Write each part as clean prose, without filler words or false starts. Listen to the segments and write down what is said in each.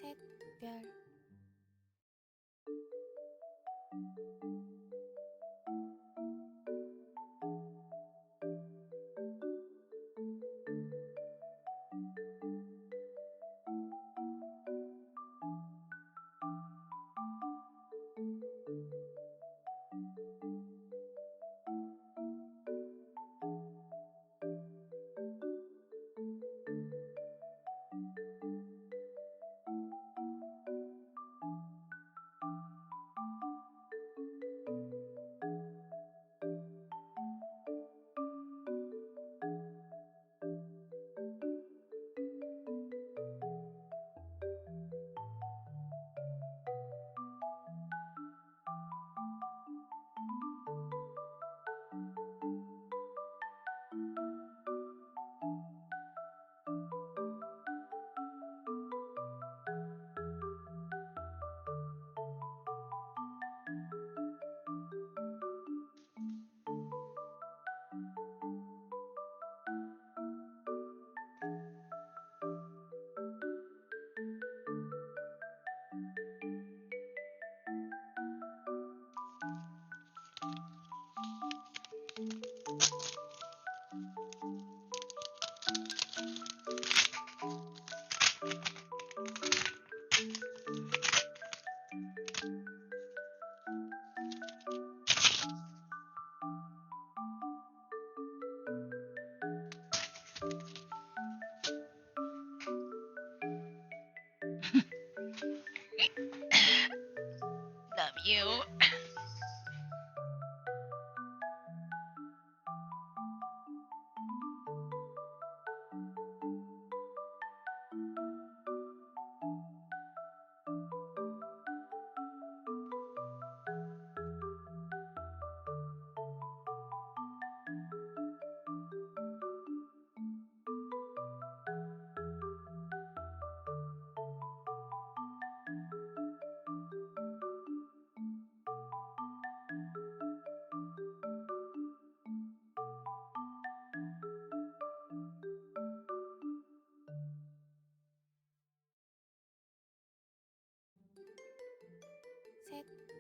별 Love you.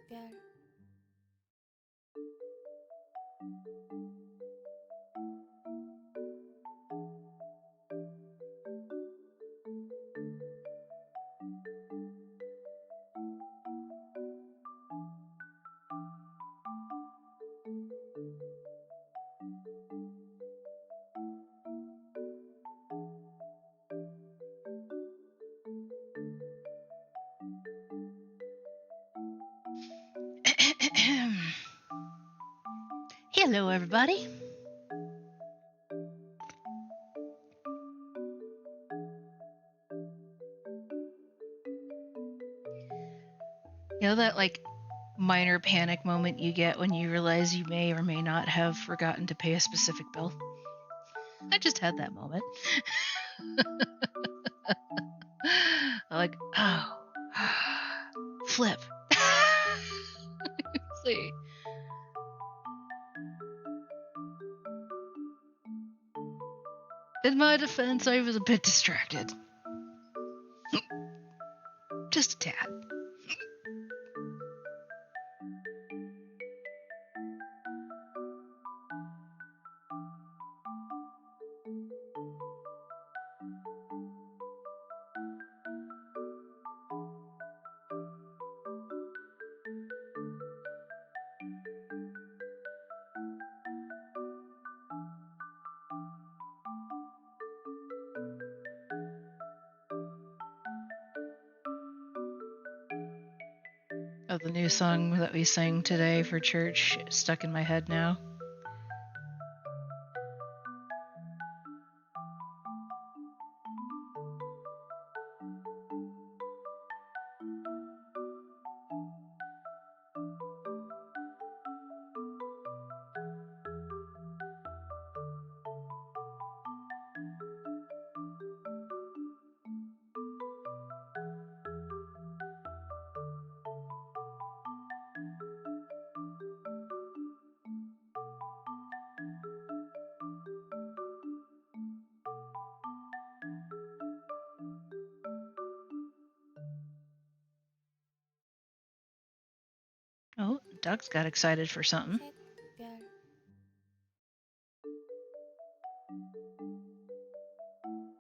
별 Hello, everybody. You know that minor panic moment you get when you realize you may or may not have forgotten to pay a specific bill? I just had that moment. Like, oh, flip. See. In my defense, I was a bit distracted. Just a tad. Oh, the new song that we sang today for church stuck in my head now. Doug's got excited for something.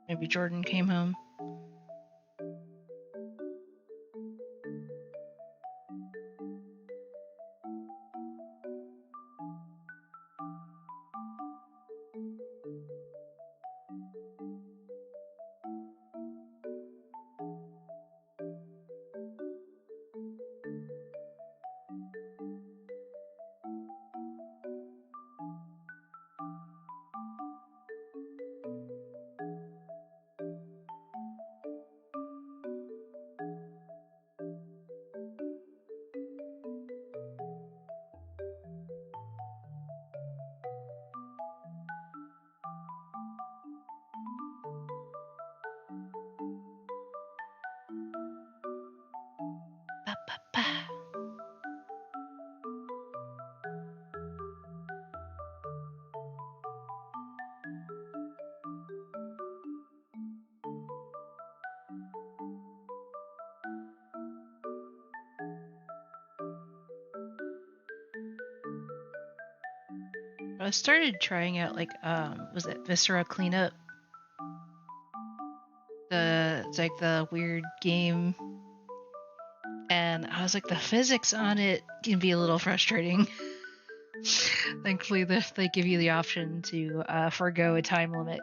Maybe Jordan came home. Ba, ba, ba. I started trying out was it Viscera Cleanup? It's like the weird game, and I was like, the physics on it can be a little frustrating. Thankfully, they give you the option to forego a time limit.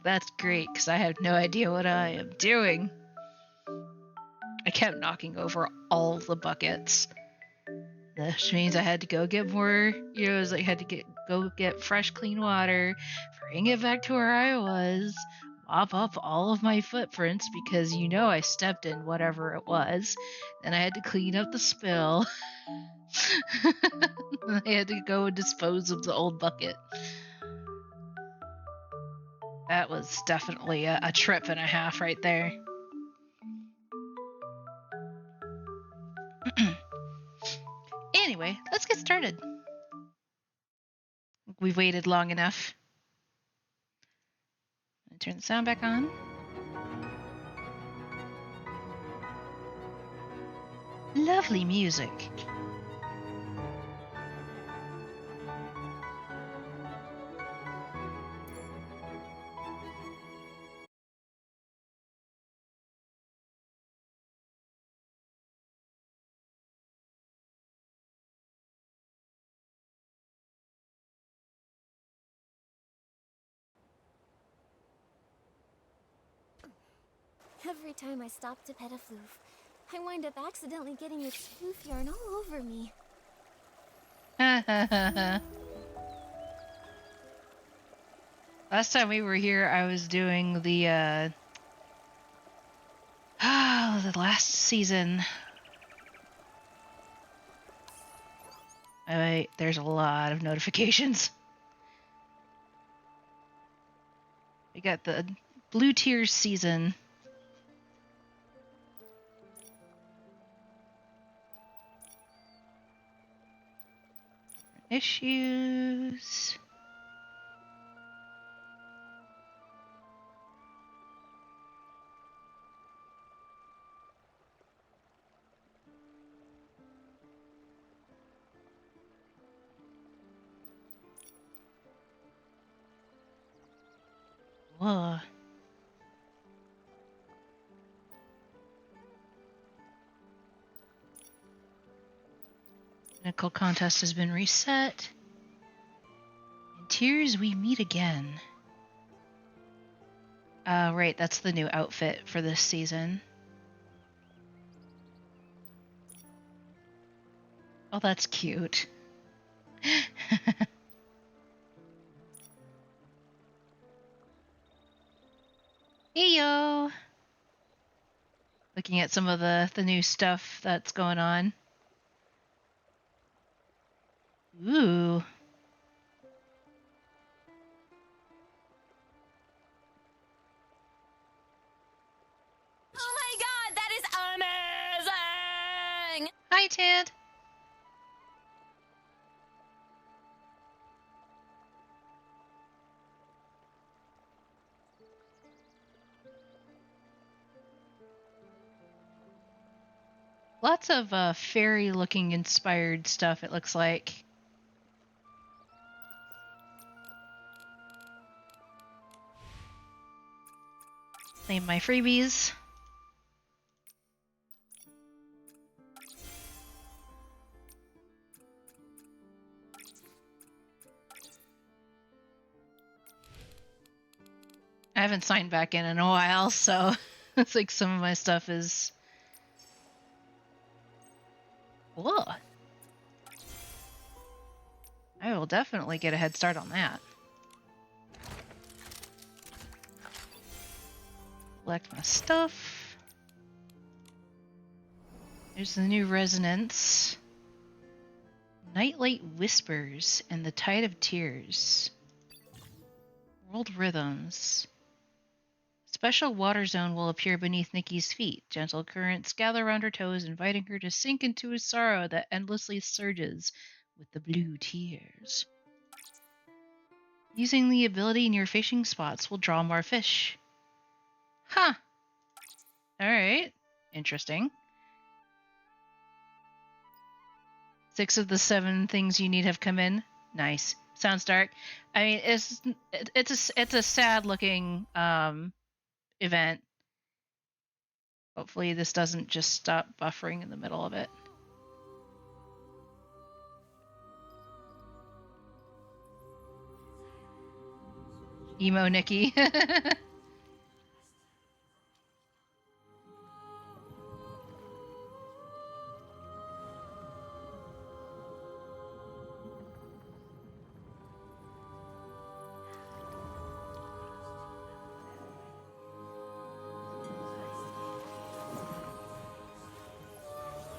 That's great, because I have no idea what I am doing. I kept knocking over all the buckets. Which means I had to go get more, I had to go get fresh, clean water, bring it back to where I was, mop up all of my footprints because I stepped in whatever it was. Then I had to clean up the spill. I had to go and dispose of the old bucket. That was definitely a trip and a half right there. Anyway, let's get started. We've waited long enough. Turn the sound back on. Lovely music. Every time I stop to pet a floof, I wind up accidentally getting its floof yarn all over me. Last time we were here, I was doing the last season. There's a lot of notifications. We got the Blue Tears season. Issues. Whoa. Pinnacle contest has been reset. In Tears, we meet again. Right, that's the new outfit for this season. Oh, that's cute. Heyo! Looking at some of the new stuff that's going on. Ooh. Oh my god, that is amazing! Hi, Tad. Lots of fairy-looking inspired stuff, it looks like. Claim my freebies. I haven't signed back in a while, so it's like some of my stuff is... Whoa. I will definitely get a head start on that. Collect my stuff. There's the new resonance. Nightlight Whispers and the Tide of Tears. World Rhythms. Special water zone will appear beneath Nikki's feet. Gentle currents gather around her toes, inviting her to sink into a sorrow that endlessly surges with the blue tears. Using the ability in your fishing spots will draw more fish. Huh. Alright. Interesting. 6 of the 7 things you need have come in. Nice. Sounds dark. I mean, it's a sad looking event. Hopefully this doesn't just stop buffering in the middle of it. Emo Nikki.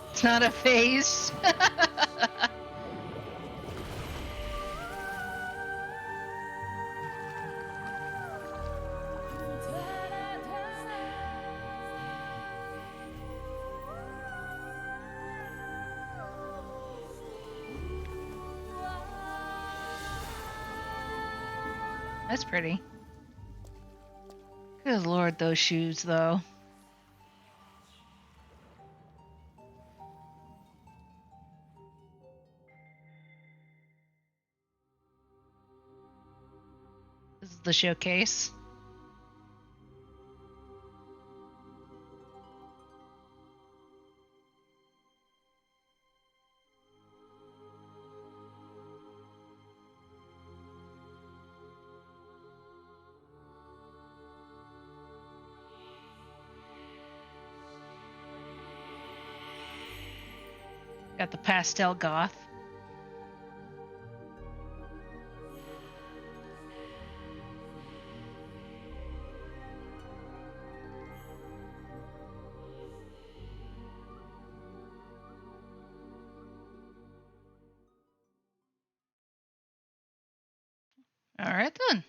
It's not a phase. That's pretty. Good lord, those shoes, though. This is the showcase. Got the pastel goth. All right then.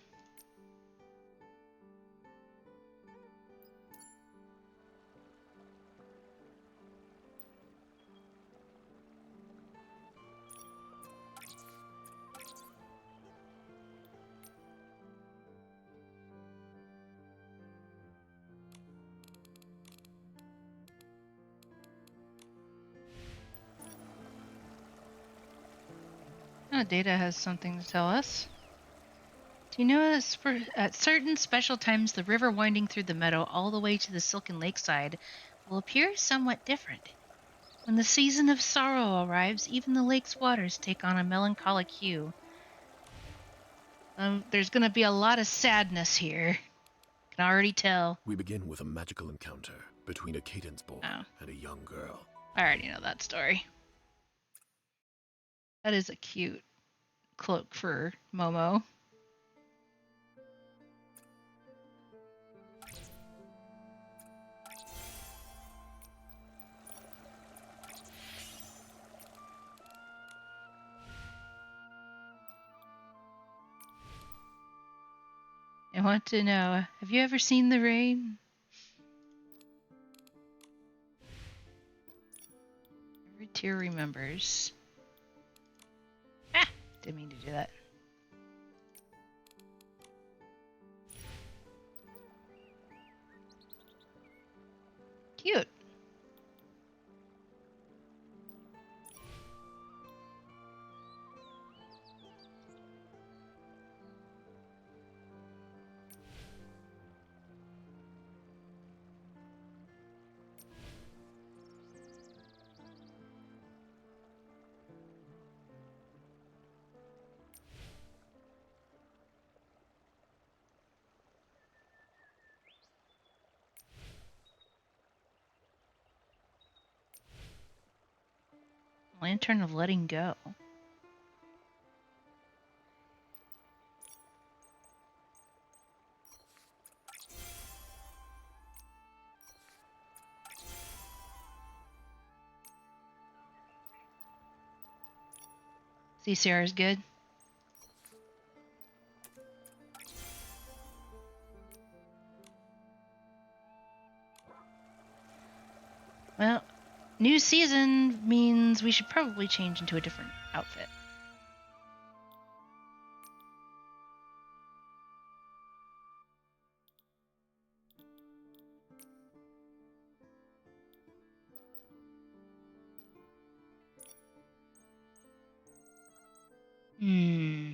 Oh, Data has something to tell us. Do you notice at certain special times the river winding through the meadow all the way to the Silken Lakeside will appear somewhat different? When the season of sorrow arrives, even the lake's waters take on a melancholic hue. There's gonna be a lot of sadness here. Can already tell. We begin with a magical encounter between a cadence boy and a young girl. I already know that story. That is a cute cloak for Momo. I want to know, have you ever seen the rain? Every tear remembers. Ah! Didn't mean to do that. Cute. Lantern of Letting Go. CCR is good. Well, new season means we should probably change into a different outfit. Hmm.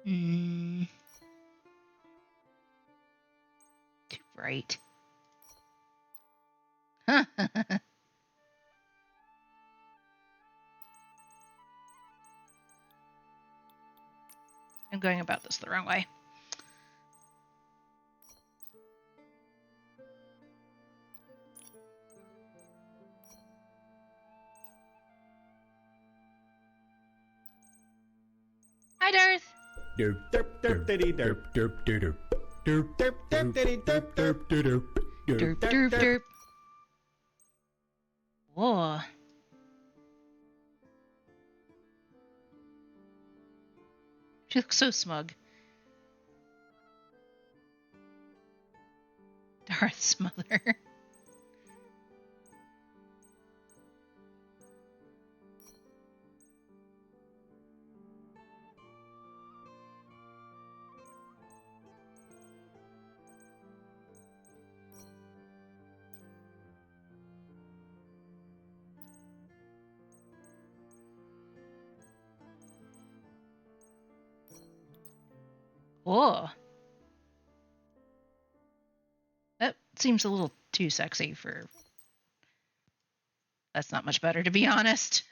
Hmm. Too bright. Huh. I'm going about this the wrong way. Hi, Darth. Derp derp derp diddy derp derp derp derp derp derp diddy derp derp derp Derp, derp, derp. Whoa. She looks so smug. Darth's mother. Whoa. That seems a little too sexy for... That's not much better, to be honest.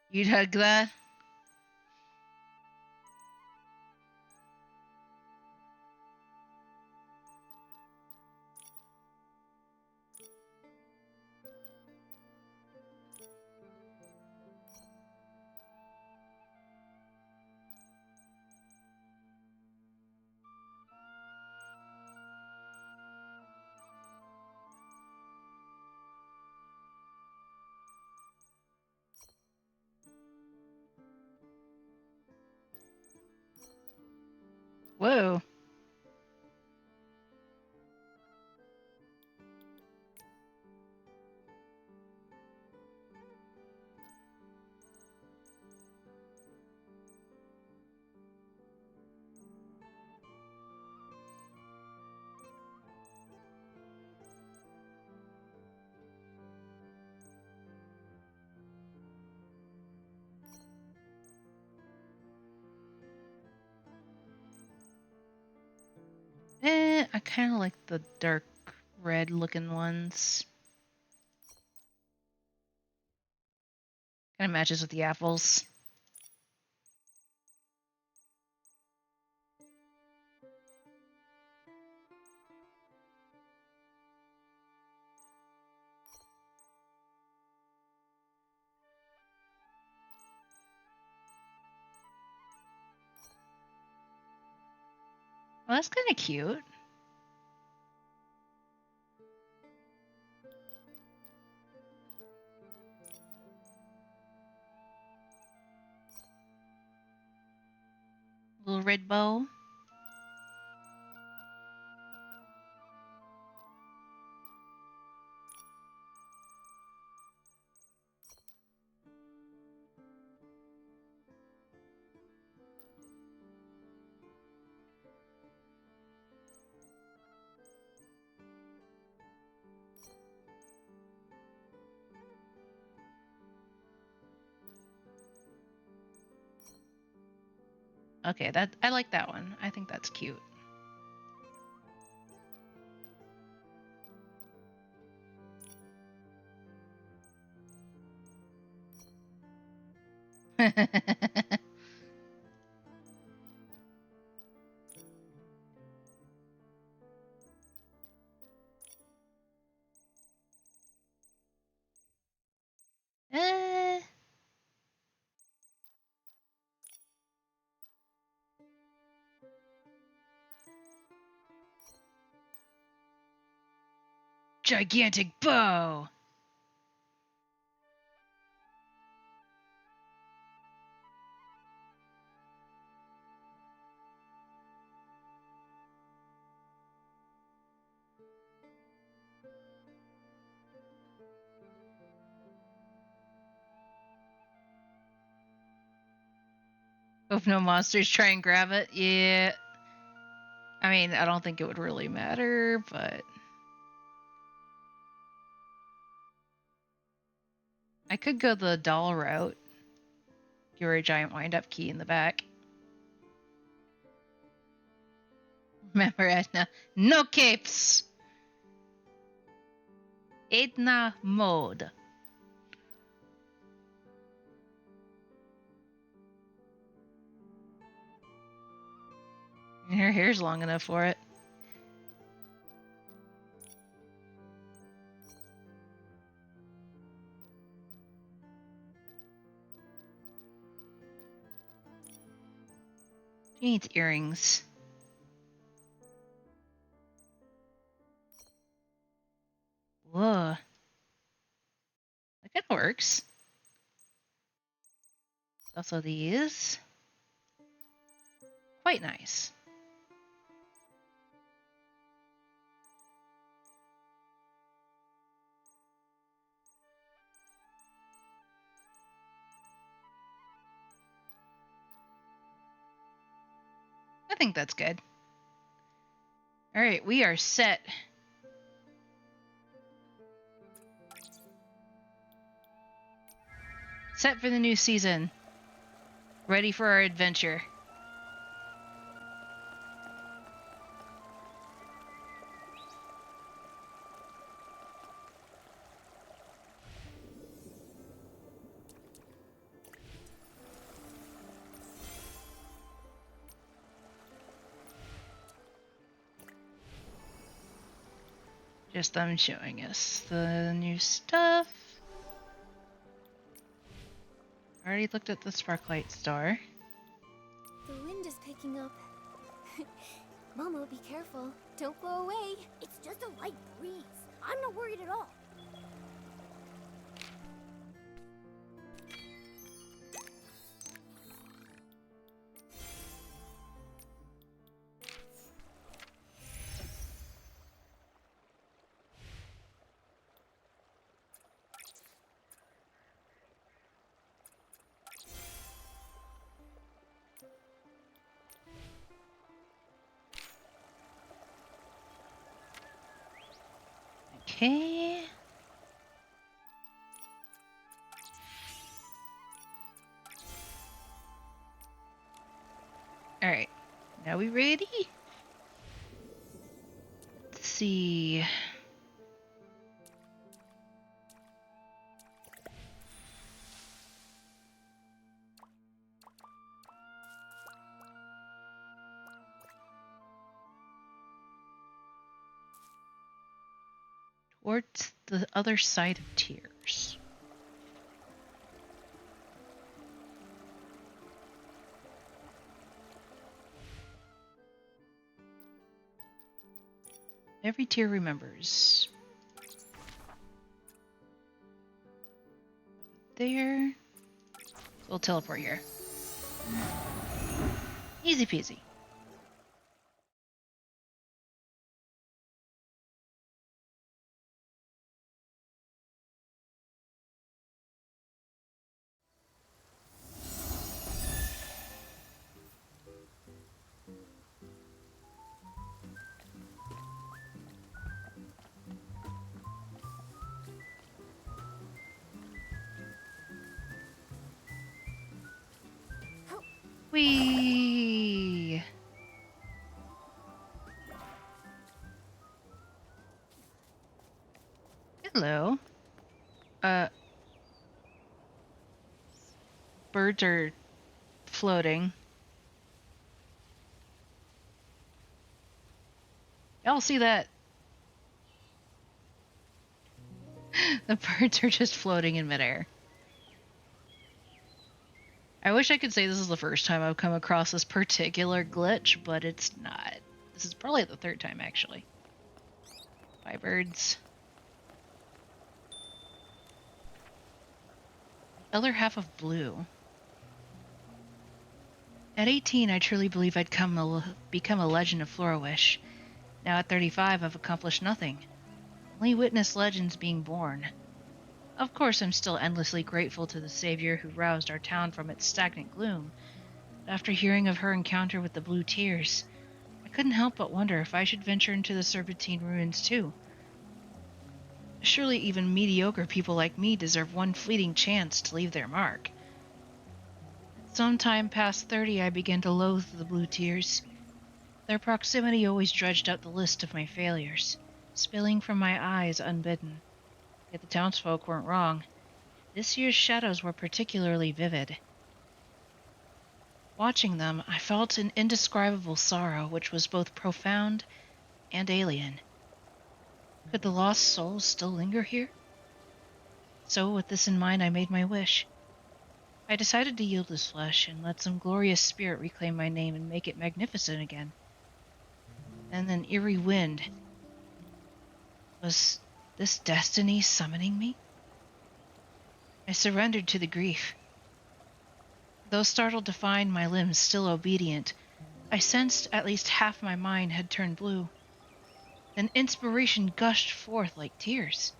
You'd hug that? Whoa. I kind of like the dark red looking ones. Kind of matches with the apples. Well, that's kind of cute. Little red bow. Okay, that I like that one. I think that's cute. Eh. Gigantic bow. Hope no monsters try and grab it. Yeah. I mean, I don't think it would really matter, but I could go the doll route. Give her a giant wind-up key in the back. Remember, Edna, no capes! Edna mode. And her hair's long enough for it. She needs earrings. Whoa. That kind of works. Also these. Quite nice. I think that's good. Alright, we are set. Set for the new season. Ready for our adventure. Just them showing us the new stuff. Already looked at the Sparklight Star. The wind is picking up. Momo, be careful. Don't blow away. It's just a light breeze. I'm not worried at all. Okay. Alright. Now we ready? Let's see. Towards the other side of Tears. Every tier remembers. There. We'll teleport here. Easy peasy. Whee! birds are floating. Y'all see that? The birds are just floating in midair. I wish I could say this is the first time I've come across this particular glitch, but it's not. This is probably the third time, actually. Bye, birds. Other half of blue. At 18, I truly believe I'd become a legend of Floriwish. Now at 35, I've accomplished nothing. Only witnessed legends being born. Of course, I'm still endlessly grateful to the savior who roused our town from its stagnant gloom. But after hearing of her encounter with the Blue Tears, I couldn't help but wonder if I should venture into the Serpentine ruins too. Surely even mediocre people like me deserve one fleeting chance to leave their mark. Sometime past 30, I began to loathe the Blue Tears. Their proximity always dredged up the list of my failures, spilling from my eyes unbidden. Yet the townsfolk weren't wrong. This year's shadows were particularly vivid. Watching them, I felt an indescribable sorrow which was both profound and alien. Could the lost souls still linger here? So, with this in mind, I made my wish. I decided to yield this flesh and let some glorious spirit reclaim my name and make it magnificent again. Then an eerie wind. Was this destiny summoning me? I surrendered to the grief. Though startled to find my limbs still obedient, I sensed at least half my mind had turned blue. Then inspiration gushed forth like tears.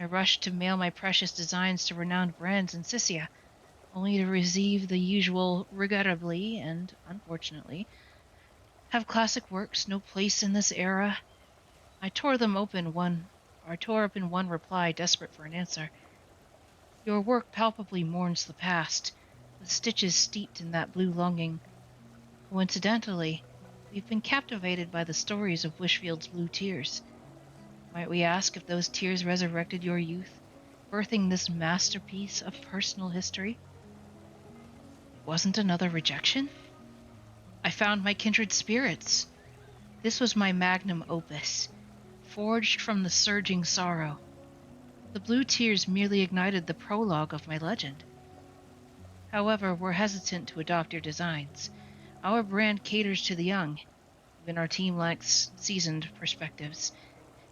I rushed to mail my precious designs to renowned brands in Siccia, only to receive the usual regrettably and, unfortunately, have classic works no place in this era? I tore open one reply, desperate for an answer. Your work palpably mourns the past, with stitches steeped in that blue longing. Coincidentally, we've been captivated by the stories of Wishfield's Blue Tears. Might we ask if those tears resurrected your youth, birthing this masterpiece of personal history? It wasn't another rejection? I found my kindred spirits. This was my magnum opus, forged from the surging sorrow. The Blue Tears merely ignited the prologue of my legend. However, we're hesitant to adopt your designs. Our brand caters to the young. Even our team lacks seasoned perspectives.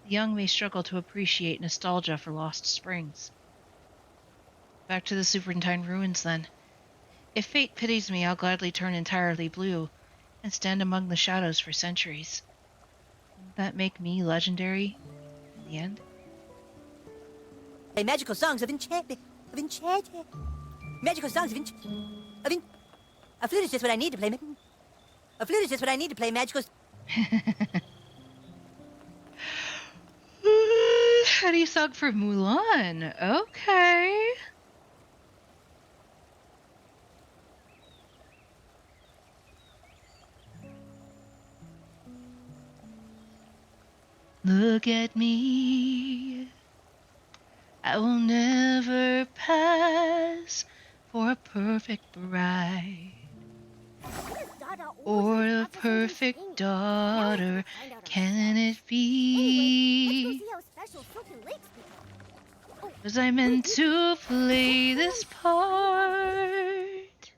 The young may struggle to appreciate nostalgia for lost springs. Back to the Serpentine ruins, then. If fate pities me, I'll gladly turn entirely blue and stand among the shadows for centuries. Wouldn't that make me legendary in the end? Play magical songs of enchantment. Magical songs of a flute is just what I need to play. A flute is just what I need to play magical. Hetty sung for Mulan. Okay. Look at me. I will never pass for a perfect bride or a perfect daughter. Can it be? 'Cause I meant to play this part.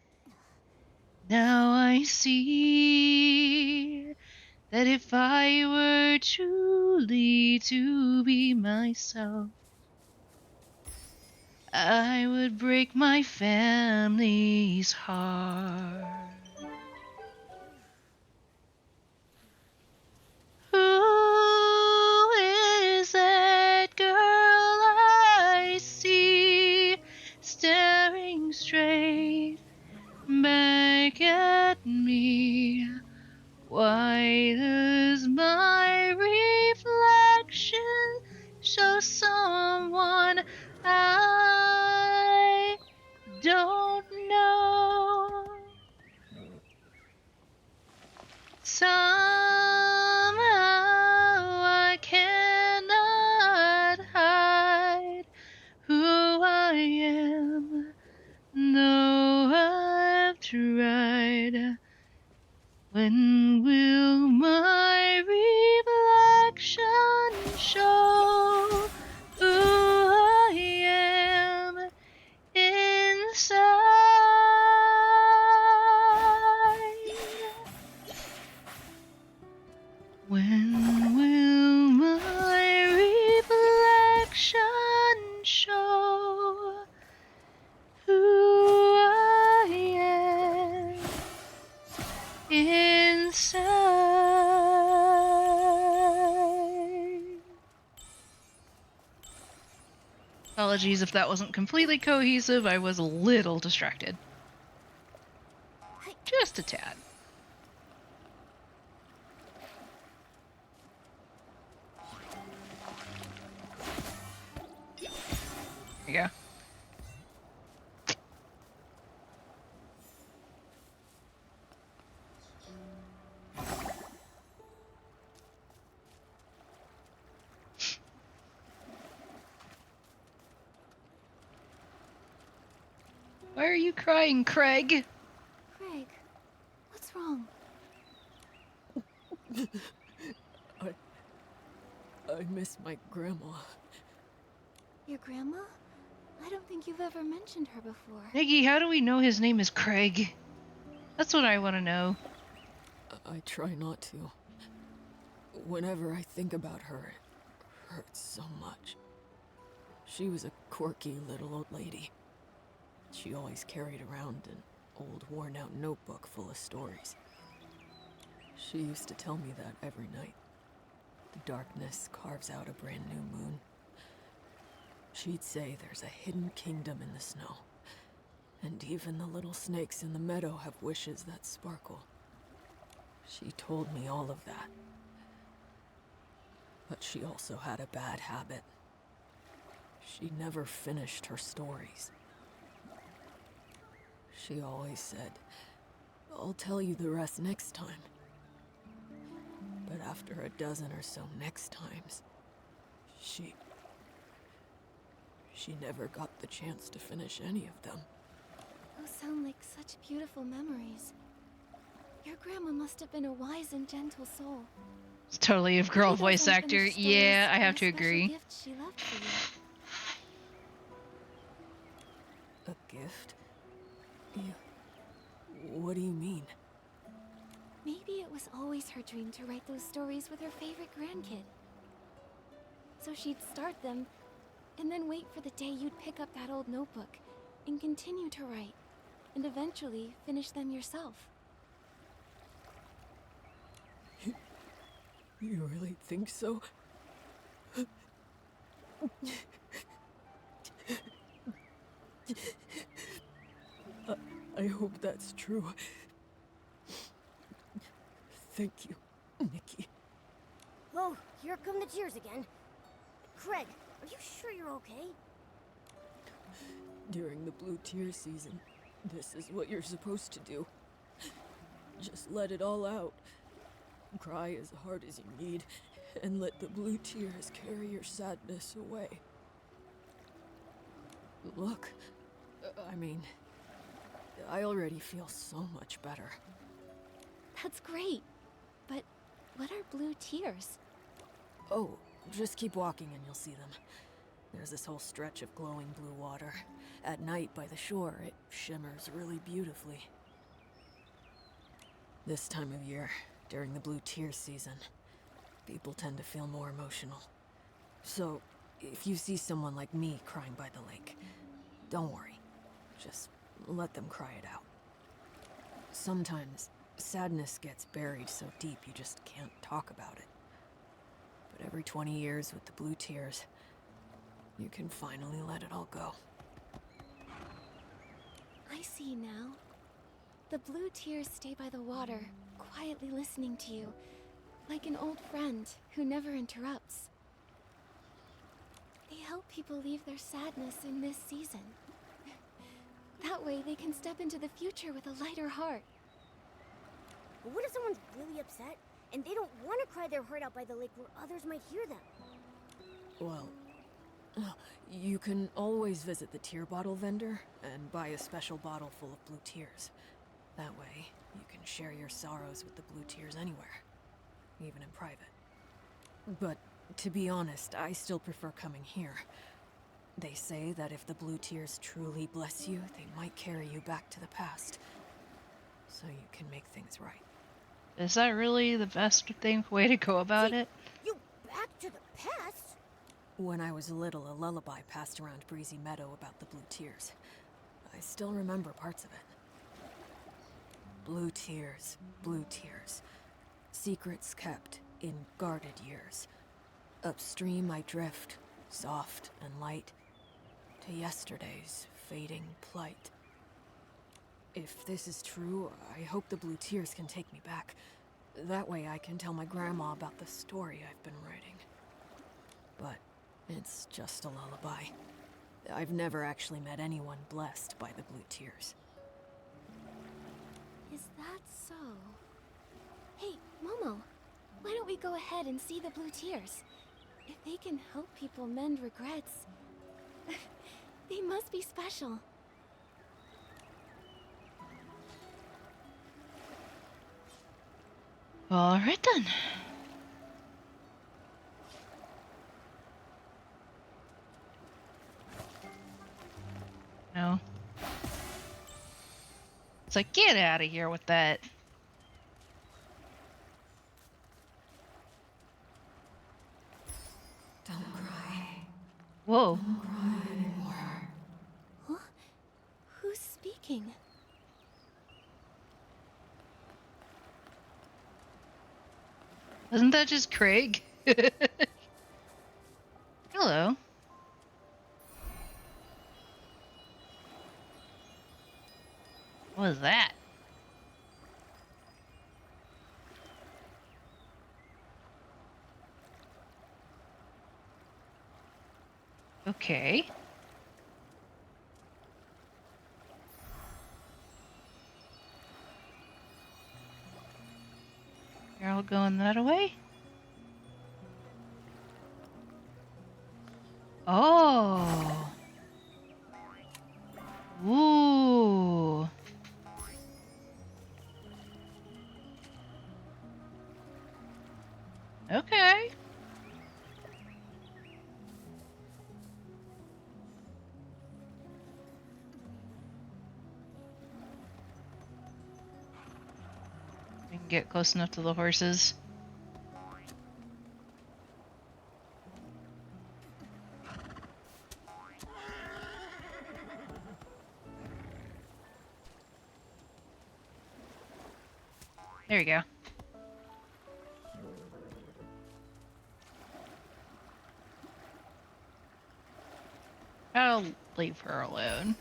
Now I see that if I were truly to be myself, I would break my family's heart. Who is that girl I see staring straight back at me? Why does my reflection show someone I don't know? Somehow I cannot hide who I am, though When will my reflection show who I am inside? When will my reflection show who I am inside? Apologies if that wasn't completely cohesive, I was a little distracted. Just a tad. There you go. Why are you crying, Craig? Craig, what's wrong? I miss my grandma. Your grandma? I don't think you've ever mentioned her before. Nikki, how do we know his name is Craig? That's what I want to know. I try not to. Whenever I think about her, it hurts so much. She was a quirky little old lady. She always carried around an old worn-out notebook full of stories. She used to tell me that every night. The darkness carves out a brand new moon. She'd say there's a hidden kingdom in the snow, and even the little snakes in the meadow have wishes that sparkle. She told me all of that. But she also had a bad habit. She never finished her stories. She always said, "I'll tell you the rest next time." But after a dozen or so next times, she never got the chance to finish any of them. Those sound like such beautiful memories. Your grandma must have been a wise and gentle soul. It's totally a girl Maybe those voice actor. unfinished Yeah, stories I are have a to special agree. gift she left for you. A gift? What do you mean? Maybe it was always her dream to write those stories with her favorite grandkid. So she'd start them, and then wait for the day you'd pick up that old notebook and continue to write, and eventually finish them yourself. You really think so? I hope that's true. Thank you, Nikki. Oh, here come the tears again. Craig, are you sure you're okay? During the blue tear season, this is what you're supposed to do. Just let it all out. Cry as hard as you need, and let the blue tears carry your sadness away. Look, I already feel so much better. That's great. But what are blue tears? Oh, just keep walking and you'll see them. There's this whole stretch of glowing blue water. At night by the shore, it shimmers really beautifully. This time of year, during the blue tear season, people tend to feel more emotional. So, if you see someone like me crying by the lake, don't worry. Just let them cry it out. Sometimes, sadness gets buried so deep you just can't talk about it. But every 20 years with the blue tears, you can finally let it all go. I see now. The blue tears stay by the water, quietly listening to you, like an old friend who never interrupts. They help people leave their sadness in this season. That way they can step into the future with a lighter heart. But what if someone's really upset and they don't want to cry their heart out by the lake where others might hear them? Well, you can always visit the tear bottle vendor and buy a special bottle full of blue tears. That way, you can share your sorrows with the Blue Tears anywhere, even in private. But, to be honest, I still prefer coming here. They say that if the Blue Tears truly bless you, they might carry you back to the past, so you can make things right. Is that really the best way to go about it? You back to the past? When I was little, a lullaby passed around Breezy Meadow about the Blue Tears. I still remember parts of it. Blue tears, secrets kept in guarded years. Upstream I drift, soft and light, to yesterday's fading plight. If this is true, I hope the Blue Tears can take me back. That way I can tell my grandma about the story I've been writing. But it's just a lullaby. I've never actually met anyone blessed by the Blue Tears. Is that so? Hey, Momo, why don't we go ahead and see the Blue Tears? If they can help people mend regrets, they must be special. All right then. No. It's like, get out of here with that. Don't cry. Whoa. Don't cry anymore. Huh? Who's speaking? Wasn't that just Craig? Hello. What was that? Okay. You're all going that way? Oh. Ooh. Okay. We can get close enough to the horses. There you go. I'll leave her alone.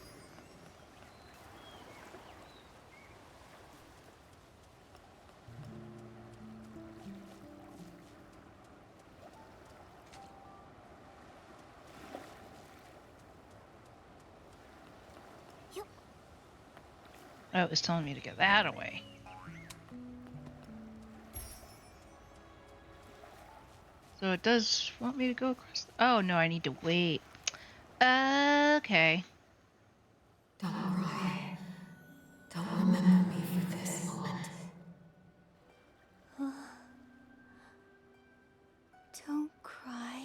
Oh, it was telling me to get that away. So it does want me to go across. Oh no, I need to wait. Okay. Don't cry. Don't remember me for this moment. Don't cry.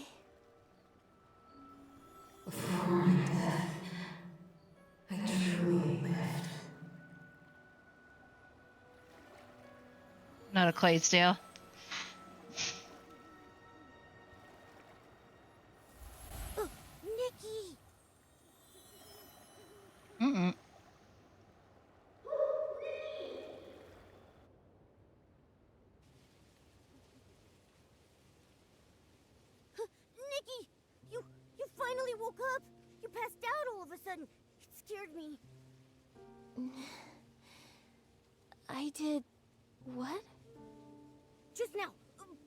Before my death, I truly lived. Not a Clydesdale. Nikki! Mm-mm. Nikki! You finally woke up! You passed out all of a sudden. It scared me. I did... what? Just now,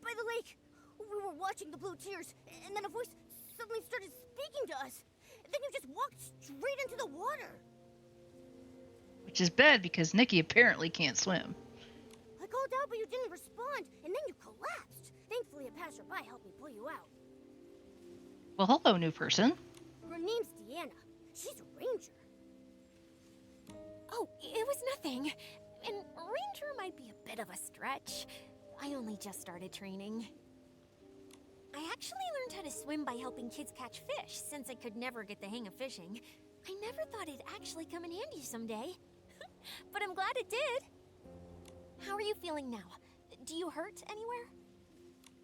by the lake. We were watching the Blue Tears, and then a voice suddenly started speaking to us. Then you just walked straight into the water. Which is bad because Nikki apparently can't swim. I called out, but you didn't respond, and then you collapsed. Thankfully, a passerby helped me pull you out. Well, hello, new person. Her name's Deanna. She's a ranger. Oh, it was nothing. might be a bit of a stretch. I only just started training. I actually learned how to swim by helping kids catch fish, since I could never get the hang of fishing. I never thought it'd actually come in handy someday. But I'm glad it did. How are you feeling now? Do you hurt anywhere?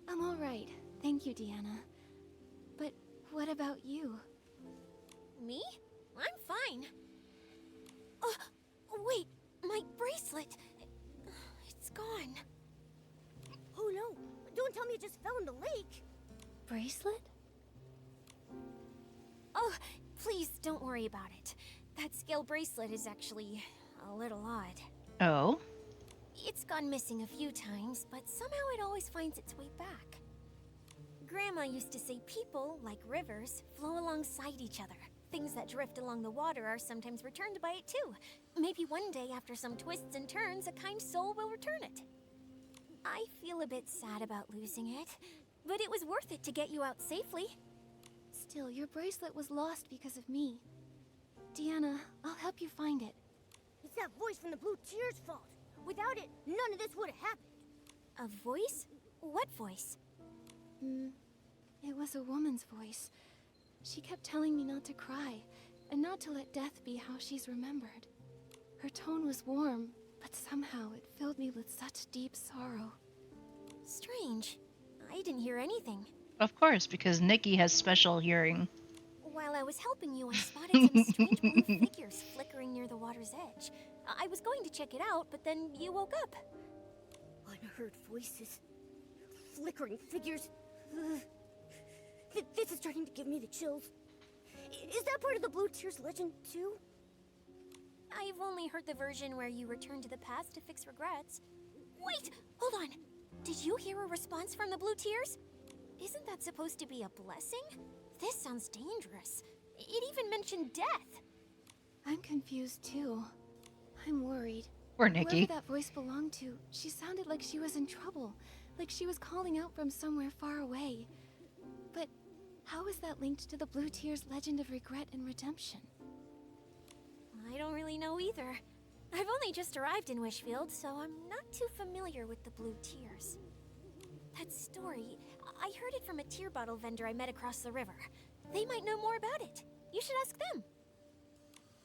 I'm all right. Thank you, Deanna. But what about you? Me? I'm fine. Wait, my bracelet. It's gone. Oh no, don't tell me it just fell in the lake. Bracelet? Oh, please don't worry about it. That scale bracelet is actually a little odd. Oh? It's gone missing a few times, but somehow it always finds its way back. Grandma used to say people, like rivers, flow alongside each other. Things that drift along the water are sometimes returned by it too. Maybe one day, after some twists and turns, a kind soul will return it. I feel a bit sad about losing it, but it was worth it to get you out safely. Still, your bracelet was lost because of me. Deanna, I'll help you find it. It's that voice from the Blue Tears' fault. Without it, none of this would have happened. A voice? What voice? It was a woman's voice. She kept telling me not to cry, and not to let death be how she's remembered. Her tone was warm, but somehow it filled me with such deep sorrow. Strange. I didn't hear anything. Of course, because Nikki has special hearing. While I was helping you, I spotted some strange blue figures flickering near the water's edge. I was going to check it out, but then you woke up. Unheard voices. Flickering figures. This is starting to give me the chills. Is that part of the Blue Tears legend, too? I've only heard the version where you return to the past to fix regrets. Wait! Hold on! Did you hear a response from the Blue Tears? Isn't that supposed to be a blessing? This sounds dangerous. It even mentioned death. I'm confused too. I'm worried. Poor Nikki. Whoever that voice belonged to, she sounded like she was in trouble. Like she was calling out from somewhere far away. But how is that linked to the Blue Tears legend of regret and redemption? I don't really know either. I've only just arrived in Wishfield, so I'm not too familiar with the Blue Tears. That story, I heard it from a tear bottle vendor I met across the river. They might know more about it. You should ask them.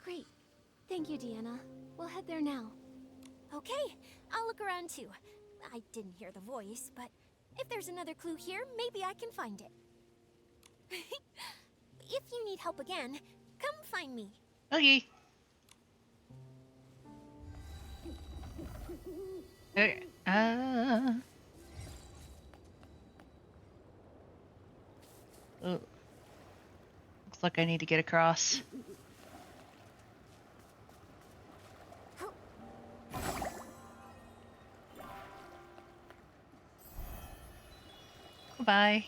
Great. Thank you, Deanna. We'll head there now. Okay, I'll look around too. I didn't hear the voice, but if there's another clue here, maybe I can find it. If you need help again, come find me. Okay. Okay. Oh. Looks like I need to get across. Goodbye.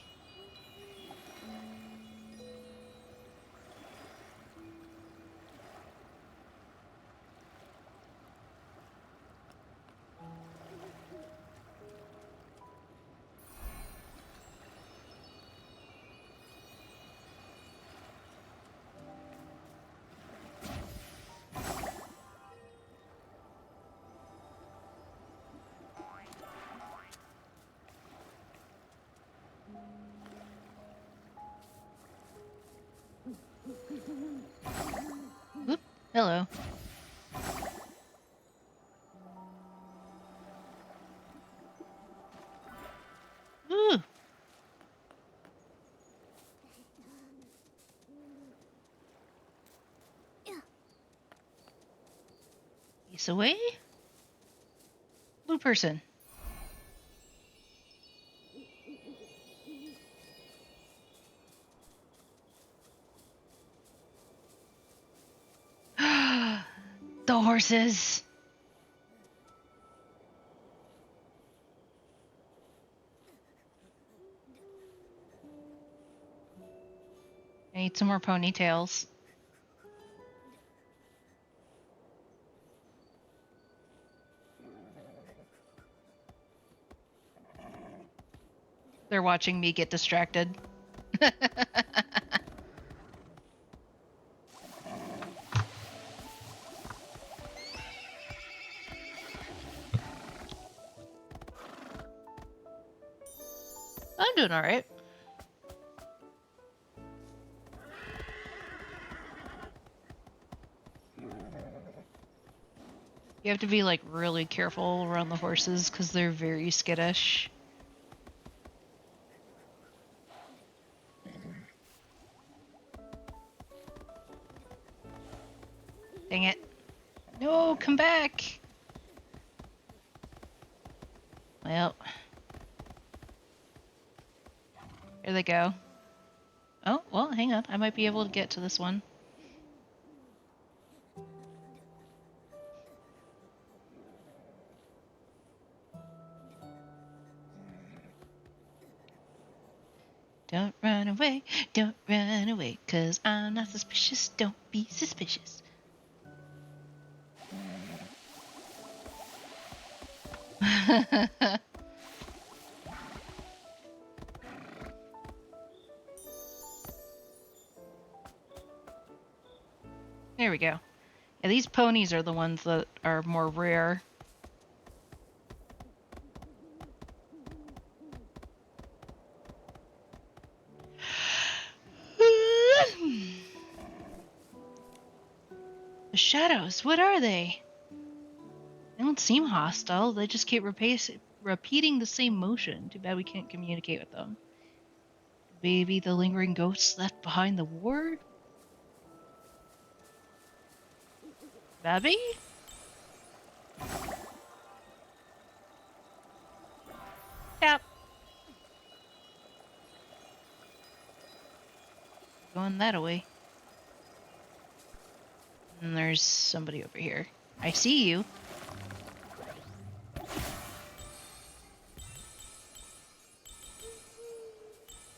Oop, hello. Ooh. He's away? Blue person. The horses. I need some more ponytails. They're watching me get distracted. I'm doing alright. You have to be, like, really careful around the horses because they're very skittish. Dang it. No, come back! Well. Here they go. Oh, well, hang on. I might be able to get to this one. Don't run away, 'cause I'm not suspicious, don't be suspicious. There we go. Yeah, these ponies are the ones that are more rare. The shadows, what are they? They don't seem hostile. They just keep repeating the same motion. Too bad we can't communicate with them. Maybe the lingering ghosts left behind the war? Babby? Yep. Going that away. And there's somebody over here. I see you.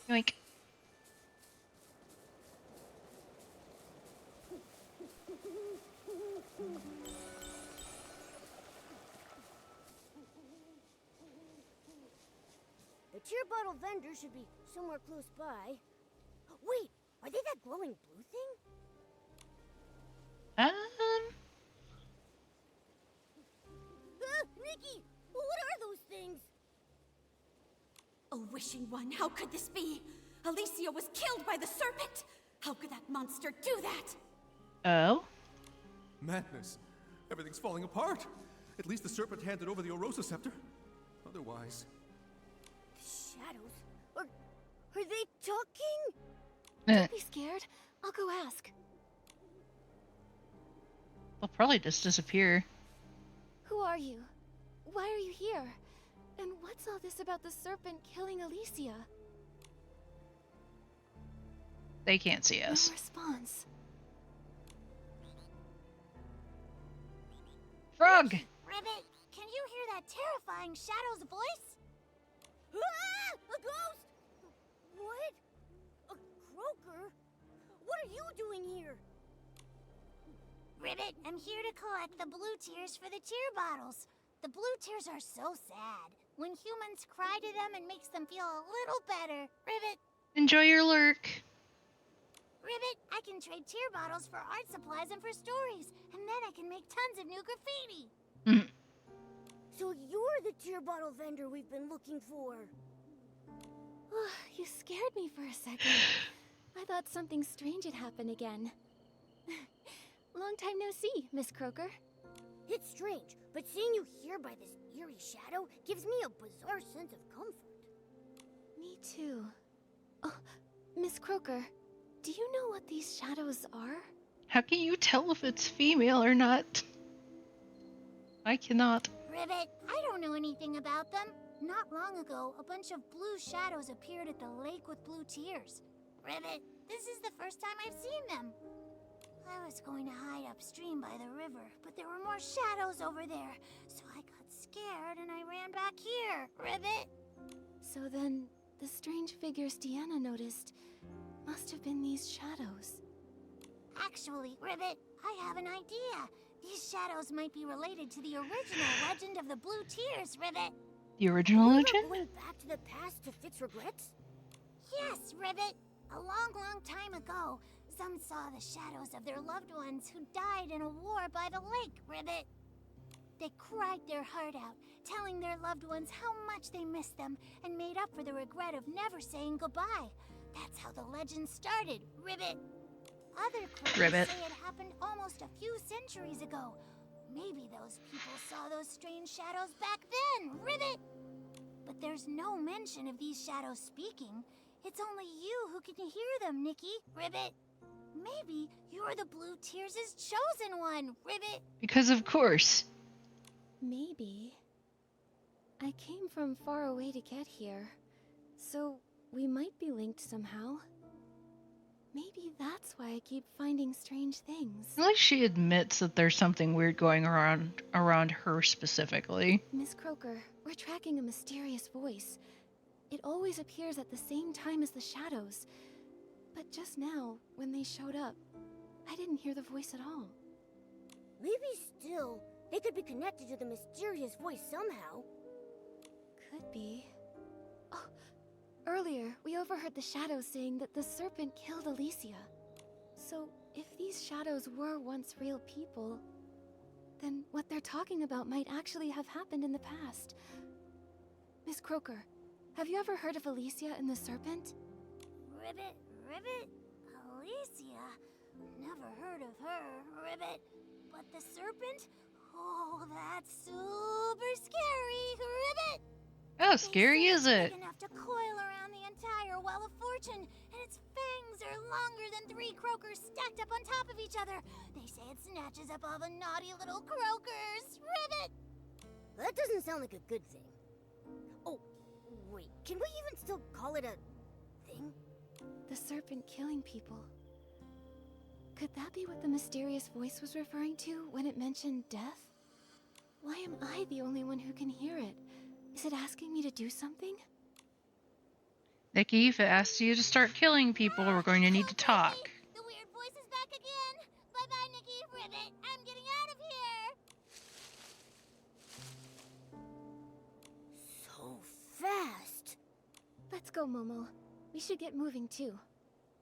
Yoink. The cheer bottle vendor should be somewhere close by. Wait, are they that glowing blue thing? Nikki, what are those things? A wishing one, how could this be? Alicia was killed by the serpent! How could that monster do that? Oh? Madness. Everything's falling apart. At least the serpent handed over the Orosa scepter. Otherwise... The shadows? Are they talking? Don't be scared. I'll go ask. They'll probably just disappear. Who are you? Why are you here? And what's all this about the serpent killing Alicia? They can't see us. No response. Frog! Ribbit, can you hear that terrifying Shadow's voice? Ah! A ghost! What? A croaker? What are you doing here? Ribbit, I'm here to collect the blue tears for the tear bottles. The blue tears are so sad. When humans cry to them, it makes them feel a little better. Ribbit. Enjoy your lurk. Ribbit, I can trade tear bottles for art supplies and for stories. And then I can make tons of new graffiti. So you're the tear bottle vendor we've been looking for. You scared me for a second. I thought something strange had happened again. Long time no see, Miss Croaker. It's strange, but seeing you here by this eerie shadow gives me a bizarre sense of comfort. Me too. Oh, Miss Croaker, do you know what these shadows are? How can you tell if it's female or not? I cannot. Ribbit, I don't know anything about them. Not long ago, a bunch of blue shadows appeared at the lake with blue tears. Ribbit, this is the first time I've seen them. I was going to hide upstream by the river, but there were more shadows over there. So I got scared and I ran back here. Ribbit? So then, the strange figures Deanna noticed must have been these shadows. Actually, Ribbit, I have an idea. These shadows might be related to the original legend of the blue tears, Ribbit. The original legend? Going back to the past to fix regrets? Yes, Ribbit. A long, long time ago, some saw the shadows of their loved ones who died in a war by the lake, Ribbit. They cried their heart out, telling their loved ones how much they missed them and made up for the regret of never saying goodbye. That's how the legend started, Ribbit. Other croakers say it happened almost a few centuries ago. Maybe those people saw those strange shadows back then, Ribbit! But there's no mention of these shadows speaking. It's only you who can hear them, Nikki, Ribbit. Maybe you're the Blue Tears' chosen one, Ribbit. Because of course. Maybe. I came from far away to get here, so we might be linked somehow. Maybe that's why I keep finding strange things. At least she admits that there's something weird going around her specifically. Miss Croker, we're tracking a mysterious voice. It always appears at the same time as the shadows. But just now, when they showed up, I didn't hear the voice at all. Maybe still, they could be connected to the mysterious voice somehow. Could be. Oh, earlier, we overheard the shadows saying that the serpent killed Alicia. So, if these shadows were once real people, then what they're talking about might actually have happened in the past. Miss Croker, have you ever heard of Alicia and the serpent? Ribbit? Alicia? Never heard of her, Ribbit. But the serpent? Oh, that's super scary, Ribbit! How scary is it? It's big enough to coil around the entire Well of Fortune, and its fangs are longer than 3 croakers stacked up on top of each other. They say it snatches up all the naughty little croakers, Ribbit! That doesn't sound like a good thing. Oh, wait, can we even still call it a thing? The serpent killing people. Could that be what the mysterious voice was referring to when it mentioned death? Why am I the only one who can hear it? Is it asking me to do something? Nikki, if it asks you to start killing people, we're going to need to talk. The weird voice is back again. Bye-bye, Nikki. Ribbit, I'm getting out of here. So fast. Let's go, Momo. We should get moving too.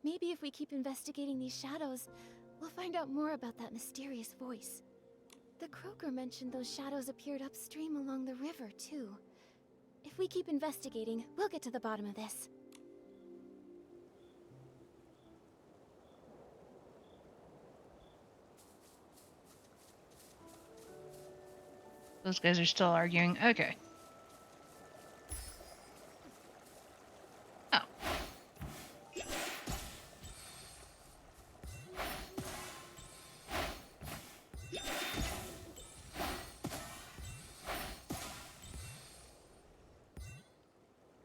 Maybe if we keep investigating these shadows, we'll find out more about that mysterious voice. The Croaker mentioned those shadows appeared upstream along the river too. If we keep investigating, we'll get to the bottom of this. Those guys are still arguing. Okay. Oh.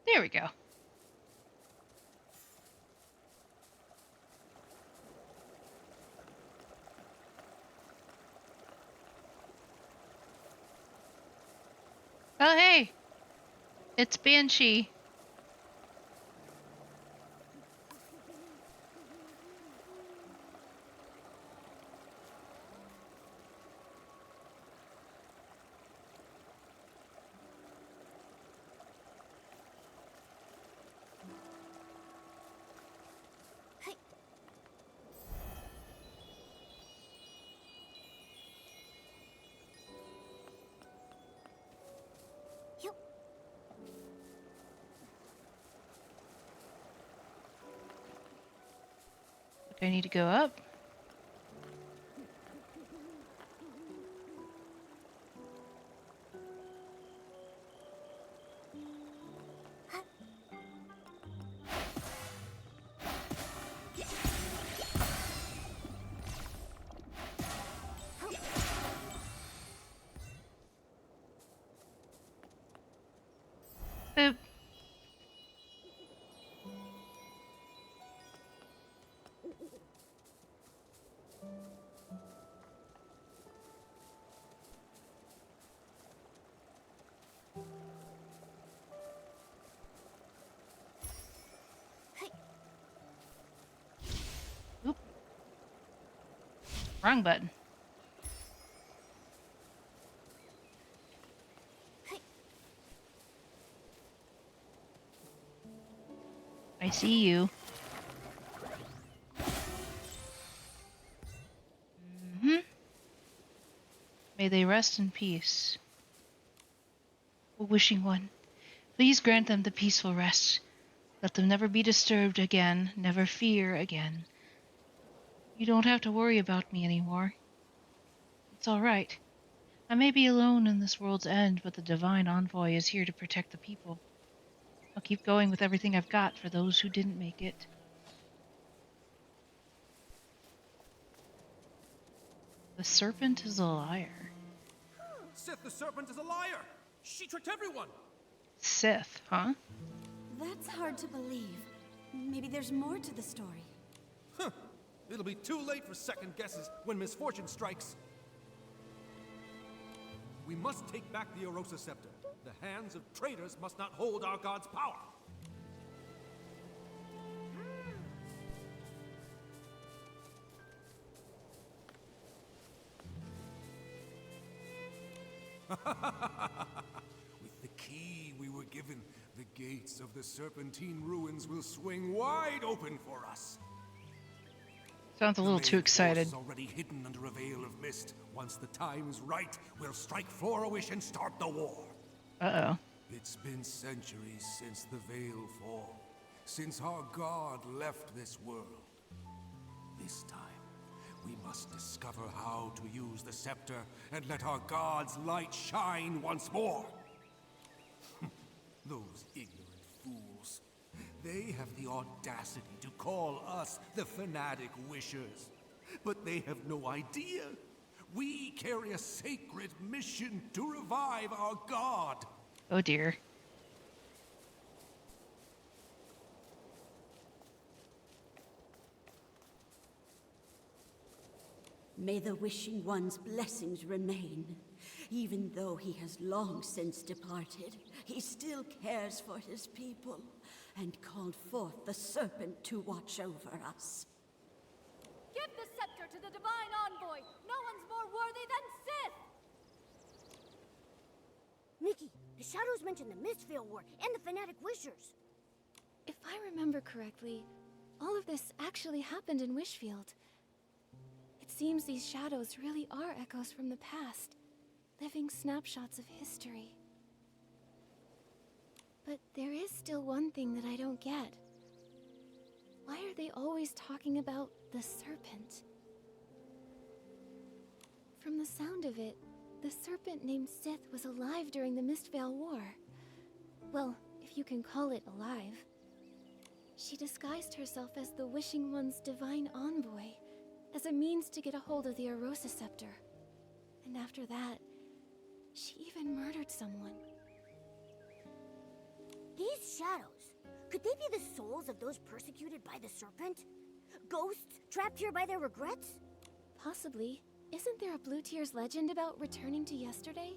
There we go. Oh, hey! It's Banshee. Do I need to go up? Boop. Oop. Wrong button. I see you. May they rest in peace. O Wishing One, please grant them the peaceful rest. Let them never be disturbed again, never fear again. You don't have to worry about me anymore. It's all right. I may be alone in this world's end, but the Divine Envoy is here to protect the people. I'll keep going with everything I've got for those who didn't make it. The serpent is a liar. Sith the serpent is a liar! She tricked everyone! Sith, huh? That's hard to believe. Maybe there's more to the story. Huh. It'll be too late for second guesses when misfortune strikes. We must take back the Orosa Scepter. The hands of traitors must not hold our god's power. With the key we were given, the gates of the Serpentine ruins will swing wide open for us. Sounds a little too excited. Is already hidden under a veil of mist. Once the time is right, we'll strike for a wish and start the war. Uh-oh. It's been centuries since the veil fall, since our god left this world. This time, we must discover how to use the scepter and let our god's light shine once more. Those ignorant fools. They have the audacity to call us the fanatic wishers. But they have no idea. We carry a sacred mission to revive our god. Oh dear. May the Wishing One's blessings remain. Even though he has long since departed, he still cares for his people and called forth the serpent to watch over us. Give the scepter to the Divine Envoy! No one's more worthy than Sith! Nikki, the Shadows mentioned the Mistveil War and the Fanatic Wishers. If I remember correctly, all of this actually happened in Wishfield. It seems these shadows really are echoes from the past, living snapshots of history. But there is still one thing that I don't get. Why are they always talking about the serpent? From the sound of it, the serpent named Sith was alive during the Mistveil War. Well, if you can call it alive. She disguised herself as the Wishing One's divine envoy, as a means to get a hold of the Orosa Scepter. And after that, she even murdered someone. These shadows, could they be the souls of those persecuted by the serpent? Ghosts trapped here by their regrets? Possibly. Isn't there a Blue Tears legend about returning to yesterday?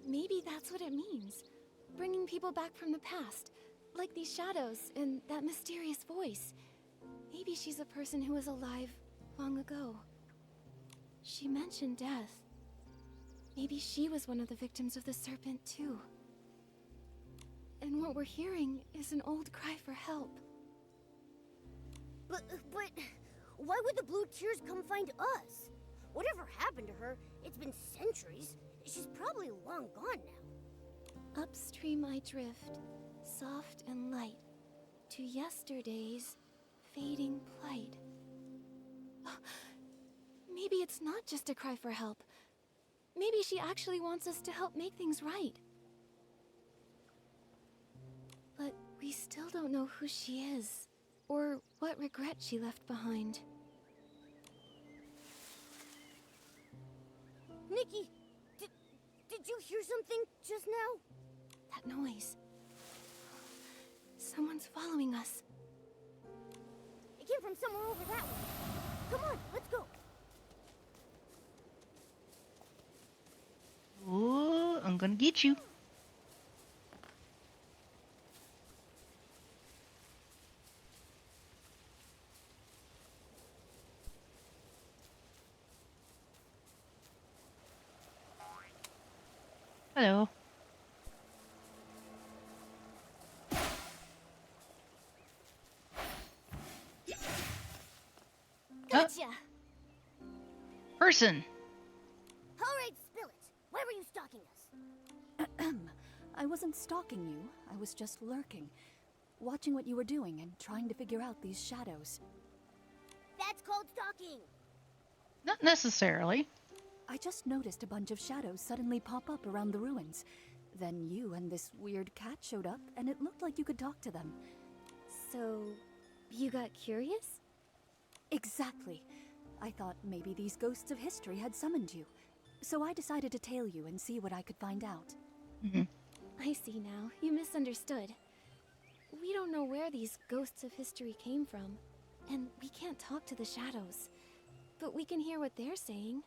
Maybe that's what it means. Bringing people back from the past. Like these shadows and that mysterious voice. Maybe she's a person who was alive long ago. She mentioned death. Maybe she was one of the victims of the serpent too. And what we're hearing is an old cry for help. But why would the Blue Tears come find us? Whatever happened to her, it's been centuries. She's probably long gone now. Upstream I drift, soft and light, to yesterday's fading plight. Maybe it's not just a cry for help. Maybe she actually wants us to help make things right. But we still don't know who she is, or what regret she left behind. Nikki, did you hear something just now? That noise. Someone's following us. It came from somewhere over that way. Come on, let's go. Oh, I'm gonna get you. Hello. Gotcha. Person. Huh. you stalking us? I wasn't stalking you. I was just lurking, watching what you were doing and trying to figure out these shadows. That's called stalking. Not necessarily. I just noticed a bunch of shadows suddenly pop up around the ruins. Then you and this weird cat showed up, and it looked like you could talk to them. So, you got curious? Exactly. I thought maybe these ghosts of history had summoned you. So I decided to tail you and see what I could find out. I see now. You misunderstood. We don't know where these ghosts of history came from, and we can't talk to the shadows. But we can hear what they're saying.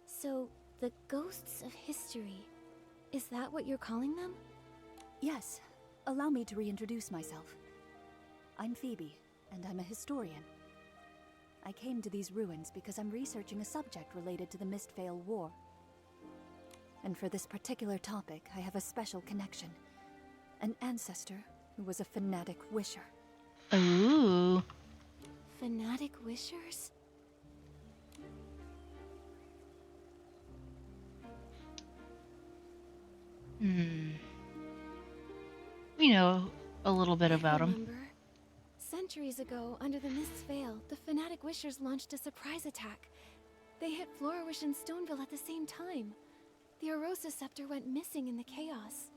So, the ghosts of history, is that what you're calling them? Yes. Allow me to reintroduce myself. I'm Phoebe, and I'm a historian. I came to these ruins because I'm researching a subject related to the Mistvale War. And for this particular topic, I have a special connection. An ancestor who was a fanatic wisher. Ooh. Fanatic wishers? We know a little bit about them. Centuries ago, under the Mist's Veil, the Fanatic Wishers launched a surprise attack. They hit Florawish and Stoneville at the same time. The Arosa Scepter went missing in the chaos.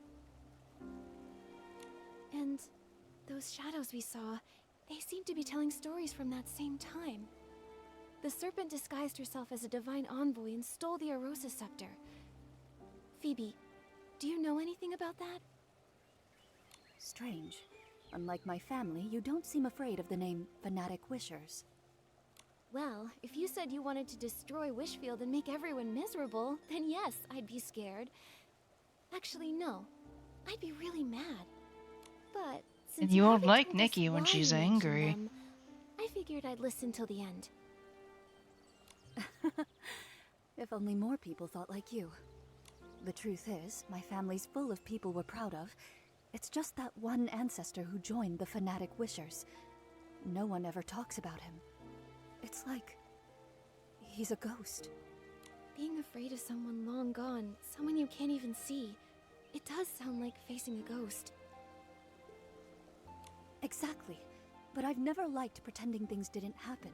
And those shadows we saw, they seemed to be telling stories from that same time. The serpent disguised herself as a divine envoy and stole the Arosa Scepter. Phoebe, do you know anything about that? Strange. Unlike my family, you don't seem afraid of the name Fanatic Wishers. Well, if you said you wanted to destroy Wishfield and make everyone miserable, then yes, I'd be scared. Actually, no. I'd be really mad. But since And you won't haven't like told us Nikki when why she's you mentioned angry. them, I figured I'd listen till the end. If only more people thought like you. The truth is, my family's full of people we're proud of. It's just that one ancestor who joined the Fanatic Wishers. No one ever talks about him. It's like he's a ghost. Being afraid of someone long gone, someone you can't even see, it does sound like facing a ghost. Exactly. But I've never liked pretending things didn't happen.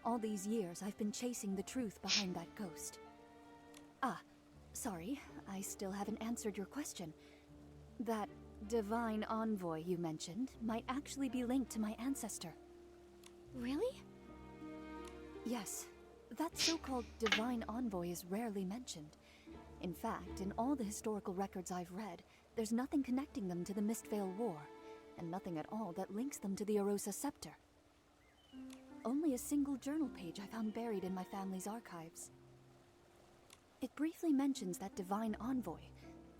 All these years, I've been chasing the truth behind that ghost. Ah, sorry, I still haven't answered your question. That divine envoy you mentioned might actually be linked to my ancestor. Really? Yes. That so-called divine envoy is rarely mentioned. In fact, in all the historical records I've read, there's nothing connecting them to the Mistvale War, and nothing at all that links them to the Arosa Scepter. Only a single journal page I found buried in my family's archives. It briefly mentions that divine envoy.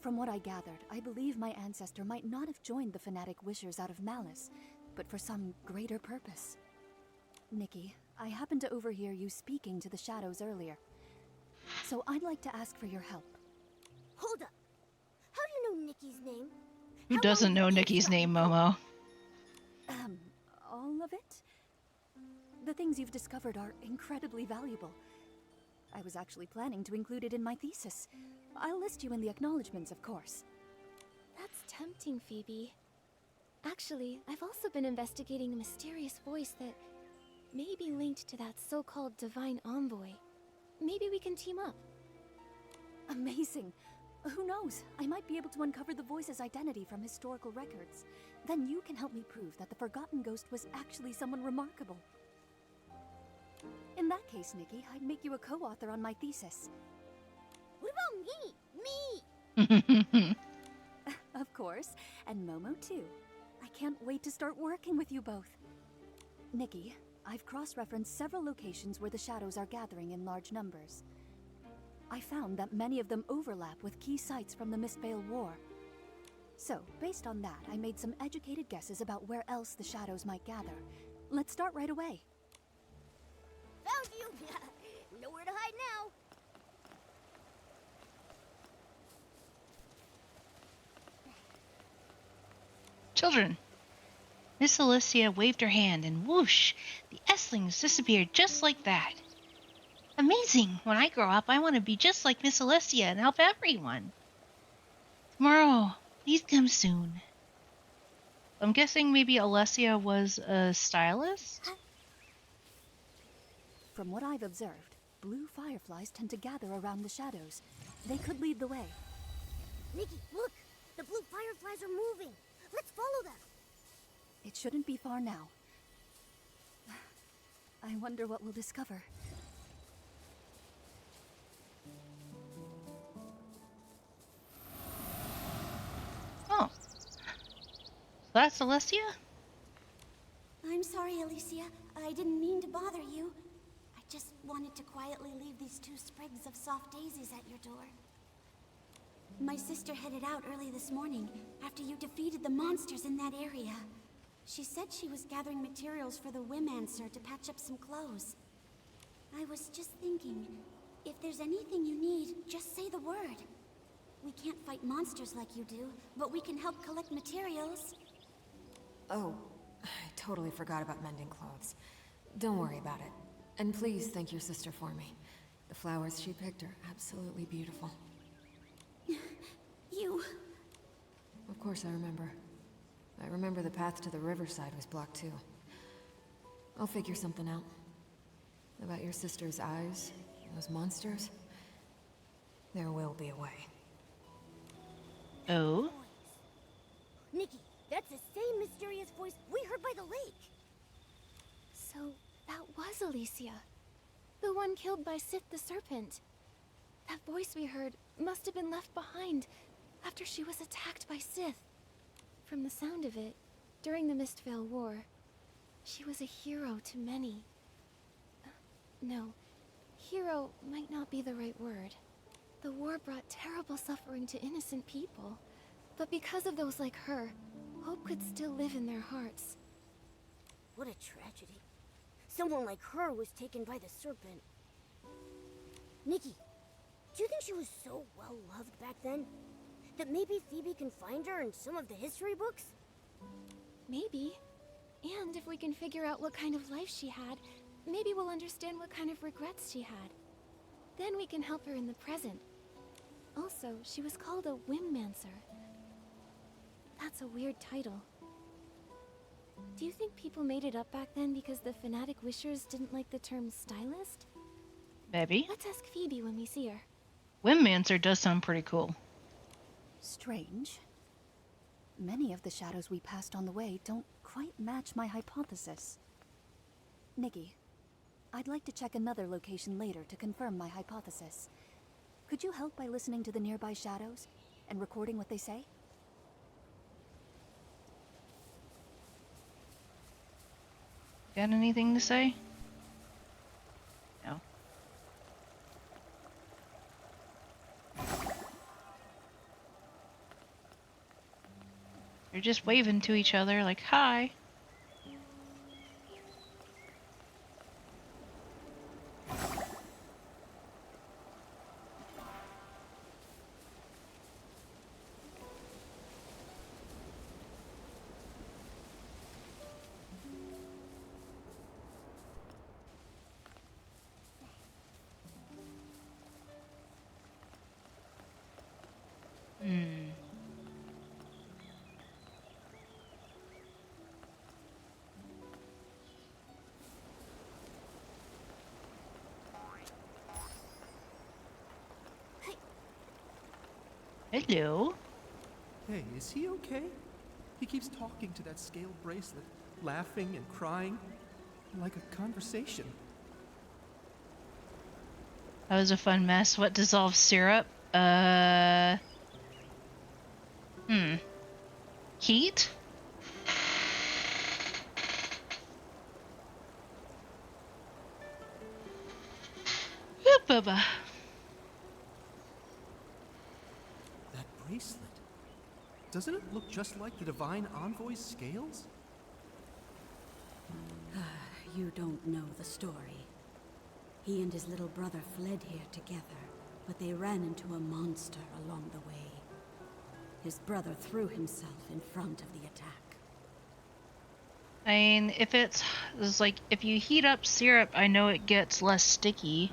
From what I gathered, I believe my ancestor might not have joined the Fanatic Wishers out of malice, but for some greater purpose. Nikki, I happened to overhear you speaking to the shadows earlier, so I'd like to ask for your help. Hold up. How do you know Nikki's name? Who doesn't know Nikki's name, Momo? All of it? The things you've discovered are incredibly valuable. I was actually planning to include it in my thesis. I'll list you in the acknowledgements, of course. That's tempting, Phoebe. Actually, I've also been investigating a mysterious voice that may be linked to that so-called divine envoy. Maybe we can team up. Amazing. Who knows? I might be able to uncover the voice's identity from historical records. Then you can help me prove that the Forgotten Ghost was actually someone remarkable. In that case, Nikki, I'd make you a co-author on my thesis. What about me? Me! Of course, and Momo too. I can't wait to start working with you both. Nikki, I've cross-referenced several locations where the shadows are gathering in large numbers. I found that many of them overlap with key sites from the Mistvale War. So, based on that, I made some educated guesses about where else the shadows might gather. Let's start right away. Found you! Nowhere to hide now. Children. Miss Alicia waved her hand and whoosh, the Esslings disappeared just like that. Amazing! When I grow up, I want to be just like Miss Alessia and help everyone. Tomorrow, please come soon. I'm guessing maybe Alessia was a stylist? From what I've observed, blue fireflies tend to gather around the shadows. They could lead the way. Nikki, look! The blue fireflies are moving! Let's follow them! It shouldn't be far now. I wonder what we'll discover. Oh. That's Alessia? I'm sorry, Alicia. I didn't mean to bother you. I just wanted to quietly leave these 2 sprigs of soft daisies at your door. My sister headed out early this morning, after you defeated the monsters in that area. She said she was gathering materials for the Wimancer to patch up some clothes. I was just thinking, if there's anything you need, just say the word. We can't fight monsters like you do, but we can help collect materials. Oh, I totally forgot about mending clothes. Don't worry about it. And please thank your sister for me. The flowers she picked are absolutely beautiful. You... Of course I remember. I remember the path to the riverside was blocked too. I'll figure something out. About your sister's eyes, those monsters. There will be a way. Oh? Nikki, that's the same mysterious voice we heard by the lake! So, that was Alicia. The one killed by Sith the Serpent. That voice we heard must have been left behind after she was attacked by Sith. From the sound of it, during the Mistvale War, she was a hero to many. No, hero might not be the right word. The war brought terrible suffering to innocent people. But because of those like her, hope could still live in their hearts. What a tragedy. Someone like her was taken by the Serpent. Nikki, do you think she was so well-loved back then? That maybe Phoebe can find her in some of the history books? Maybe. And if we can figure out what kind of life she had, maybe we'll understand what kind of regrets she had. Then we can help her in the present. Also, she was called a Wimancer. That's a weird title. Do you think people made it up back then because the fanatic wishers didn't like the term stylist? Maybe. Let's ask Phoebe when we see her. Wimancer does sound pretty cool. Strange. Many of the shadows we passed on the way don't quite match my hypothesis. Nikki, I'd like to check another location later to confirm my hypothesis. Could you help by listening to the nearby shadows and recording what they say? Got anything to say? No. They're just waving to each other like, hi. Hello. Hey, is he okay? He keeps talking to that scaled bracelet, laughing and crying, like a conversation. That was a fun mess. What dissolves syrup? Heat? Oop, bubba. That bracelet. Doesn't it look just like the Divine Envoy's scales? You don't know the story. He and his little brother fled here together, but they ran into a monster along the way. His brother threw himself in front of the attack. I mean, if it's like, if you heat up syrup, I know it gets less sticky.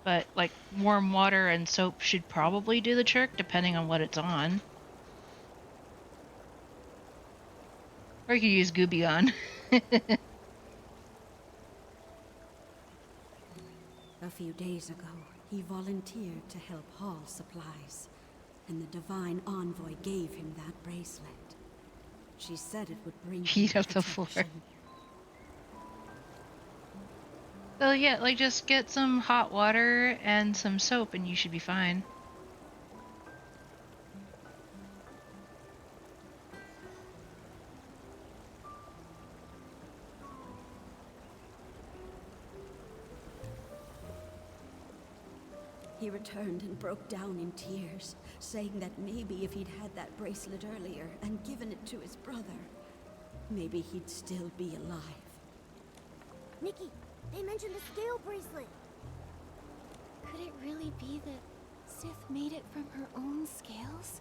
But, like, warm water and soap should probably do the trick, depending on what it's on. Or you could use Goobion. A few days ago, he volunteered to help haul supplies, and the Divine Envoy gave him that bracelet. She said it would bring Heat up the floor. So yeah, like just get some hot water and some soap and you should be fine. He returned and broke down in tears, saying that maybe if he'd had that bracelet earlier and given it to his brother, maybe he'd still be alive. Nikki, they mentioned the scale bracelet. Could it really be that Sith made it from her own scales?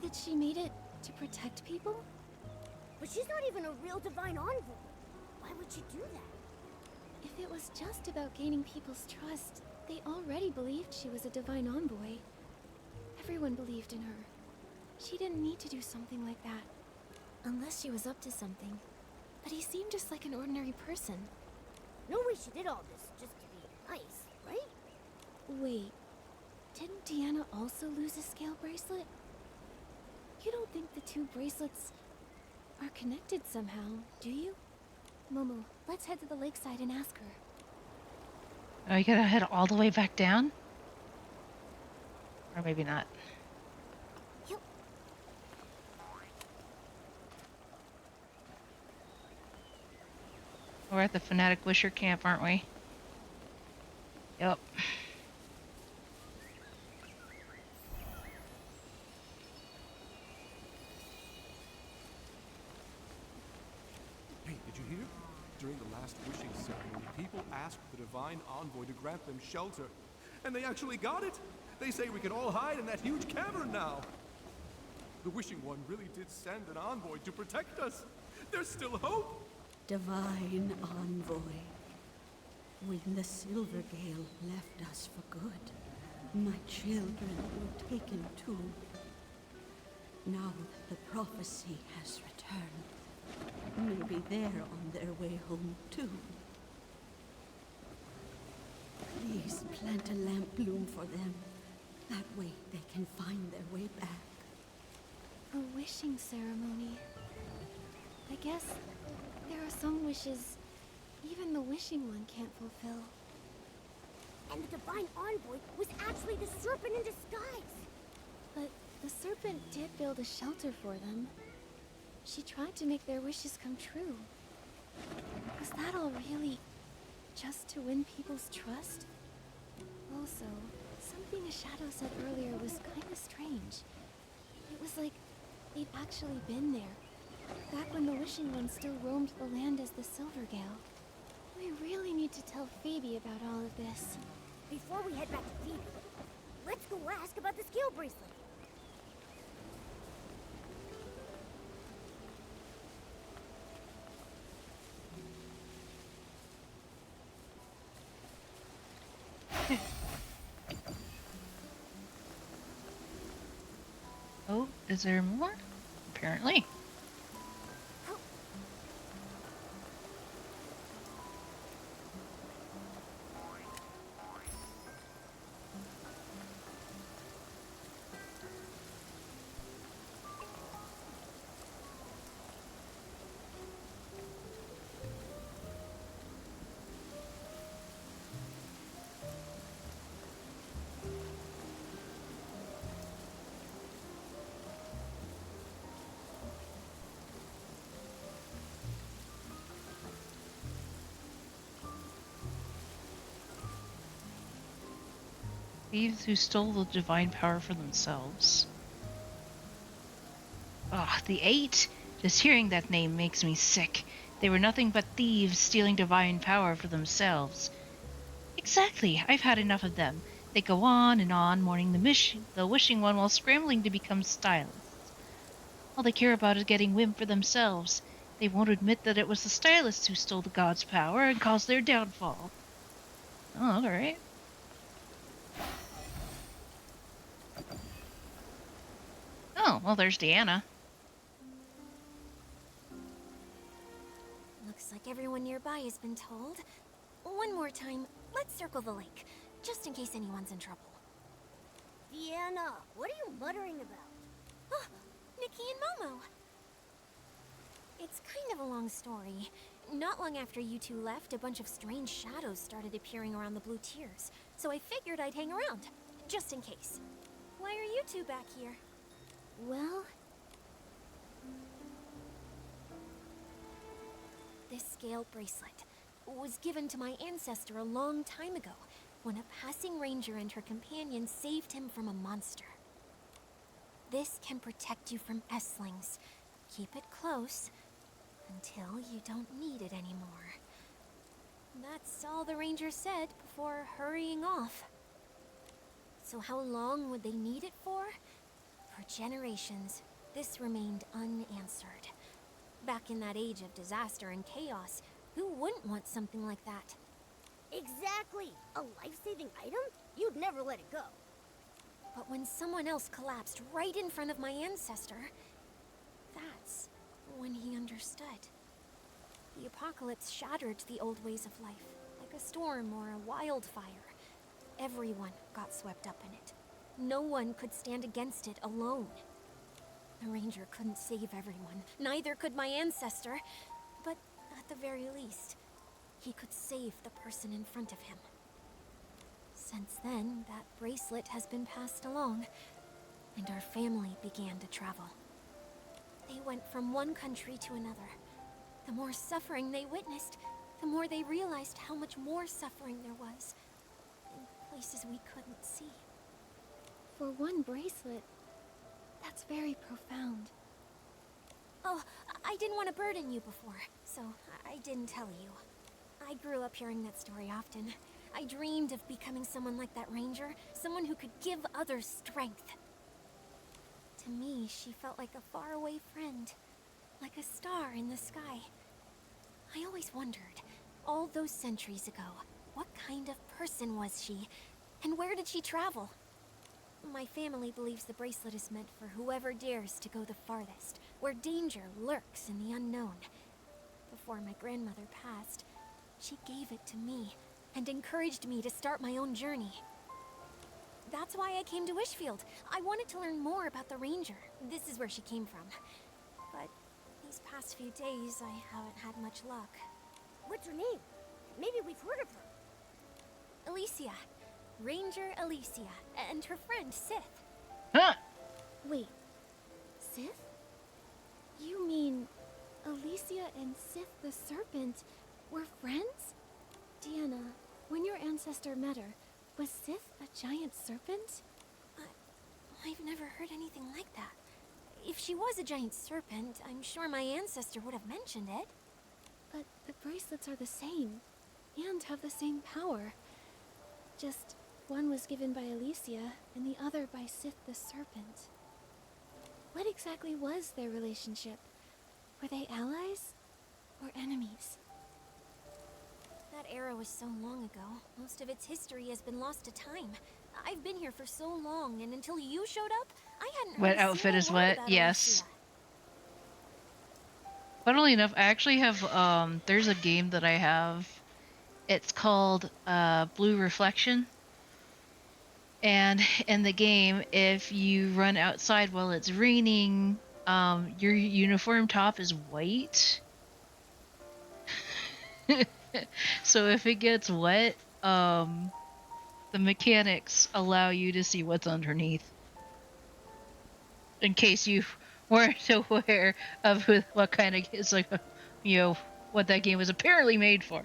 That she made it to protect people? But she's not even a real Divine Envoy. Why would she do that? If it was just about gaining people's trust, they already believed she was a Divine Envoy. Everyone believed in her. She didn't need to do something like that. Unless she was up to something. But he seemed just like an ordinary person. No way she did all this just to be nice, right? Wait, didn't Deanna also lose a scale bracelet? You don't think the two bracelets are connected somehow, do you? Momo, let's head to the lakeside and ask her. Oh, you gotta head all the way back down? Or maybe not. Yep. We're at the Fanatic Wisher camp, aren't we? Yep. Hey, did you hear? During the last wishing ceremony, people asked the Divine Envoy to grant them shelter. And they actually got it! They say we can all hide in that huge cavern now! The Wishing One really did send an envoy to protect us! There's still hope! Divine Envoy, when the Silver Gale left us for good, my children were taken too. Now that the prophecy has returned, maybe they're on their way home too. Please plant a lamp bloom for them. That way they can find their way back. A wishing ceremony. I guess there are some wishes even the Wishing One can't fulfill. And the Divine Envoy was actually the serpent in disguise. But the serpent did build a shelter for them. She tried to make their wishes come true. Was that all really just to win people's trust? Also, something a shadow said earlier was kind of strange. It was like they'd actually been there, back when the Wishing One still roamed the land as the Silvergale. We really need to tell Phoebe about all of this. Before we head back to Phoebe, let's go ask about the scale bracelet. Oh, is there more? Apparently. Thieves who stole the divine power for themselves. Ah, the Eight? Just hearing that name makes me sick. They were nothing but thieves stealing divine power for themselves. Exactly, I've had enough of them. They go on and on, mourning the Wishing One while scrambling to become stylists. All they care about is getting whim for themselves. They won't admit that it was the stylists who stole the god's power and caused their downfall. Oh, alright. well, there's Deanna. Looks like everyone nearby has been told. One more time, let's circle the lake, just in case anyone's in trouble. Deanna, what are you muttering about? Oh, Nikki and Momo. It's kind of a long story. Not long after you two left, a bunch of strange shadows started appearing around the Blue Tears, so I figured I'd hang around, just in case. Why are you two back here? Well... This scale bracelet was given to my ancestor a long time ago, when a passing ranger and her companion saved him from a monster. This can protect you from Esslings. Keep it close until you don't need it anymore. That's all the ranger said before hurrying off. So how long would they need it for? For generations, this remained unanswered. Back in that age of disaster and chaos, who wouldn't want something like that? Exactly! A life-saving item? You'd never let it go. But when someone else collapsed right in front of my ancestor, that's when he understood. The apocalypse shattered the old ways of life, like a storm or a wildfire. Everyone got swept up in it. No one could stand against it alone. The ranger couldn't save everyone, neither could my ancestor, but at the very least, he could save the person in front of him. Since then, that bracelet has been passed along, and our family began to travel. They went from one country to another. The more suffering they witnessed, the more they realized how much more suffering there was, in places we couldn't see. For one bracelet, that's very profound. Oh, I didn't want to burden you before, so I didn't tell you. I grew up hearing that story often. I dreamed of becoming someone like that ranger, someone who could give others strength. To me, she felt like a faraway friend, like a star in the sky. I always wondered, all those centuries ago, what kind of person was she, and where did she travel? My family believes the bracelet is meant for whoever dares to go the farthest, where danger lurks in the unknown. Before my grandmother passed, she gave it to me and encouraged me to start my own journey. That's why I came to Wishfield. I wanted to learn more about the ranger. This is where she came from. But these past few days, I haven't had much luck. What's her name? Maybe we've heard of her. Alicia. Ranger Alicia. And her friend, Sith. Huh? Wait. Sith? You mean Alicia and Sith the Serpent were friends? Deanna, when your ancestor met her, was Sith a giant serpent? I've never heard anything like that. If she was a giant serpent, I'm sure my ancestor would have mentioned it. But the bracelets are the same, and have the same power. Just one was given by Alicia, and the other by Sith the Serpent. What exactly was their relationship? Were they allies or enemies? That era was so long ago. Most of its history has been lost to time. I've been here for so long, and until you showed up, I hadn't What heard a outfit single is word what? about Yes. Alicia. Funnily enough, I actually have, there's a game that I have. It's called, Blue Reflection. And in the game, if you run outside while it's raining, your uniform top is white. So if it gets wet, the mechanics allow you to see what's underneath. In case you weren't aware of what kind of, it's like, what that game was apparently made for.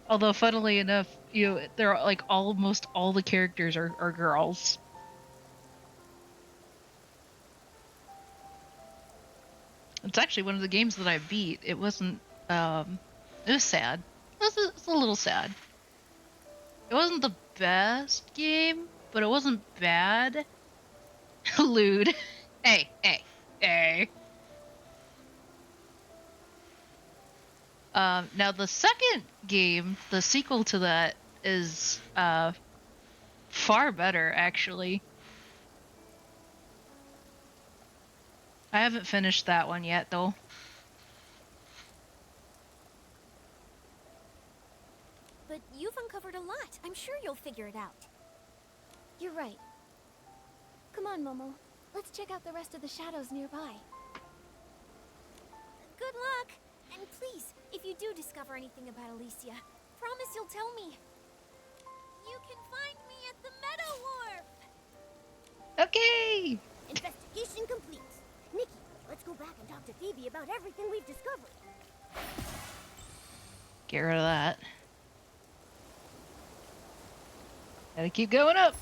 Although, funnily enough, there are like almost all the characters are girls. It's actually one of the games that I beat. It wasn't, it was sad. It was a little sad. It wasn't the best game, but it wasn't bad. Lewd. Hey. Now the second game, the sequel to that, is far better, actually. I haven't finished that one yet, though. But you've uncovered a lot. I'm sure you'll figure it out. You're right. Come on, Momo. Let's check out the rest of the shadows nearby. Good luck! And please, if you do discover anything about Alicia, promise you'll tell me. You can find me at the Meadow Wharf! Okay! Investigation complete. Nikki, let's go back and talk to Phoebe about everything we've discovered. Get rid of that. Gotta keep going up.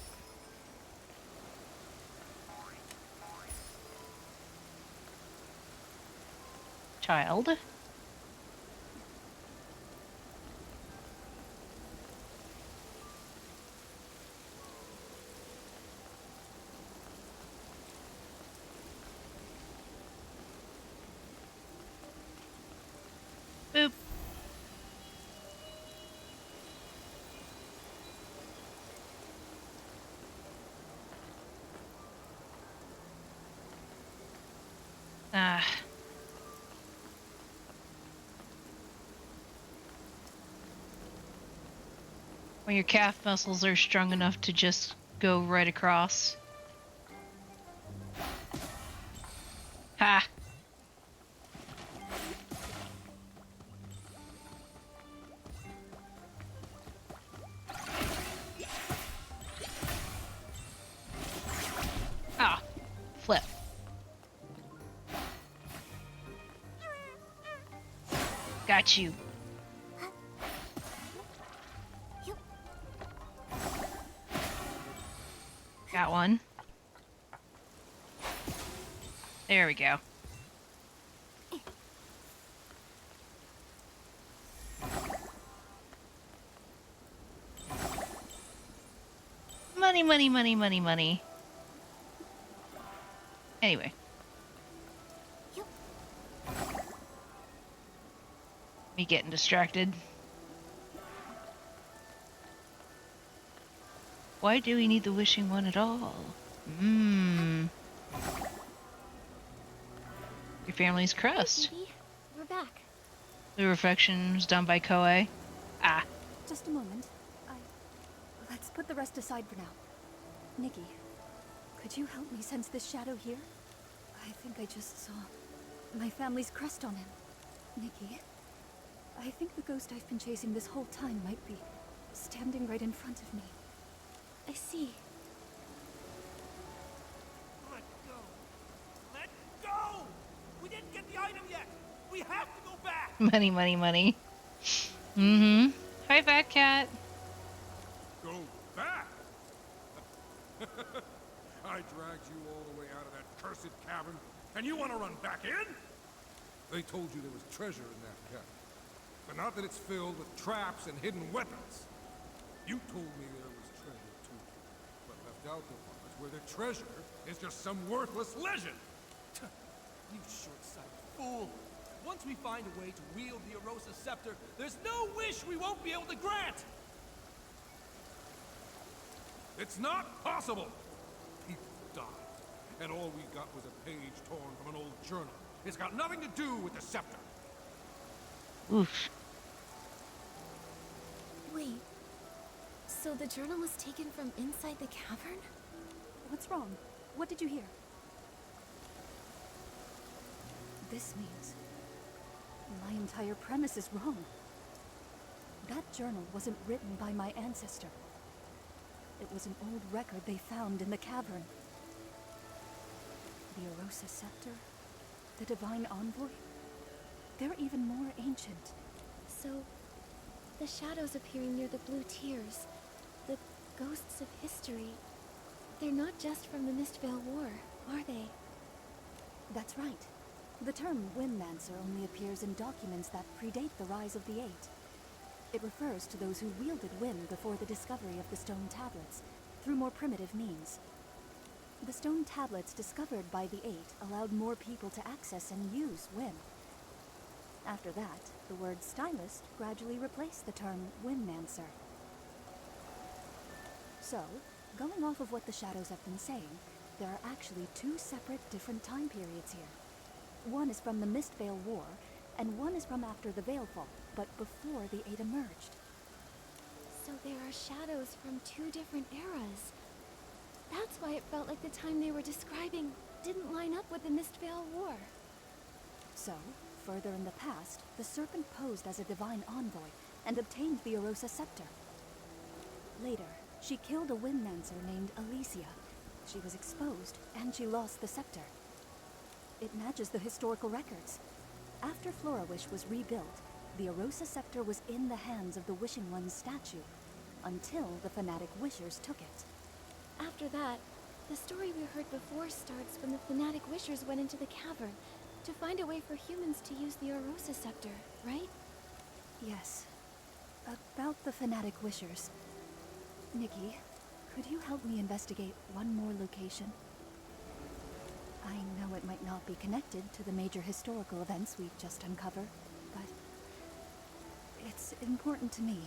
Child. Boop. Ah. When your calf muscles are strong enough to just go right across. Ha! Ah! Flip. Got you. Got one. There we go. Money, money, money, money, money. Anyway. Me getting distracted. Why do we need the wishing one at all? Your family's crust. Hey, Phoebe. We're back. The reflection was done by Koei. Ah. Just a moment. Let's put the rest aside for now. Nikki, could you help me sense this shadow here? I think I just saw my family's crest on him. Nikki, I think the ghost I've been chasing this whole time might be standing right in front of me. I see. Let go! Let go! We didn't get the item yet! We have to go back! Money, money, money. Mm-hmm. Hi, Fat Cat. Go back? I dragged you all the way out of that cursed cavern, and you want to run back in? They told you there was treasure in that cavern. But not that it's filled with traps and hidden weapons. You told me there was treasure too, but left out the part where the treasure is just some worthless legend. You short-sighted fool! Once we find a way to wield the Erosa Scepter, there's no wish we won't be able to grant! It's not possible! People died, and all we got was a page torn from an old journal. It's got nothing to do with the scepter. Oof. Wait. So the journal was taken from inside the cavern? What's wrong? What did you hear? This means my entire premise is wrong. That journal wasn't written by my ancestor. It was an old record they found in the cavern. The Erosa Scepter? The Divine Envoy? They're even more ancient. So, the shadows appearing near the blue tears, the ghosts of history, they're not just from the Mistvale War, are they? That's right. The term Windmancer only appears in documents that predate the rise of the Eight. It refers to those who wielded wind before the discovery of the stone tablets, through more primitive means. The stone tablets discovered by the Eight allowed more people to access and use wind. After that, the word stylist gradually replaced the term Windmancer. So, going off of what the shadows have been saying, there are actually two separate different time periods here. One is from the Mistvale War, and one is from after the Veilfall, but before the Eight emerged. So there are shadows from two different eras. That's why it felt like the time they were describing didn't line up with the Mistvale War. So, further in the past, the Serpent posed as a divine envoy and obtained the Arosa Scepter. Later, she killed a Windmancer named Alicia. She was exposed, and she lost the scepter. It matches the historical records. After Florawish was rebuilt, the Arosa Scepter was in the hands of the Wishing One's statue, until the fanatic Wishers took it. After that, the story we heard before starts when the fanatic Wishers went into the cavern to find a way for humans to use the Arosa Scepter, right? Yes. About the fanatic Wishers. Nikki, could you help me investigate one more location? I know it might not be connected to the major historical events we've just uncovered, but it's important to me.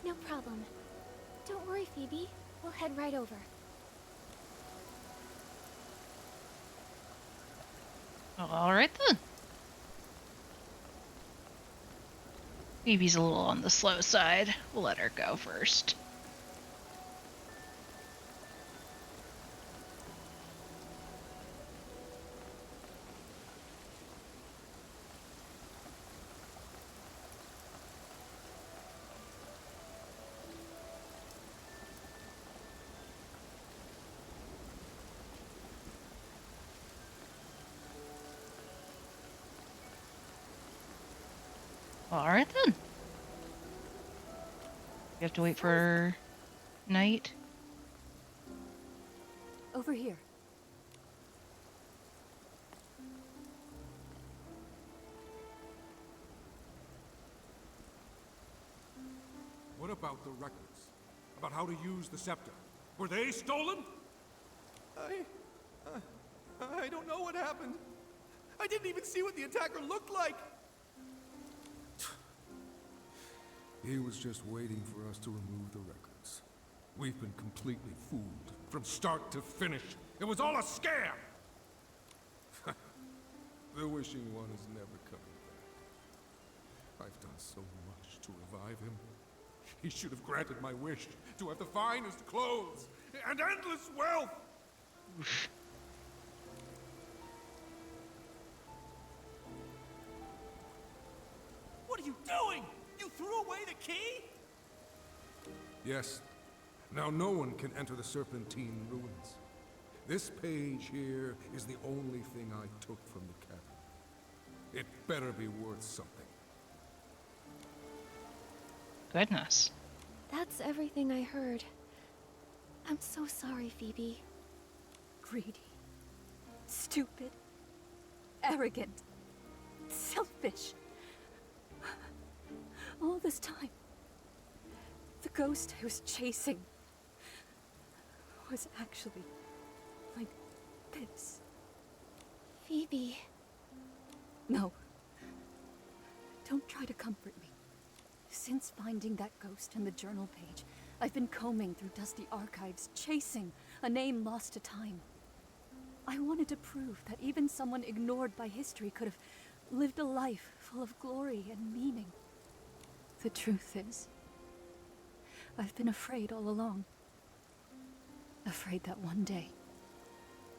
No problem. Don't worry, Phoebe. We'll head right over. All right then. Phoebe's a little on the slow side. We'll let her go first. Alright then. You have to wait for night. Over here. What about the records? About how to use the scepter? Were they stolen? I don't know what happened. I didn't even see what the attacker looked like. He was just waiting for us to remove the records. We've been completely fooled, from start to finish. It was all a scam! The Wishing One is never coming back. I've done so much to revive him. He should have granted my wish to have the finest clothes and endless wealth! What are you doing? You threw away the key? Yes. Now no one can enter the Serpentine ruins. This page here is the only thing I took from the cavern. It better be worth something. Goodness. That's everything I heard. I'm so sorry, Phoebe. Greedy. Stupid. Arrogant. Selfish. All this time, the ghost I was chasing was actually like this. Phoebe. No. Don't try to comfort me. Since finding that ghost in the journal page, I've been combing through dusty archives, chasing a name lost to time. I wanted to prove that even someone ignored by history could have lived a life full of glory and meaning. The truth is, I've been afraid all along. Afraid that one day,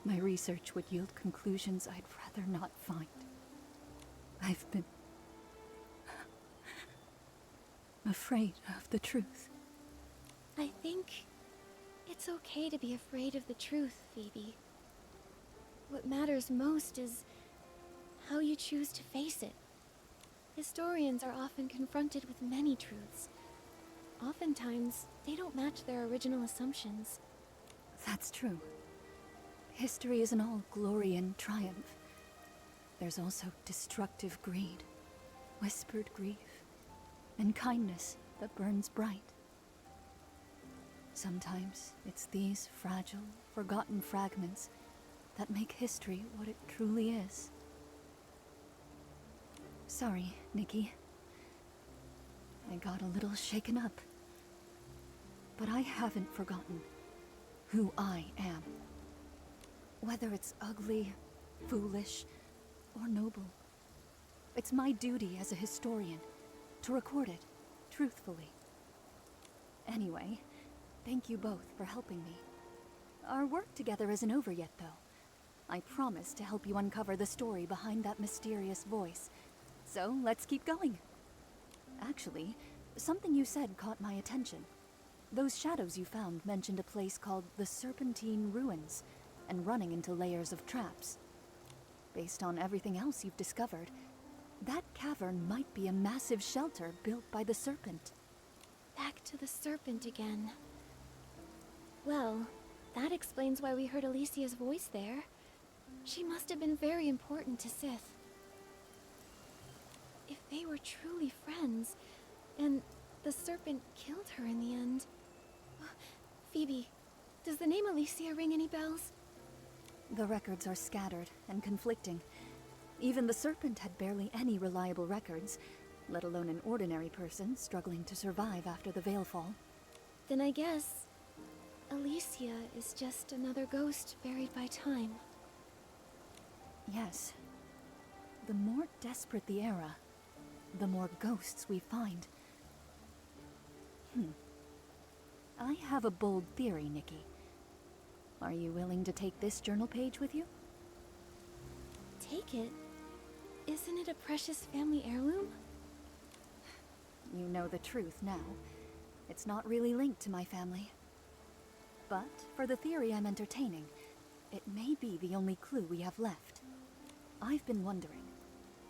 my research would yield conclusions I'd rather not find. I've been afraid of the truth. I think it's okay to be afraid of the truth, Phoebe. What matters most is how you choose to face it. Historians are often confronted with many truths. Oftentimes, they don't match their original assumptions. That's true. History isn't all glory and triumph. There's also destructive greed, whispered grief, and kindness that burns bright. Sometimes it's these fragile, forgotten fragments that make history what it truly is. Sorry, Nikki. I got a little shaken up. But I haven't forgotten who I am. Whether it's ugly, foolish, or noble. It's my duty as a historian to record it truthfully. Anyway, thank you both for helping me. Our work together isn't over yet, though. I promise to help you uncover the story behind that mysterious voice. So, let's keep going. Actually, something you said caught my attention. Those shadows you found mentioned a place called the Serpentine Ruins, and running into layers of traps. Based on everything else you've discovered, that cavern might be a massive shelter built by the Serpent. Back to the Serpent again. Well, that explains why we heard Alicia's voice there. She must have been very important to Sith. If they were truly friends, and the Serpent killed her in the end... Phoebe, does the name Alicia ring any bells? The records are scattered and conflicting. Even the Serpent had barely any reliable records, let alone an ordinary person struggling to survive after the Veilfall. Then I guess Alicia is just another ghost buried by time. Yes. The more desperate the era, the more ghosts we find. I have a bold theory, Nikki. Are you willing to take this journal page with you? Take it? Isn't it a precious family heirloom? You know the truth now. It's not really linked to my family. But for the theory I'm entertaining, it may be the only clue we have left. I've been wondering,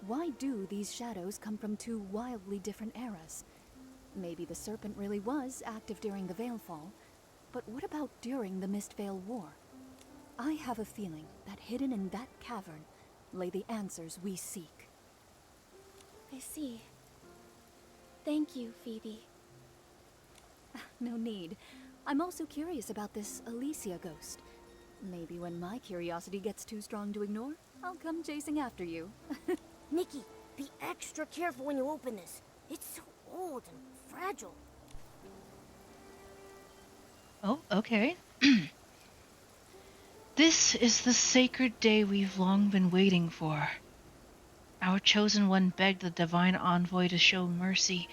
why do these shadows come from two wildly different eras? Maybe the Serpent really was active during the Veilfall, but what about during the Mistveil War? I have a feeling that hidden in that cavern lay the answers we seek. I see. Thank you, Phoebe. No need. I'm also curious about this Alicia ghost. Maybe when my curiosity gets too strong to ignore, I'll come chasing after you. Nikki, be extra careful when you open this. It's so old and fragile. Oh, okay. This is the sacred day we've long been waiting for. Our chosen one begged the divine envoy to show mercy,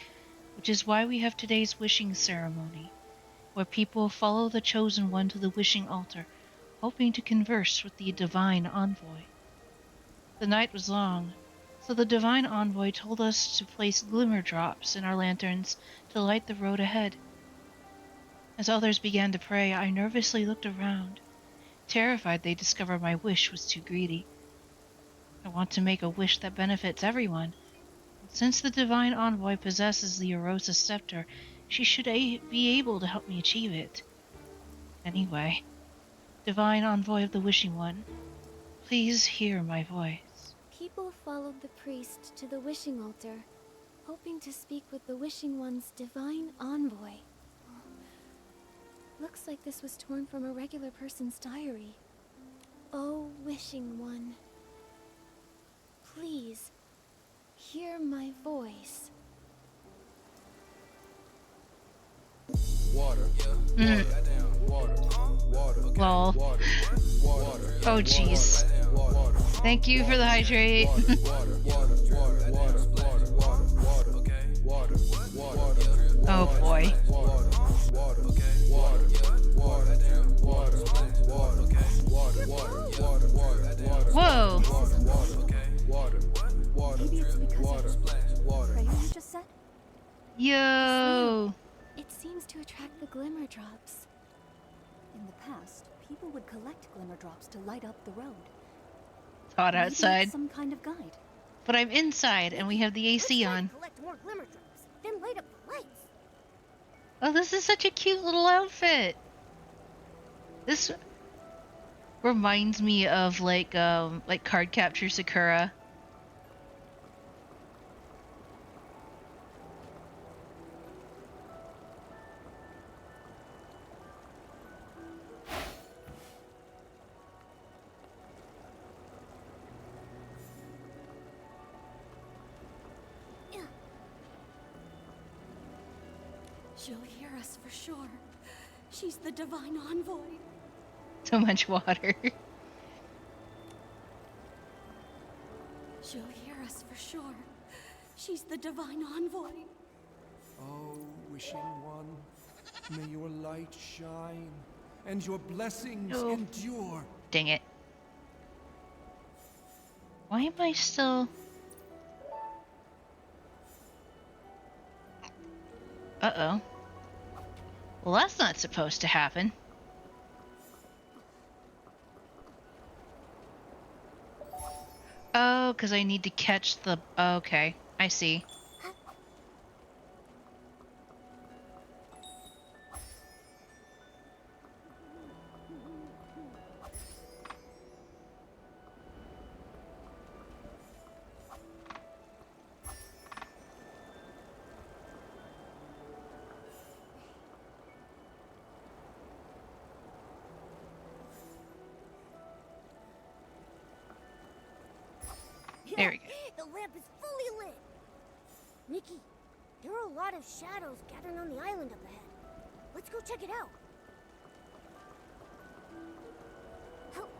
which is why we have today's wishing ceremony, where people follow the chosen one to the wishing altar, hoping to converse with the divine envoy. The night was long, so the divine envoy told us to place glimmer drops in our lanterns to light the road ahead. As others began to pray, I nervously looked around, terrified they'd discover my wish was too greedy. I want to make a wish that benefits everyone. Since the divine envoy possesses the Erosa scepter, she should be able to help me achieve it. Anyway, divine envoy of the wishing one, please hear my voice. People followed the priest to the wishing altar, hoping to speak with the wishing one's divine envoy. Looks like this was torn from a regular person's diary. Oh, wishing one, please hear my voice. Water. Lol. Oh jeez. Thank you for the hydrate. Oh boy. Whoa. Maybe it's because of the prayer you just said? Yo. It seems to attract the glimmer drops. In the past, people would collect glimmer drops to light up the road. It's hot Maybe outside. it's some kind of guide. But I'm inside and we have the AC on. Collect more glimmer drops, then light up the lights. Oh, this is such a cute little outfit. This reminds me of like Card Capture Sakura. She'll hear us for sure. She's the divine envoy. So much water. She'll hear us for sure. She's the divine envoy. Oh, Wishing One, may your light shine and your blessings endure. Dang it. Why am I still... Uh-oh. Well, that's not supposed to happen. Oh, because I need to catch the... Okay, I see. There we go. The lamp is fully lit. Nikki, there are a lot of shadows gathering on the island up ahead. Let's go check it out. Help.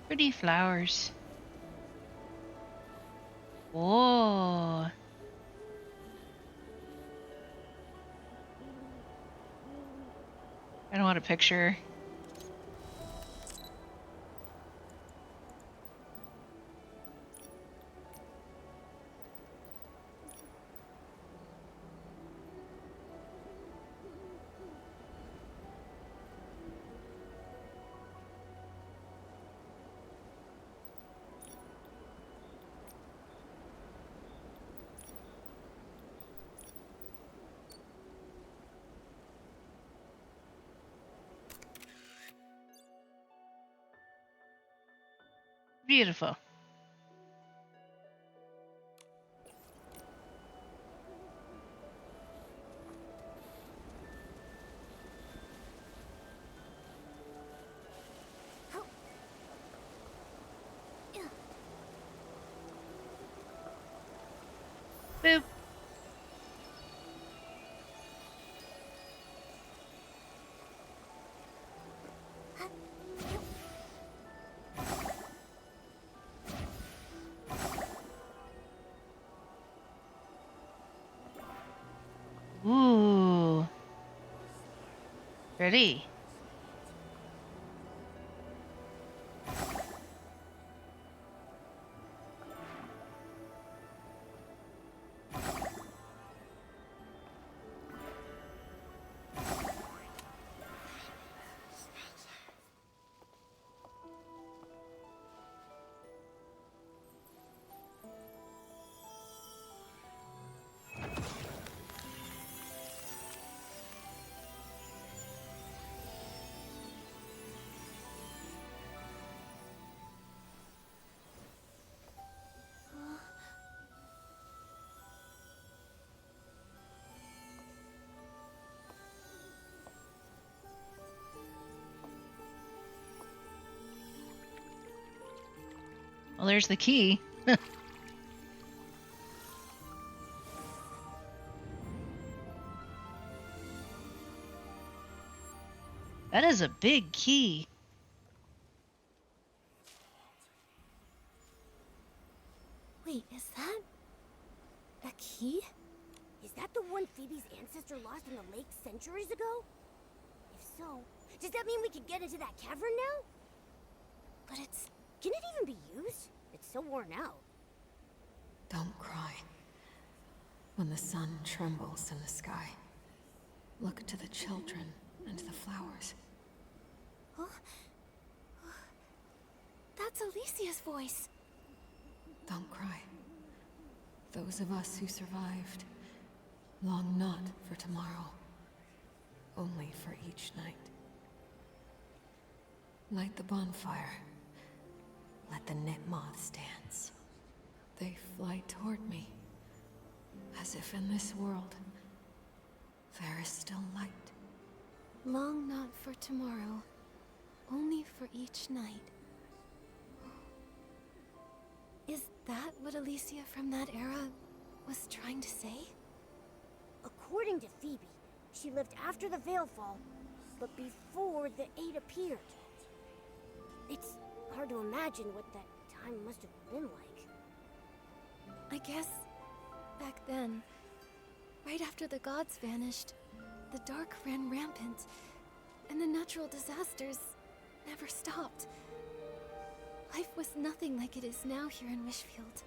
Pretty flowers. Whoa. I don't want a picture. Beautiful. Boop. Ooh. Ready. Well, there's the key. That is a big key. Wait, is that a key? Is that the one Phoebe's ancestor lost in the lake centuries ago? If so, does that mean we can get into that cavern now? But can it even be used? It's so worn out. Don't cry. When the sun trembles in the sky, look to the children and the flowers. Huh? That's Alicia's voice. Don't cry. Those of us who survived long not for tomorrow, only for each night. Light the bonfire. Let the knit moths dance. They fly toward me, as if in this world there is still light. Long not for tomorrow, only for each night. Is that what Alicia from that era was trying to say? According to Phoebe, she lived after the Veilfall, but before the Eight appeared. It's hard to imagine what that time must have been like. I guess back then, right after the gods vanished, the dark ran rampant, and the natural disasters never stopped. Life was nothing like it is now here in Wishfield.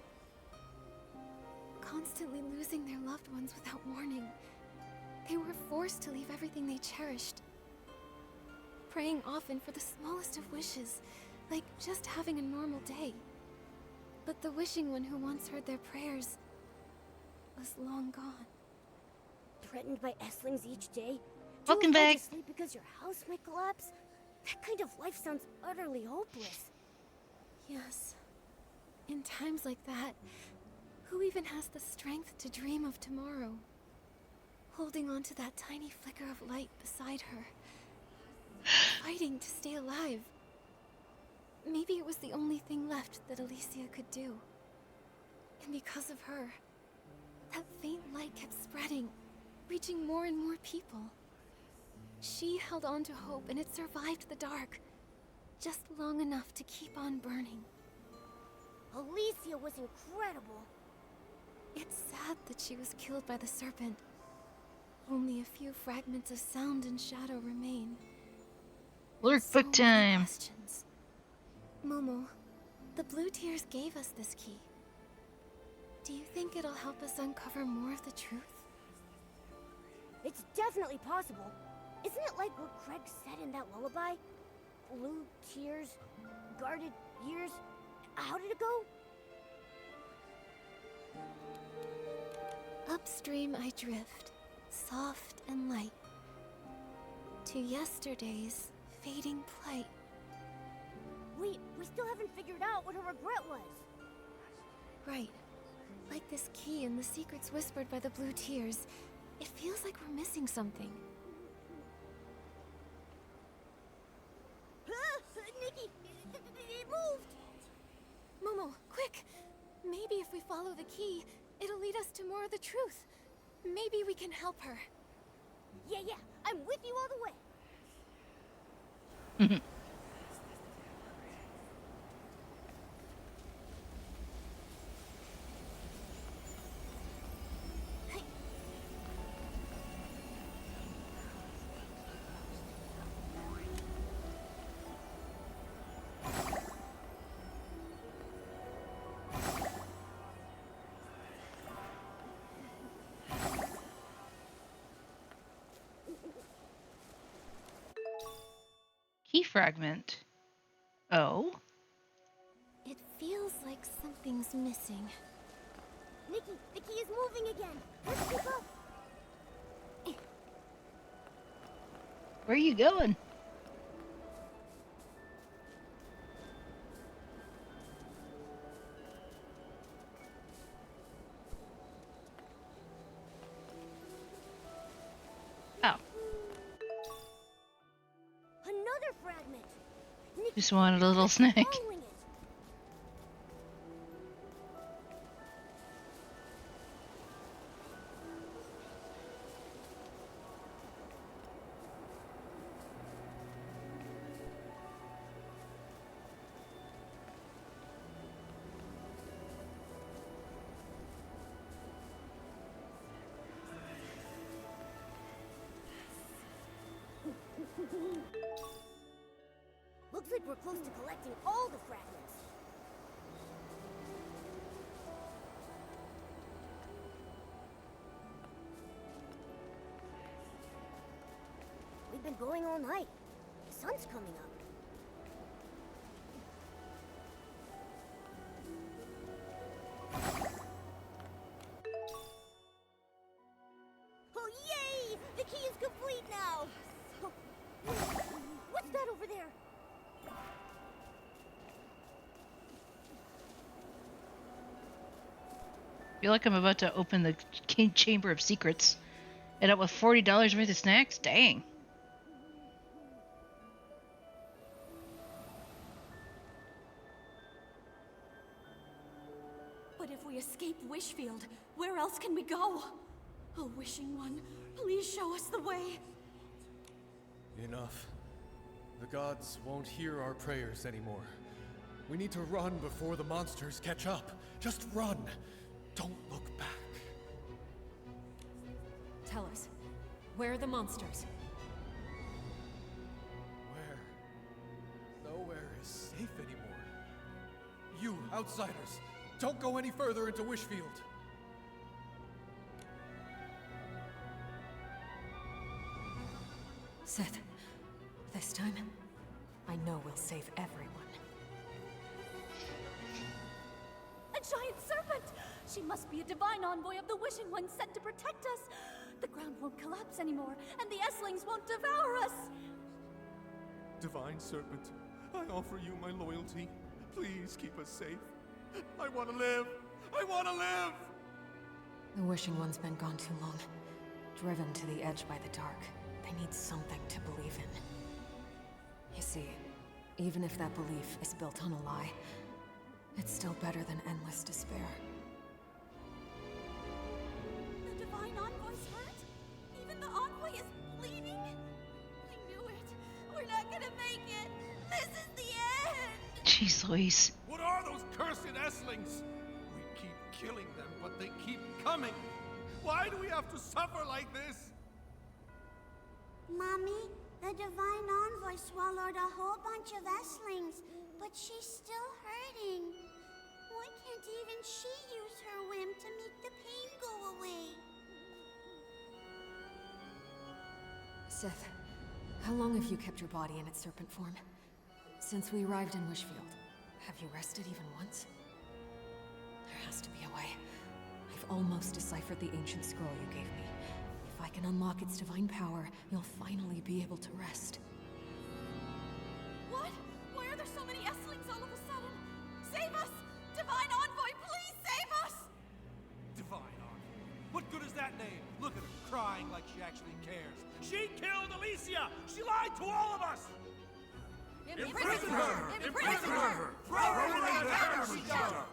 Constantly losing their loved ones without warning, they were forced to leave everything they cherished. Praying often for the smallest of wishes, like just having a normal day. But the wishing one who once heard their prayers was long gone. Threatened by Esslings each day? Welcome Too afraid back. to sleep because your house might collapse? That kind of life sounds utterly hopeless. Yes. In times like that, who even has the strength to dream of tomorrow? Holding on to that tiny flicker of light beside her. Fighting to stay alive. Maybe it was the only thing left that Alicia could do. And because of her, that faint light kept spreading, reaching more and more people. She held on to hope and it survived the dark, just long enough to keep on burning. Alicia was incredible. It's sad that she was killed by the serpent. Only a few fragments of sound and shadow remain. Workbook time. Questions. Momo, the Blue Tears gave us this key. Do you think it'll help us uncover more of the truth? It's definitely possible. Isn't it like what Craig said in that lullaby? Blue tears, guarded years. How did it go? Upstream I drift, soft and light, to yesterday's fading plight. Wait, we still haven't figured out what her regret was. Right. Like this key and the secrets whispered by the Blue Tears. It feels like we're missing something. Nikki, it moved! Momo, quick! Maybe if we follow the key, it'll lead us to more of the truth. Maybe we can help her. Yeah, I'm with you all the way. Key fragment. Oh? It feels like something's missing. Nikki, the key is moving again. Let's keep up. Where are you going? Oh. Another fragment. Nikki, Just wanted a little snack. following it. Looks like we're close to collecting all the fragments. We've been going all night. The sun's coming up. Oh, yay! The key is complete now! What's that over there? I feel like I'm about to open the Chamber of Secrets. End up with $40 worth of snacks? Dang. But if we escape Wishfield, where else can we go? Oh, Wishing One, please show us the way. Enough. The gods won't hear our prayers anymore. We need to run before the monsters catch up. Just run. Don't look back. Tell us, where are the monsters? Where? Nowhere is safe anymore. You, outsiders, don't go any further into Wishfield. Sith, this time, I know we'll save everyone. A giant serpent! She must be a divine envoy of the Wishing One sent to protect us. The ground won't collapse anymore, and the Esslings won't devour us. Divine Serpent, I offer you my loyalty. Please keep us safe. I want to live! I want to live! The Wishing One's been gone too long. Driven to the edge by the dark. They need something to believe in. You see, even if that belief is built on a lie, it's still better than endless despair. The divine envoy's hurt? Even the envoy is bleeding? I knew it. We're not gonna make it. This is the end. Jeez Louise. What are those cursed Esslings? We keep killing them, but they keep coming. Why do we have to suffer like this? Mommy, the divine envoy swallowed a whole bunch of Esslings, but she's still hurting. Why can't even she use her whim to make the pain go away? Sith, how long have you kept your body in its serpent form? Since we arrived in Wishfield, have you rested even once? There has to be a way. I've almost deciphered the ancient scroll you gave me. If I can unlock its divine power, you'll finally be able to rest. What? Why are there so many Esslings all of a sudden? Save us! Divine envoy, please save us! Divine envoy? What good is that name? Look at her, crying like she actually cares. She killed Alicia! She lied to all of us! Imprison her! Imprison her! Throw her in the damn shelter!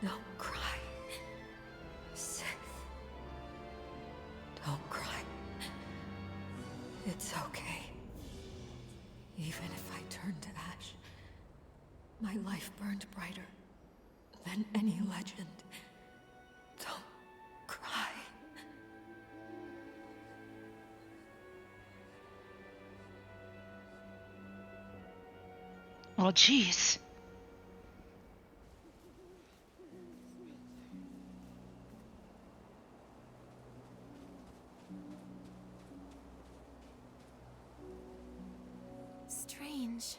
Don't cry. Sith. Don't cry. It's okay. Even if I turn to ash, my life burned brighter than any legend. Don't cry. Oh, jeez. Strange.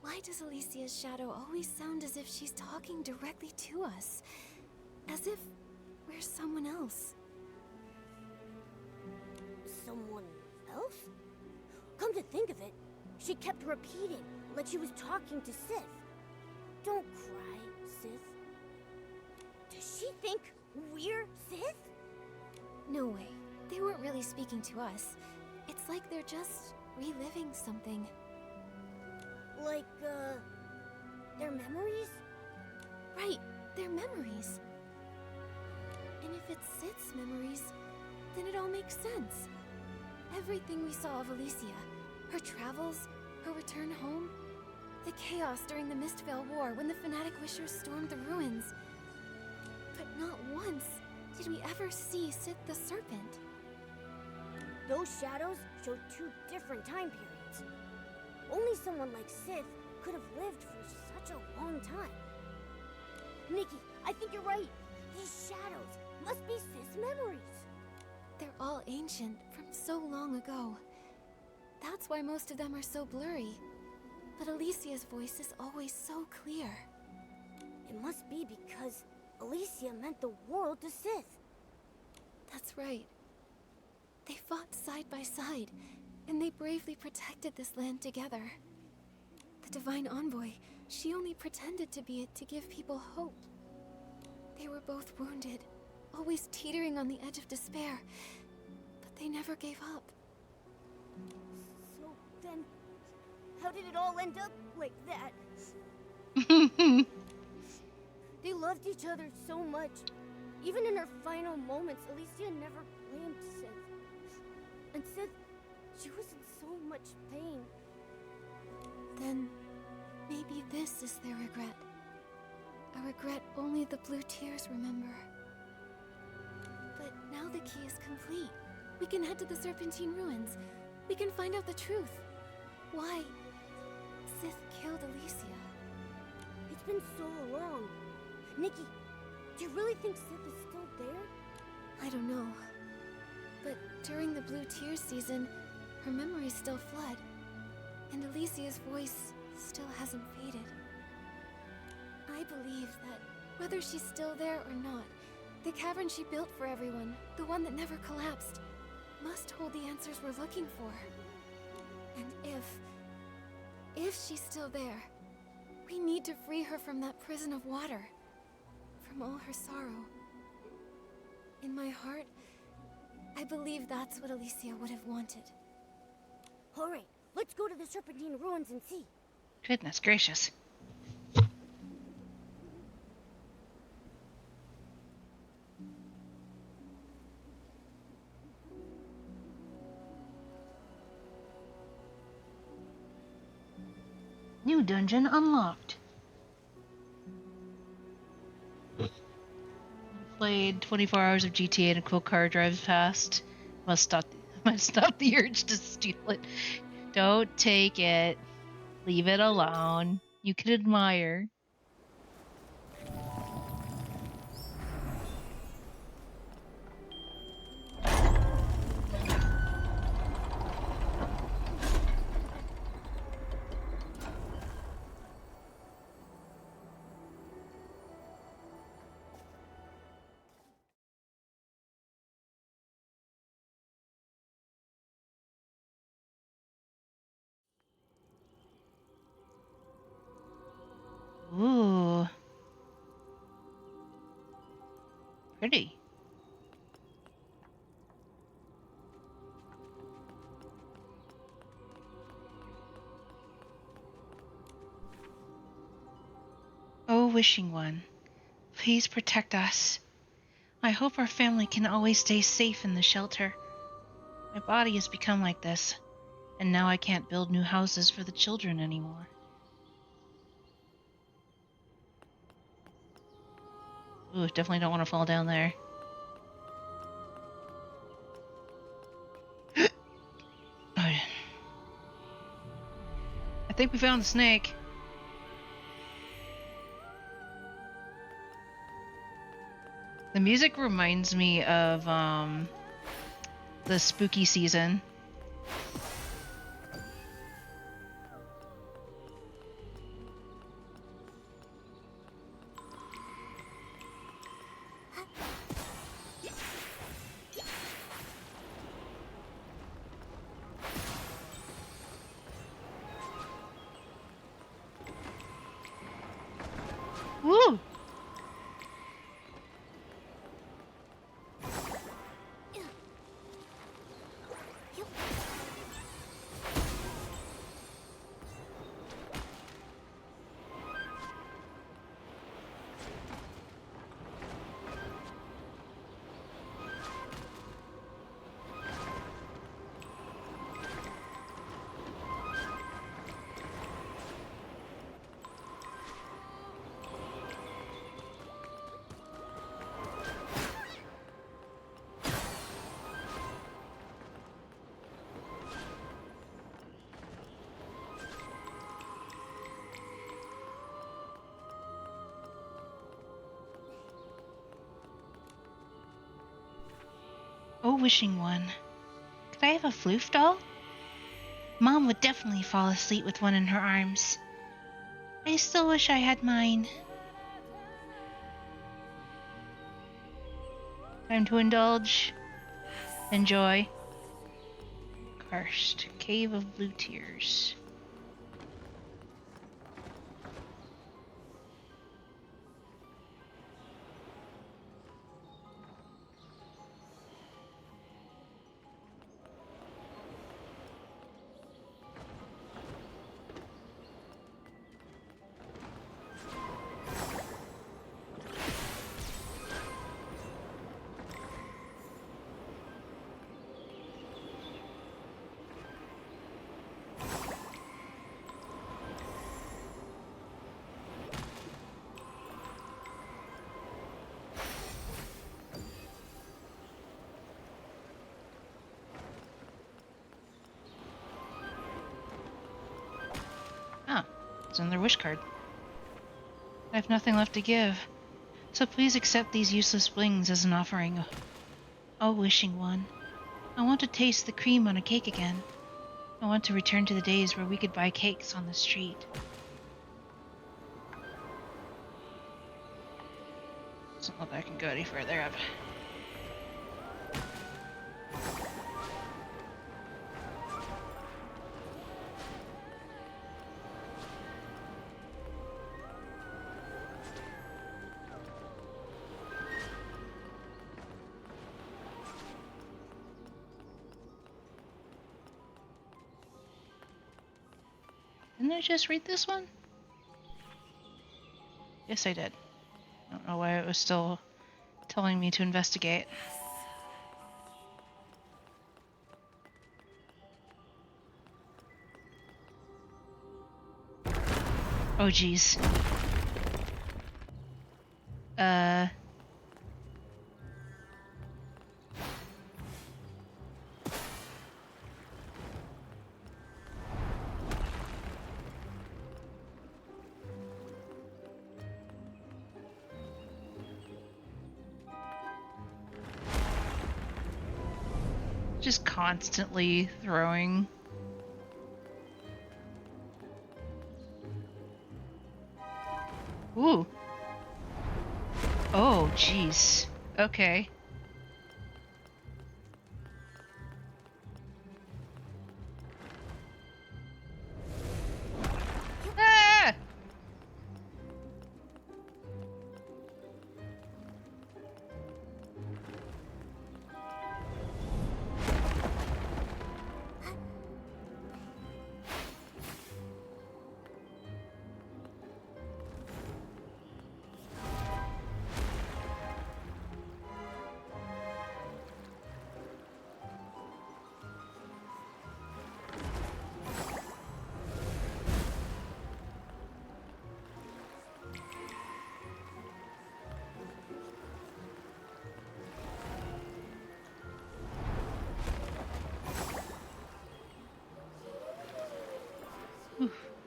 Why does Alicia's shadow always sound as if she's talking directly to us? As if we're someone else. Someone else? Come to think of it, she kept repeating, like she was talking to Sith. Don't cry, Sith. Does she think we're Sith? No way. They weren't really speaking to us. It's like they're just reliving something. Like, their memories? Right, their memories. And if it's Sith's memories, then it all makes sense. Everything we saw of Alicia, her travels, her return home, the chaos during the Mistvale War when the Fanatic Wishers stormed the ruins. But not once did we ever see Sith the Serpent. Those shadows show two different time periods. Only someone like Sith could have lived for such a long time. Nikki, I think you're right. These shadows must be Sith's memories. They're all ancient, from so long ago. That's why most of them are so blurry. But Alicia's voice is always so clear. It must be because Alicia meant the world to Sith. That's right. They fought side by side, and they bravely protected this land together. The Divine Envoy, she only pretended to be it to give people hope. They were both wounded, always teetering on the edge of despair, but they never gave up. So then, how did it all end up like that? They loved each other so much, Even in her final moments, Alicia never blamed Sith. And said she was in so much pain. Then maybe this is their regret. A regret only the blue tears remember. But now the key is complete. We can head to the Serpentine Ruins. We can find out the truth. Why Sith killed Alicia. It's been so long. Nikki, do you really think Sith is still there? I don't know. But during the Blue Tears season, her memories still flood. And Alicia's voice still hasn't faded. I believe that whether she's still there or not, the cavern she built for everyone, the one that never collapsed, must hold the answers we're looking for. And if she's still there, we need to free her from that prison of water, from all her sorrow. In my heart, I believe that's what Alicia would have wanted. Alright, let's go to the Serpentine Ruins and see. Goodness gracious. New dungeon unlocked. Played 24 hours of GTA and a cool car drives past. Must stop the urge to steal it. Don't take it. Leave it alone. You can admire. Ooh. Pretty. Oh, Wishing One, please protect us. I hope our family can always stay safe in the shelter. My body has become like this, and now I can't build new houses for the children anymore. Ooh, definitely don't want to fall down there. I think we found the snake. The music reminds me of the spooky season. Woo! Oh, Wishing One, could I have a floof doll? Mom would definitely fall asleep with one in her arms. I still wish I had mine. Time to indulge. Enjoy. Cursed Cave of Blue Tears. It's another wish card. I have nothing left to give, so please accept these useless blings as an offering. O wishing one, I want to taste the cream on a cake again. I want to return to the days where we could buy cakes on the street. Doesn't look like I can go any further up. Didn't I just read this one? Yes, I did. I don't know why it was still telling me to investigate. Oh, jeez. Just constantly throwing. Ooh. Oh, jeez. Okay. Ah!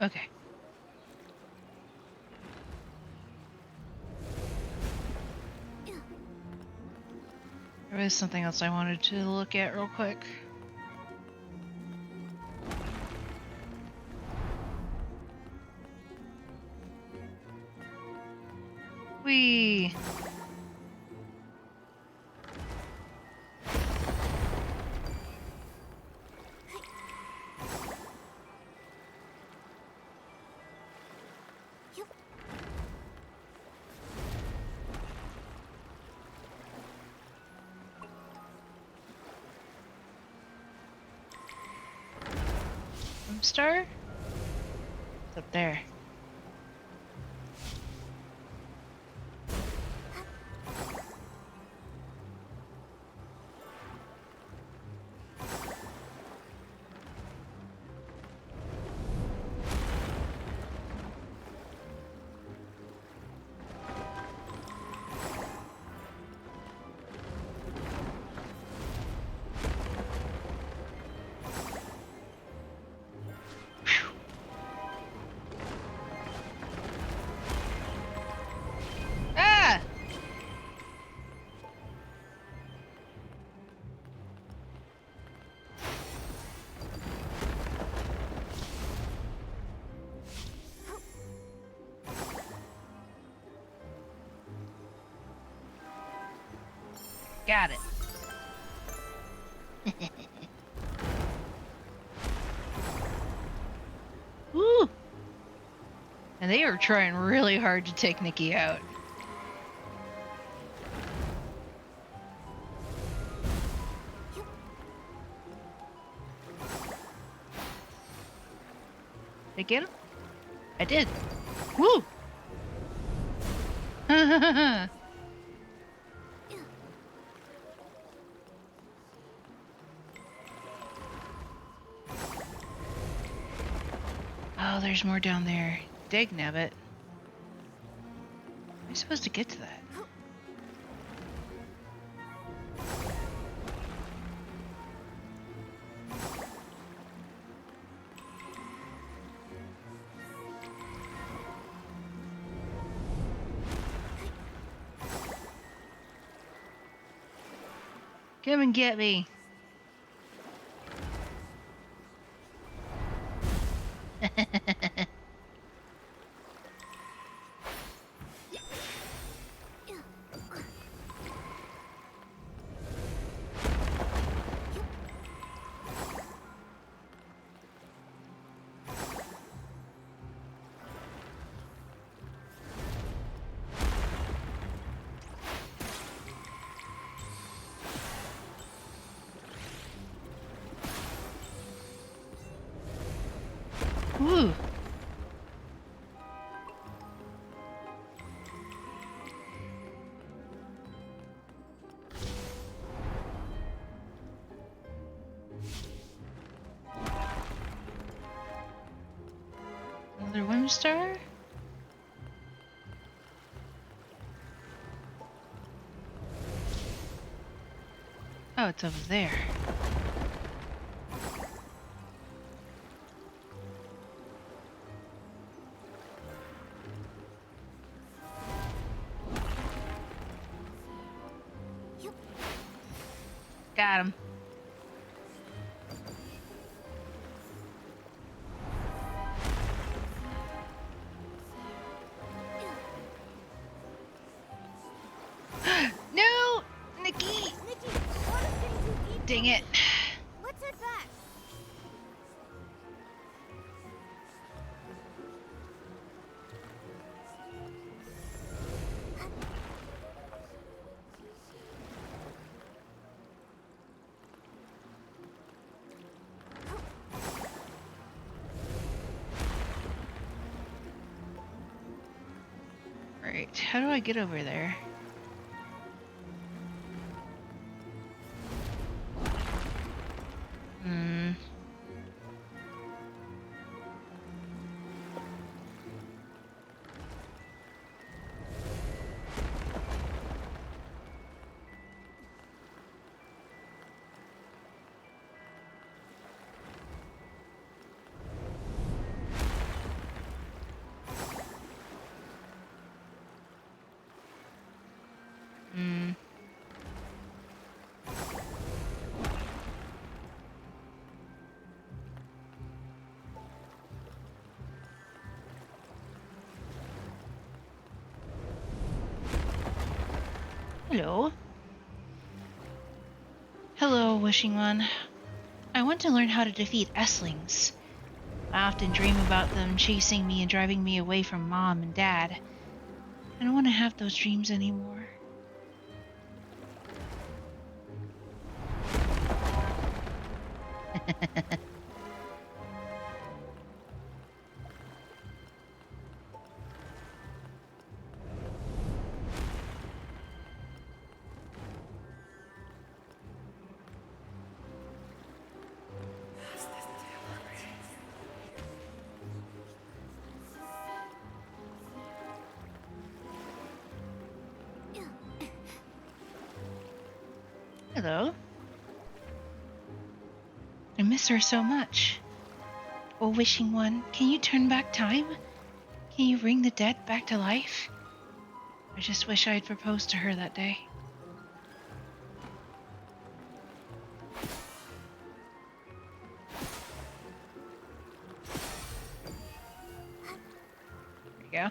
Okay. There was something else I wanted to look at real quick. Whee! Star? It's up there. Got it. Woo! And they are trying really hard to take Nikki out. Did I get him? I did. Woo! Oh, there's more down there. Dig nabbit. Am I supposed to get to that? Come and get me. Ooh. Another one star? Oh, it's over there. Got him. No! Nikki! Dang it. Let's head back. Right, how do I get over there? Hello. Hello, Wishing One. I want to learn how to defeat Esslings. I often dream about them chasing me and driving me away from Mom and Dad. I don't want to have those dreams anymore. Hello. I miss her so much. Oh, Wishing One, can you turn back time? Can you bring the dead back to life? I just wish I had proposed to her that day. There you go.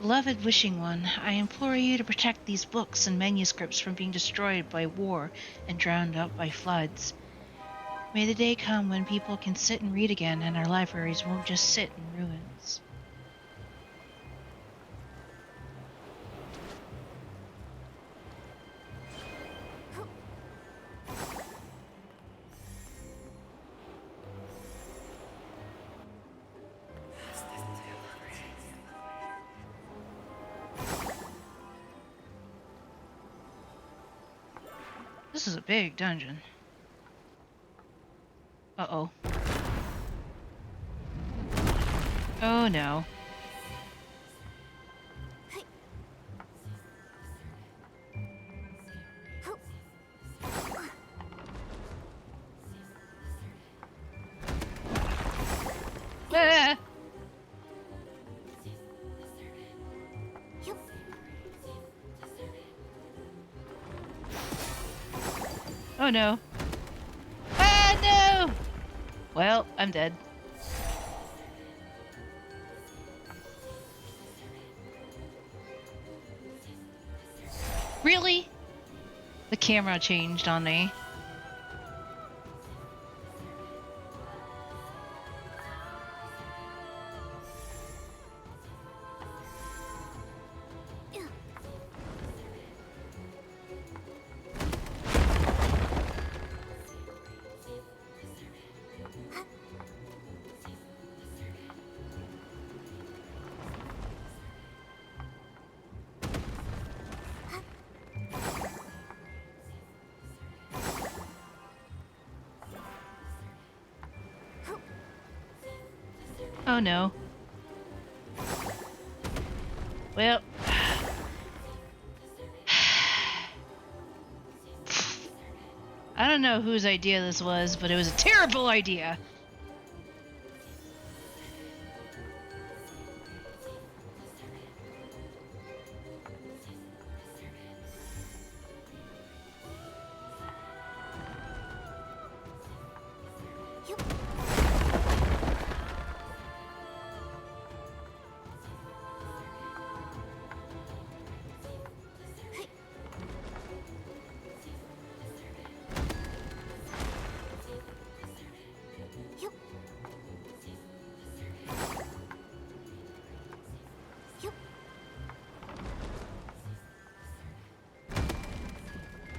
Beloved Wishing One, I implore you to protect these books and manuscripts from being destroyed by war and drowned out by floods. May the day come when people can sit and read again and our libraries won't just sit in ruins. This is a big dungeon. Uh-oh. Oh no. Ah! Oh no. Ah no! Well, I'm dead. Really? The camera changed on me. Oh no. Well. I don't know whose idea this was, but it was a terrible idea.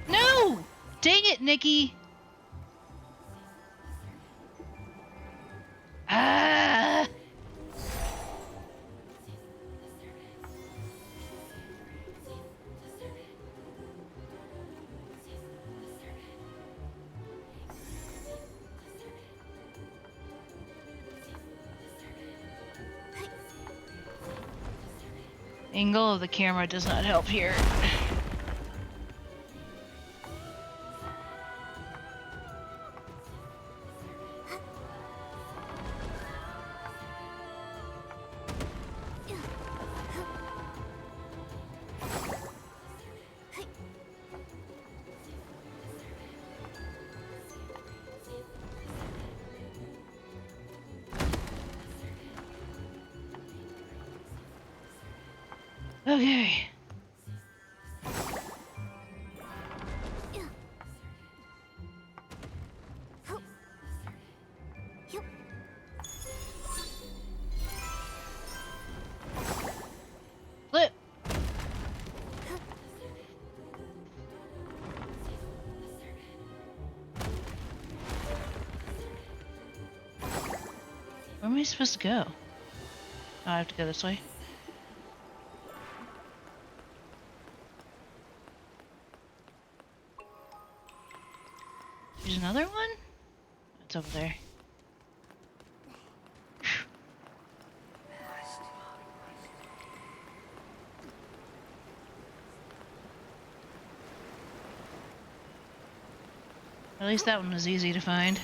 No! Dang it, Nikki! Ah! Angle of the camera does not help here. Okay. Flip. Where am I supposed to go? Oh, I have to go this way. There's another one? It's over there. At least that one was easy to find.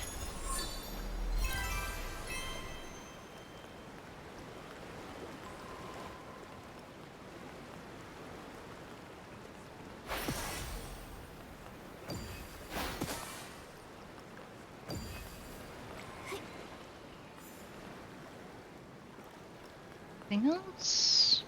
Anything else?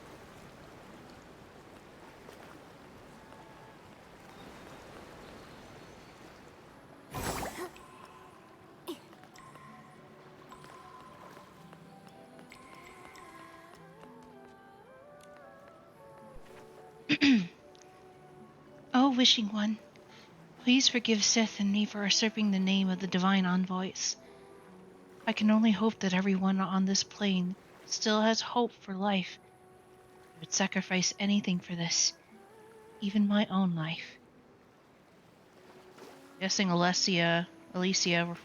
Oh, Wishing One, please forgive Sith and me for usurping the name of the Divine Envoys. I can only hope that everyone on this plane still has hope for life. I would sacrifice anything for this, even my own life. Guessing Alicia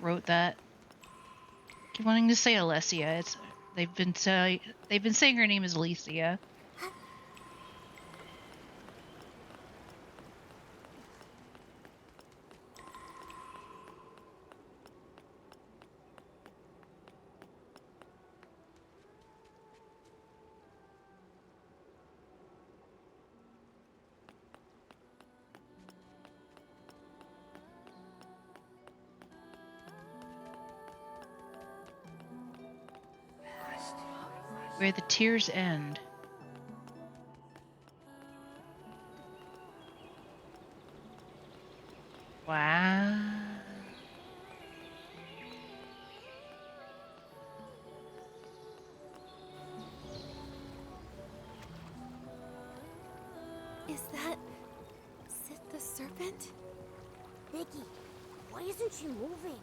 wrote that. I keep wanting to say Alessia. They've been saying her name is Alicia. Where the tears end. Wow. Is that Sith the Serpent? Nikki, why isn't she moving?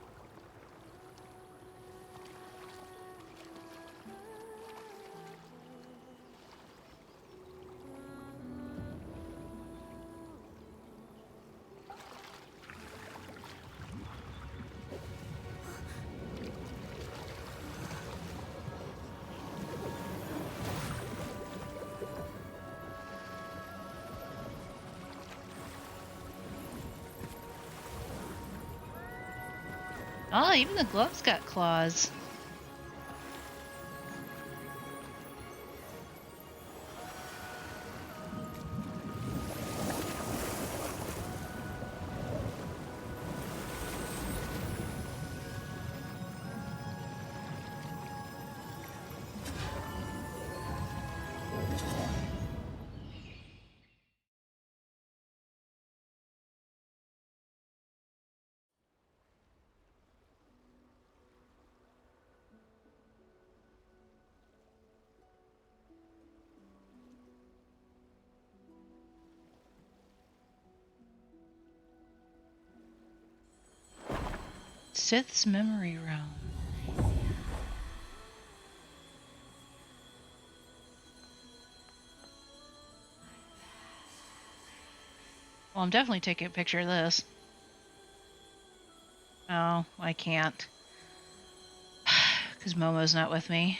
Oh, even the gloves got claws. Sith's memory realm. Well, I'm definitely taking a picture of this. Oh, I can't. Because Momo's not with me.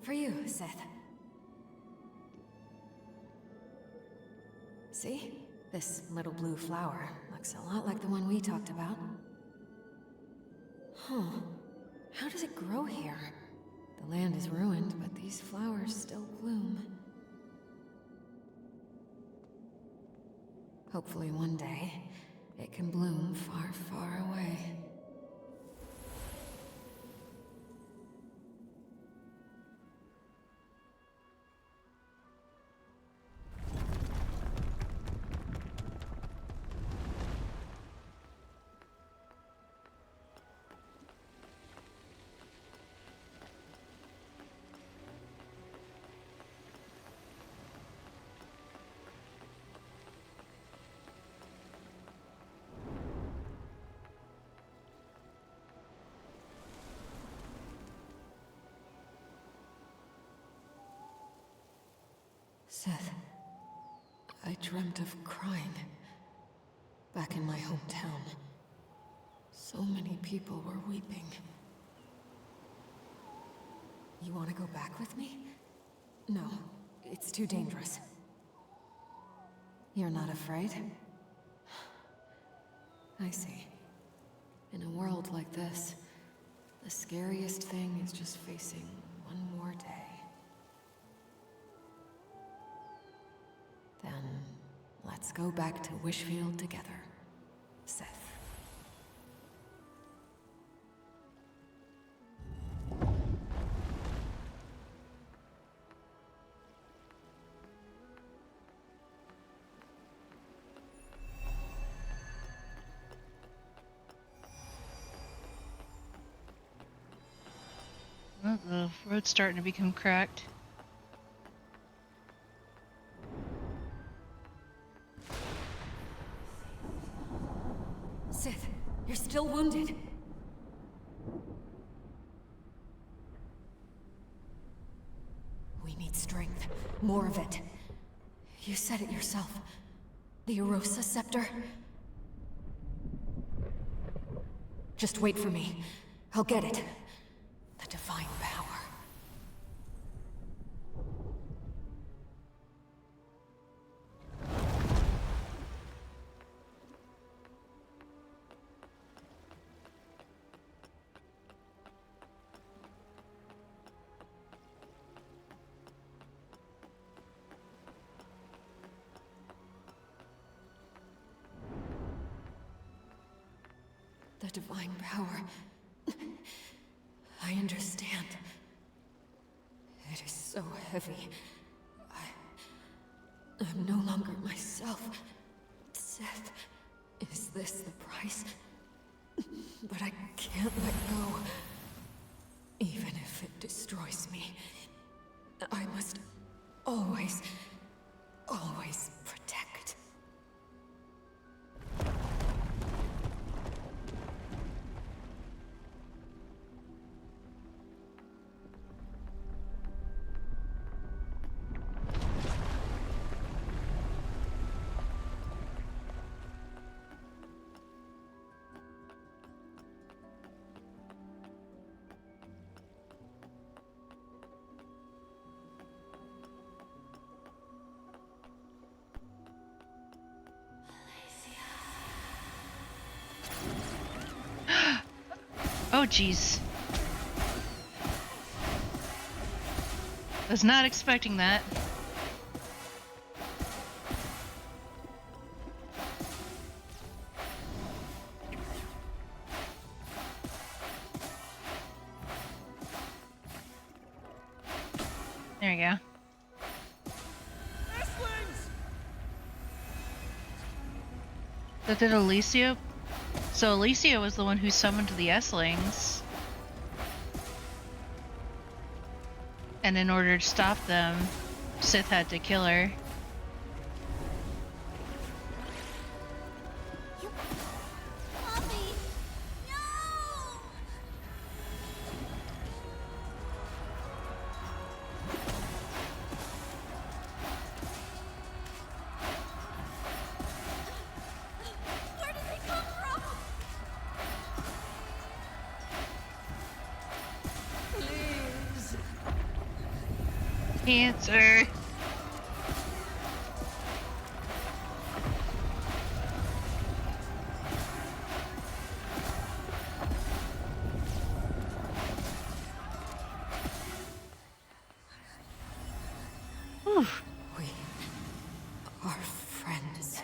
For you, Sith. See? This little blue flower looks a lot like the one we talked about. Huh. How does it grow here? The land is ruined, but these flowers still bloom. Hopefully one day, it can bloom far, far away. Seth, I dreamt of crying. Back in my hometown. So many people were weeping. You want to go back with me? No, it's too dangerous. You're not afraid? I see. In a world like this, the scariest thing is just facing one more day. Then, let's go back to Wishfield together, Seth. road's starting to become cracked. Sith, you're still wounded. We need strength. More of it. You said it yourself. The Erosa Scepter. Just wait for me. I'll get it. The divine power. The divine power. I understand. It is so heavy. I'm no longer myself. Seth, is this the price? But I can't let go. Even if it destroys me, I must always, always protect. Oh, jeez. Was not expecting that. There you go. So did Alicia? So Alicia was the one who summoned the Esslings. And in order to stop them, Sith had to kill her. Cancer. Whew. We are friends.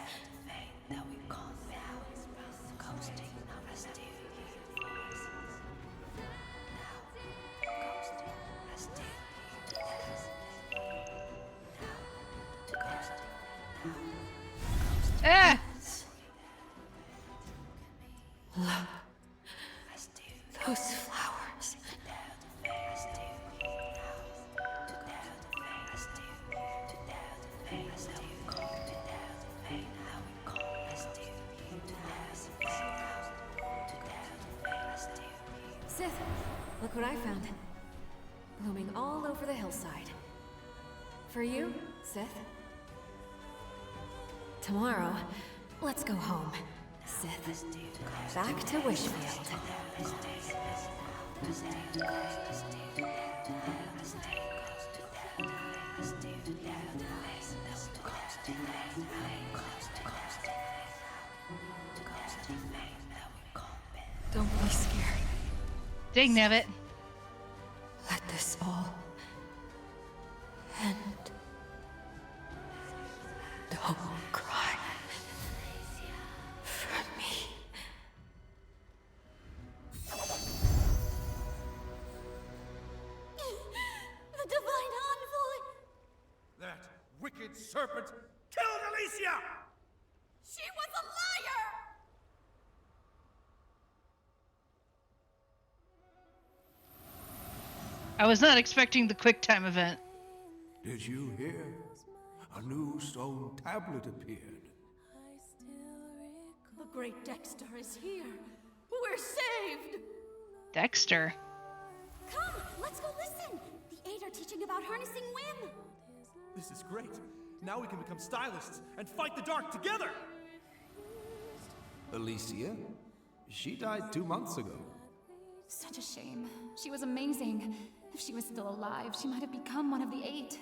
Ah! Look. Those flowers. Sith, look what I found. Blooming all over the hillside. For you, Sith. Tomorrow, let's go home, Sith. Back to Wishfield. Don't be scared. Dang nabbit. Let this all end. Don't cry for me. The Divine Envoy! That wicked serpent killed Alicia! She was a liar! I was not expecting the QuickTime event. Did you hear? A new stone tablet appeared. The great Dexter is here. We're saved! Dexter? Come, let's go listen. The Eight are teaching about harnessing whim. This is great. Now we can become stylists and fight the dark together. Alicia? She died 2 months ago. Such a shame. She was amazing. If she was still alive, she might have become one of the Eight.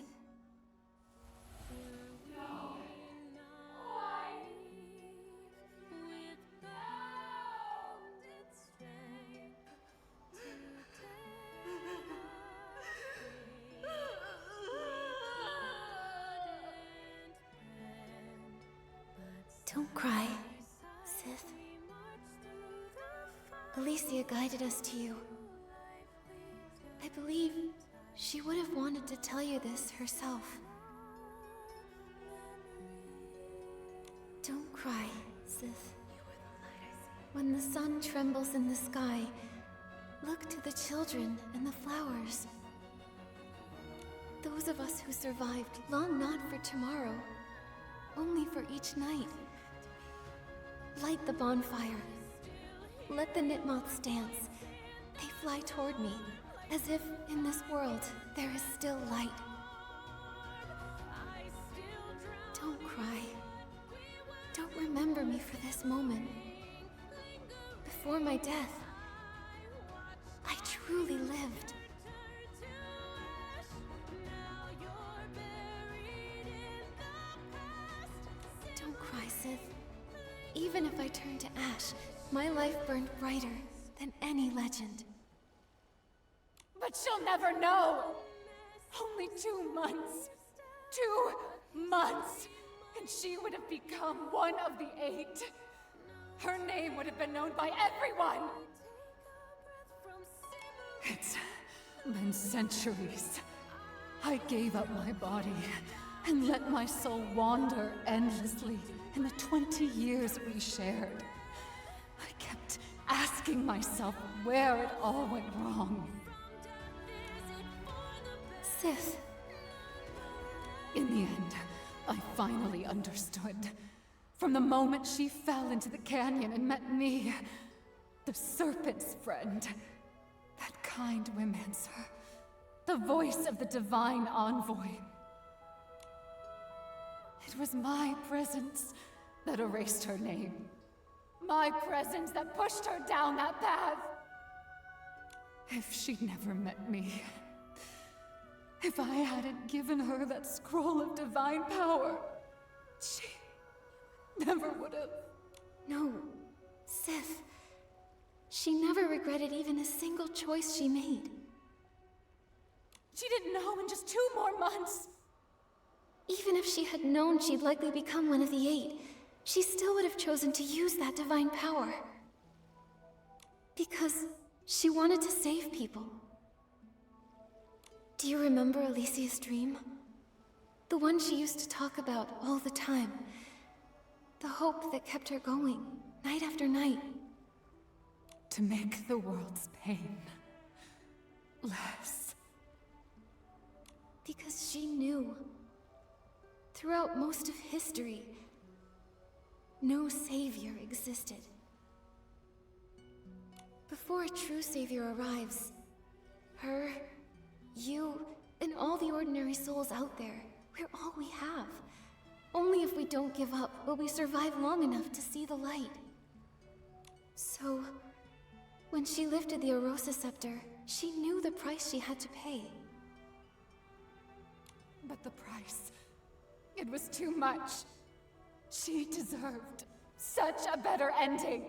Don't cry, Sith. Alicia guided us to you. I believe she would have wanted to tell you this herself. Don't cry, Sith. When the sun trembles in the sky, look to the children and the flowers. Those of us who survived long not for tomorrow, only for each night. Light the bonfire. Let the Nitmoths dance. They fly toward me, as if in this world there is still light. Don't cry. Don't remember me for this moment. Before my death, I truly lived. Don't cry, Sith. Even if I turned to ash, my life burned brighter than any legend. But she'll never know! Only 2 months. 2 months! And she would have become one of the Eight. Her name would have been known by everyone! It's been centuries. I gave up my body and let my soul wander endlessly in the 20 years we shared. I kept asking myself where it all went wrong. Sith. In the end, I finally understood. From the moment she fell into the canyon and met me, the Serpent's friend, that kind Whimmancer, the voice of the Divine Envoy. It was my presence that erased her name. My presence that pushed her down that path. If she'd never met me, if I hadn't given her that scroll of divine power, she never would have. No, Sith. She never regretted even a single choice she made. She didn't know in just 2 more months. Even if she had known she'd likely become one of the Eight, she still would have chosen to use that divine power. Because she wanted to save people. Do you remember Alicia's dream? The one she used to talk about all the time. The hope that kept her going, night after night. To make the world's pain less. Because she knew, throughout most of history, no savior existed. Before a true savior arrives, her, you, and all the ordinary souls out there, we're all we have. Only if we don't give up will we survive long enough to see the light. So, when she lifted the Arosa scepter, she knew the price she had to pay. But the price, it was too much. She deserved such a better ending.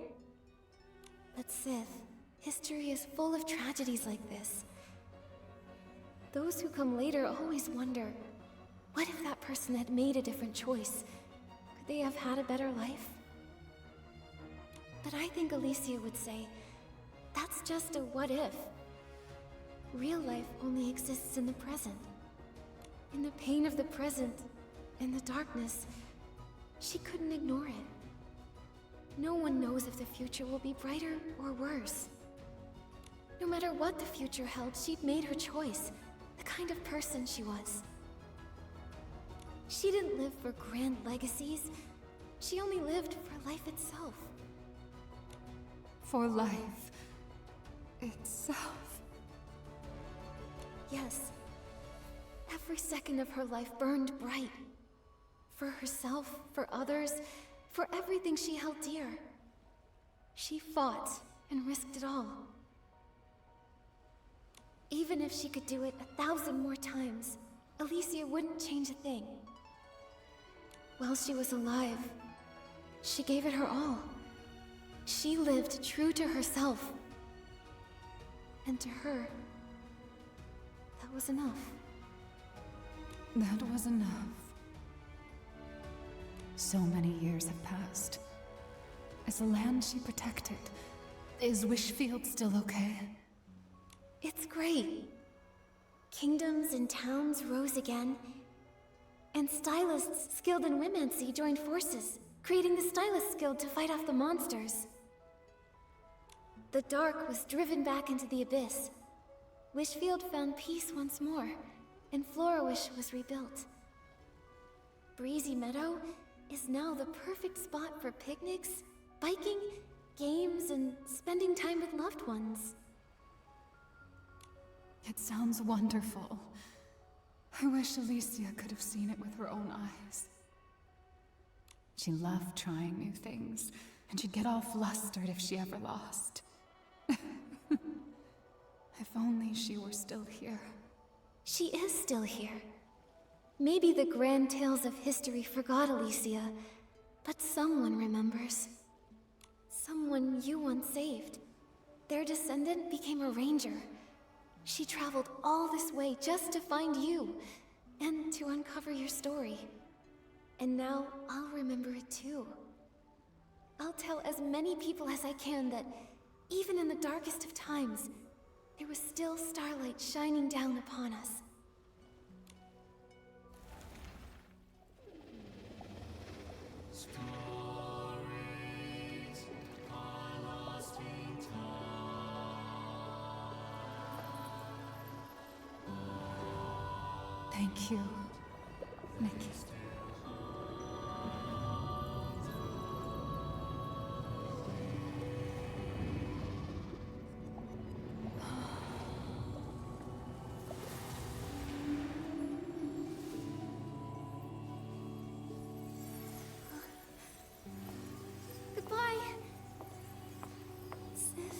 But Sith, history is full of tragedies like this. Those who come later always wonder, what if that person had made a different choice? Could they have had a better life? But I think Alicia would say, that's just a what if. Real life only exists in the present. In the pain of the present, in the darkness, she couldn't ignore it. No one knows if the future will be brighter or worse. No matter what the future held, she'd made her choice. The kind of person she was. She didn't live for grand legacies. She only lived for life itself. For life itself. Yes. Every second of her life burned bright. For herself, for others, for everything she held dear. She fought and risked it all. Even if she could do it 1,000 more times, Alicia wouldn't change a thing. While she was alive, she gave it her all. She lived true to herself. And to her, that was enough. That was enough. So many years have passed. Is the land she protected? Is Wishfield still okay? It's great. Kingdoms and towns rose again, and stylists skilled in womancy joined forces, creating the Stylist Guild to fight off the monsters. The dark was driven back into the abyss. Wishfield found peace once more, and Florawish was rebuilt. Breezy Meadow is now the perfect spot for picnics, biking, games, and spending time with loved ones. It sounds wonderful. I wish Alicia could have seen it with her own eyes. She loved trying new things, and she'd get all flustered if she ever lost. If only she were still here. She is still here. Maybe the grand tales of history forgot Alicia, but someone remembers. Someone you once saved. Their descendant became a ranger. She traveled all this way just to find you, and to uncover your story. And now I'll remember it too. I'll tell as many people as I can that, even in the darkest of times, there was still starlight shining down upon us. Thank you, Nikki. Goodbye, Sif.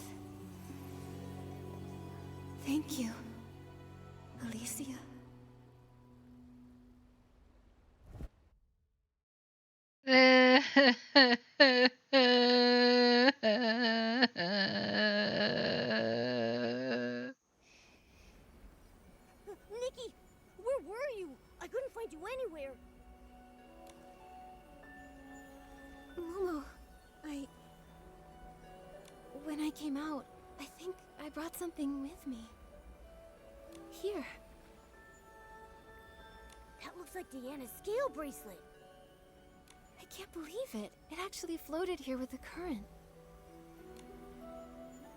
Thank you, Alicia. Nikki, where were you? I couldn't find you anywhere. Momo, when I came out, I think I brought something with me. Here. That looks like Diana's scale bracelet. I can't believe it. It actually floated here with the current.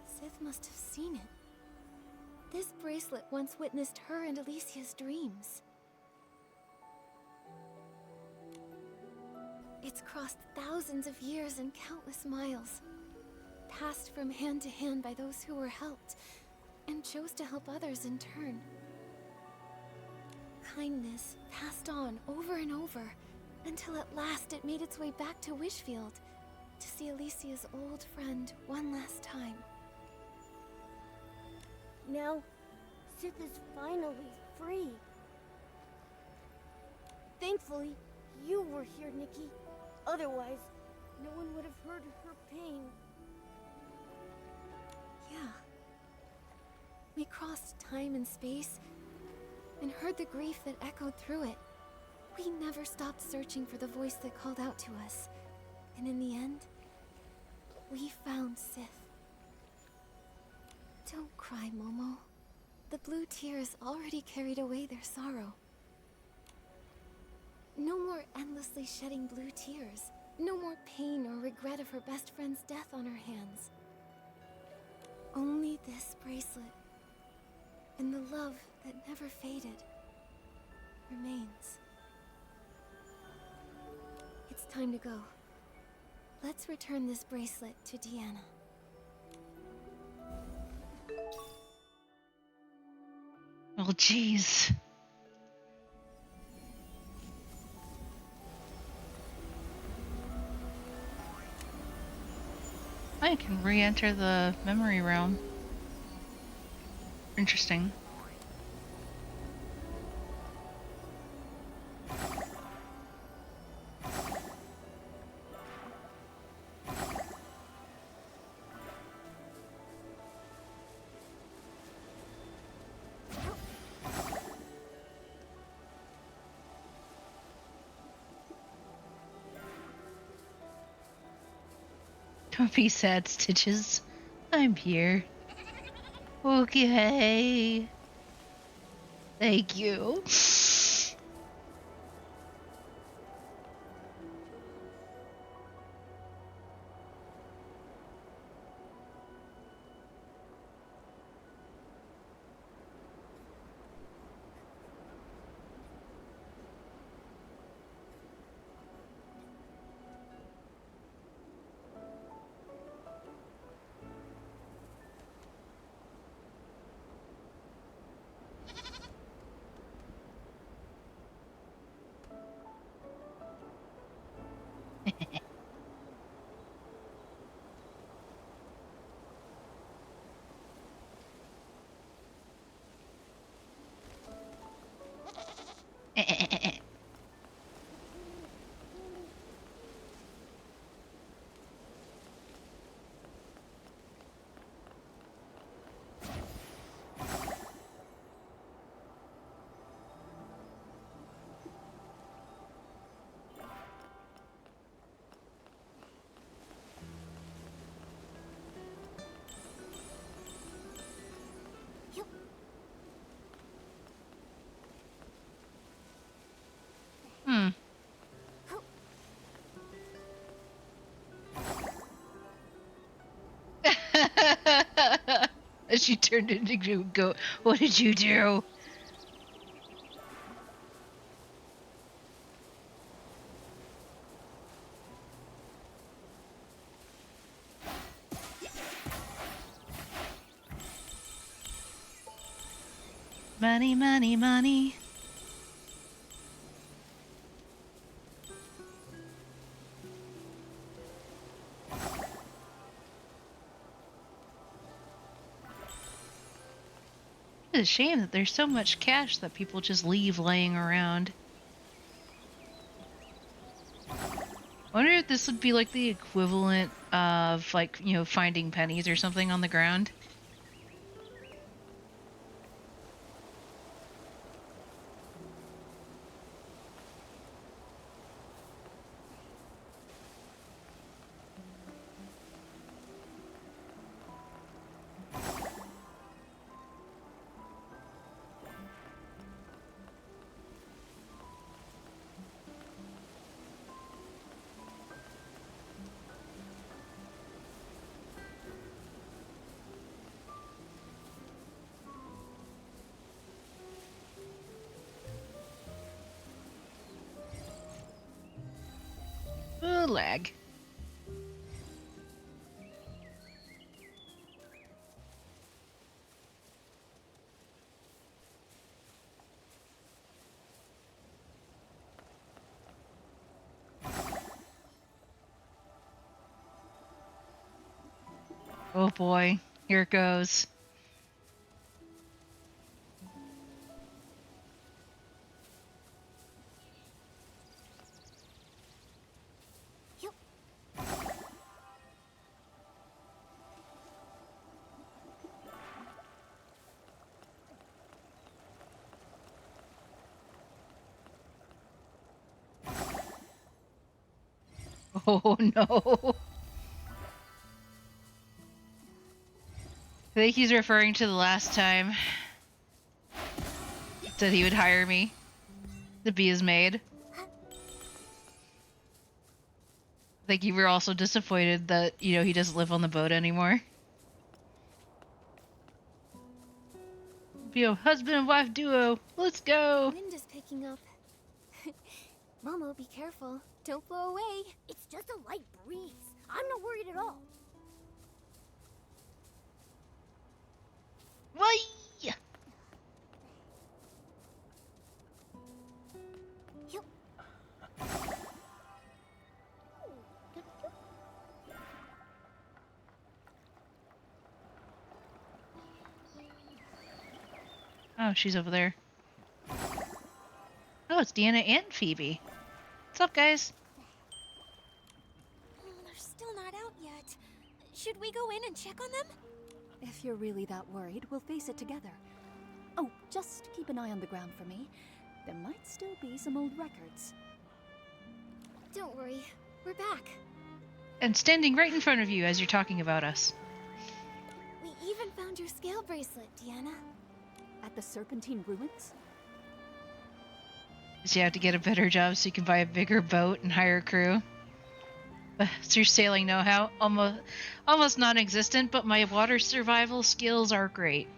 Sith must have seen it. This bracelet once witnessed her and Alicia's dreams. It's crossed thousands of years and countless miles, passed from hand to hand by those who were helped, and chose to help others in turn. Kindness passed on over and over, until at last it made its way back to Wishfield, to see Alicia's old friend one last time. Now, Sith is finally free. Thankfully, you were here, Nikki. Otherwise, no one would have heard her pain. Yeah. We crossed time and space, and heard the grief that echoed through it. We never stopped searching for the voice that called out to us. And in the end, we found Sith. Don't cry, Momo. The blue tears already carried away their sorrow. No more endlessly shedding blue tears. No more pain or regret of her best friend's death on her hands. Only this bracelet, and the love that never faded, remains. It's time to go. Let's return this bracelet to Deanna. Oh, jeez. I can re-enter the memory realm. Interesting. Don't be sad, Stitches. I'm here. Okay. Thank you. She turned into go. What did you do? Money, money, money. It's a shame that there's so much cash that people just leave laying around. I wonder if this would be like the equivalent of, like, you know, finding pennies or something on the ground. Lag. Oh boy, here it goes. Oh no. I think he's referring to the last time that he would hire me to be his maid. I think you were also disappointed that, you know, he doesn't live on the boat anymore. Be a husband and wife duo. Let's go. Wind is picking up. Momo, be careful. Don't blow away. It's just a light breeze. I'm not worried at all. Whee! Oh, she's over there. Oh, it's Deanna and Phoebe. What's up, guys? They're still not out yet. Should we go in and check on them? If you're really that worried, we'll face it together. Oh, just keep an eye on the ground for me. There might still be some old records. Don't worry, we're back. And standing right in front of you as you're talking about us. We even found your scale bracelet, Deanna. At the Serpentine Ruins? So you have to get a better job so you can buy a bigger boat and hire a crew. So your sailing know-how almost non-existent, but my water survival skills are great.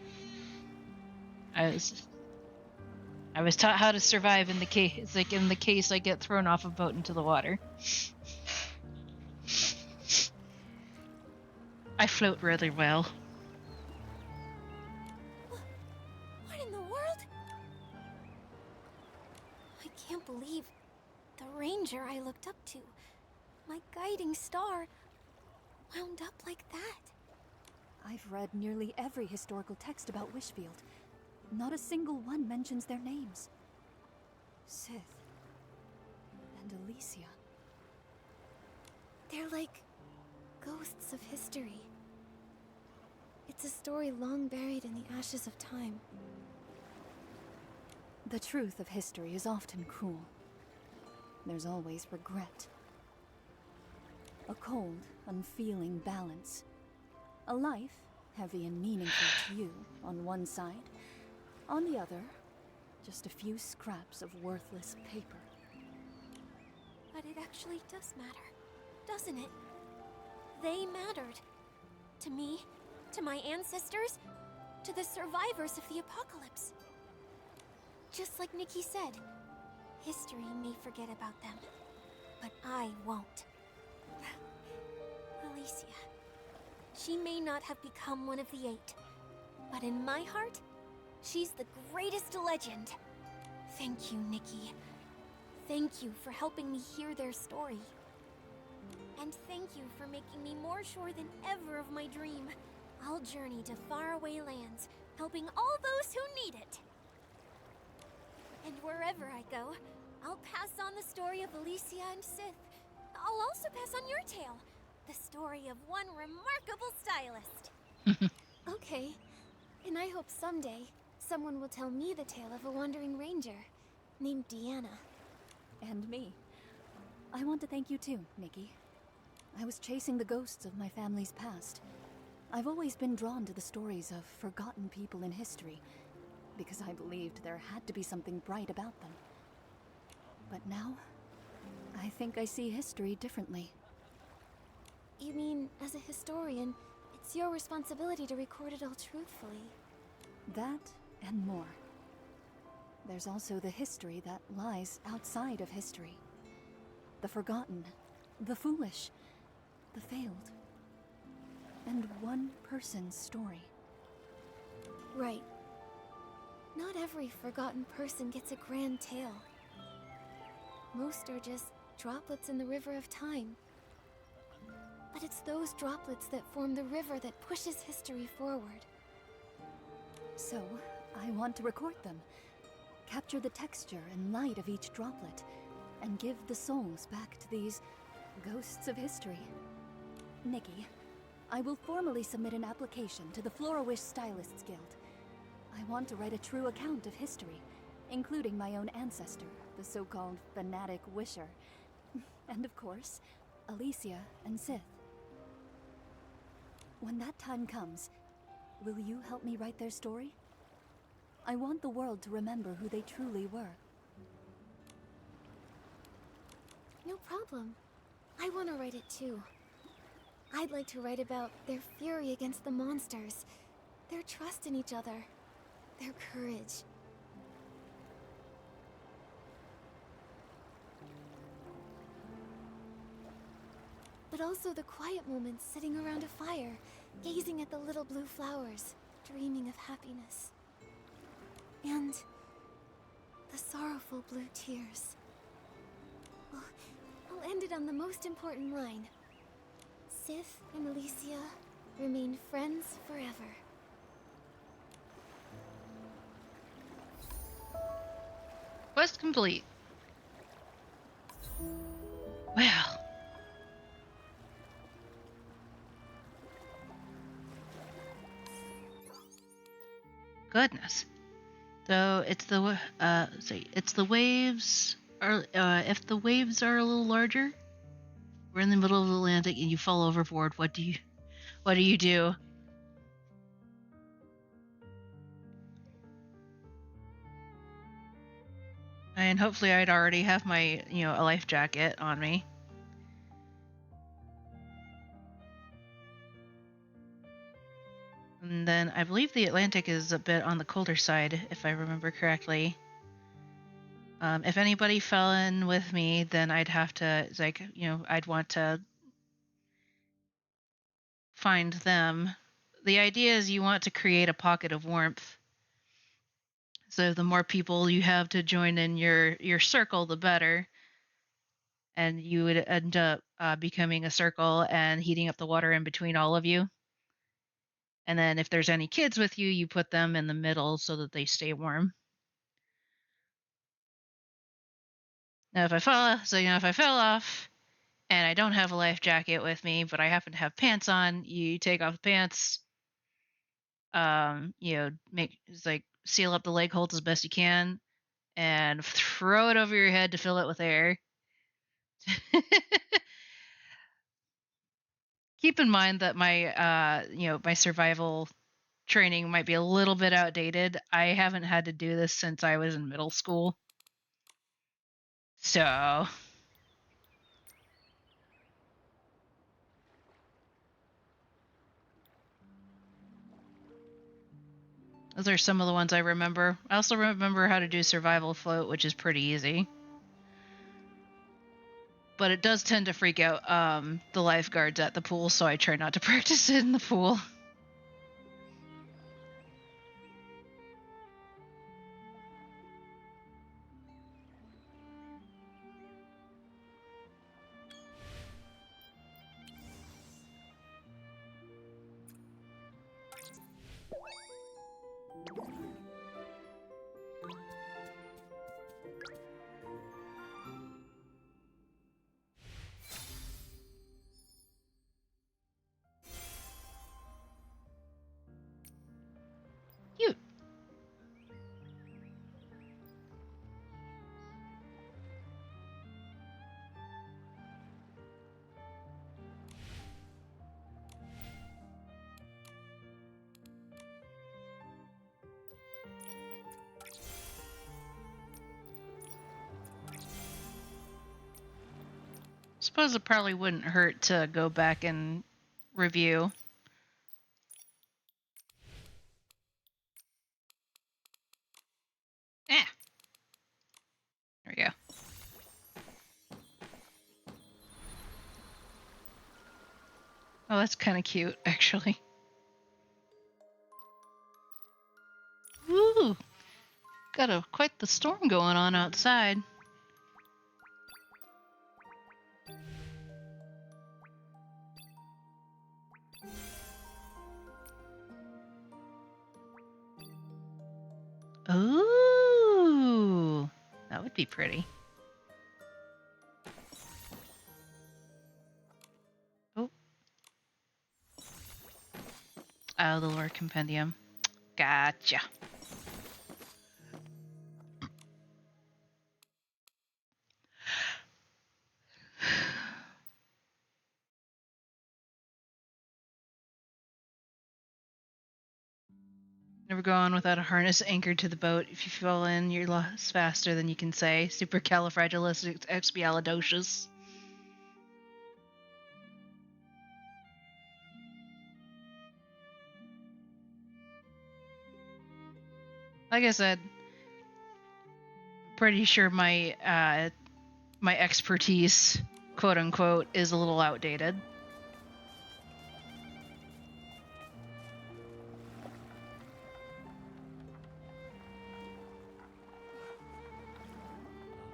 I was taught how to survive in the case. It's like in the case I get thrown off a boat into the water. I float really well. What in the world? I can't believe the ranger I looked up to, my guiding star, wound up like that. I've read nearly every historical text about Wishfield. Not a single one mentions their names. Sith and Alicia. They're like ghosts of history. It's a story long buried in the ashes of time. The truth of history is often cruel. There's always regret. A cold, unfeeling balance. A life, heavy and meaningful to you, on one side. On the other, just a few scraps of worthless paper. But it actually does matter, doesn't it? They mattered. To me, to my ancestors, to the survivors of the apocalypse. Just like Nikki said, history may forget about them, but I won't. Alicia. She may not have become one of the 8, but in my heart, she's the greatest legend. Thank you, Nikki. Thank you for helping me hear their story. And thank you for making me more sure than ever of my dream. I'll journey to faraway lands, helping all those who need it. And wherever I go, I'll pass on the story of Alicia and Sith. I'll also pass on your tale, the story of one remarkable stylist. Okay, and I hope someday someone will tell me the tale of a wandering ranger named Deanna. And me. I want to thank you too, Nikki. I was chasing the ghosts of my family's past. I've always been drawn to the stories of forgotten people in history, because I believed there had to be something bright about them. But now, I think I see history differently. You mean, as a historian, it's your responsibility to record it all truthfully? That and more. There's also the history that lies outside of history. The forgotten, the foolish, the failed. And one person's story. Right. Not every forgotten person gets a grand tale. Most are just droplets in the river of time. But it's those droplets that form the river that pushes history forward. So, I want to record them. Capture the texture and light of each droplet, and give the souls back to these ghosts of history. Nikki, I will formally submit an application to the Flora-Wish Stylists Guild. I want to write a true account of history, including my own ancestor, the so-called fanatic wisher. And of course, Alicia and Sith. When that time comes, will you help me write their story? I want the world to remember who they truly were. No problem. I want to write it too. I'd like to write about their fury against the monsters, their trust in each other, their courage. But also the quiet moments sitting around a fire, gazing at the little blue flowers, dreaming of happiness. And the sorrowful blue tears. I'll end it on the most important line. Sif and Alicia remain friends forever. Quest complete. Well. Goodness. So it's the it's the waves are if the waves are a little larger, we're in the middle of the Atlantic and you fall overboard, what do you do? And hopefully I'd already have my, a life jacket on me. And then I believe the Atlantic is a bit on the colder side, if I remember correctly. If anybody fell in with me, then I'd have to, I'd want to find them. The idea is you want to create a pocket of warmth. So the more people you have to join in your circle, the better. And you would end up becoming a circle and heating up the water in between all of you. And then if there's any kids with you, you put them in the middle so that they stay warm. Now if I fell off and I don't have a life jacket with me, but I happen to have pants on, you take off the pants, seal up the leg holds as best you can, and throw it over your head to fill it with air. Keep in mind that my my survival training might be a little bit outdated. I haven't had to do this since I was in middle school. So those are some of the ones I remember. I also remember how to do survival float, which is pretty easy. But it does tend to freak out the lifeguards at the pool, so I try not to practice it in the pool. Cute. Suppose it probably wouldn't hurt to go back and review. There we go. Oh, that's kind of cute, actually. Woo! Got quite the storm going on outside. Ooh, that would be pretty. Oh, the lore compendium. Gotcha. Never go on without a harness anchored to the boat. If you fall in, you're lost faster than you can say. Supercalifragilisticexpialidocious. Like I said, pretty sure my my expertise, quote unquote, is a little outdated.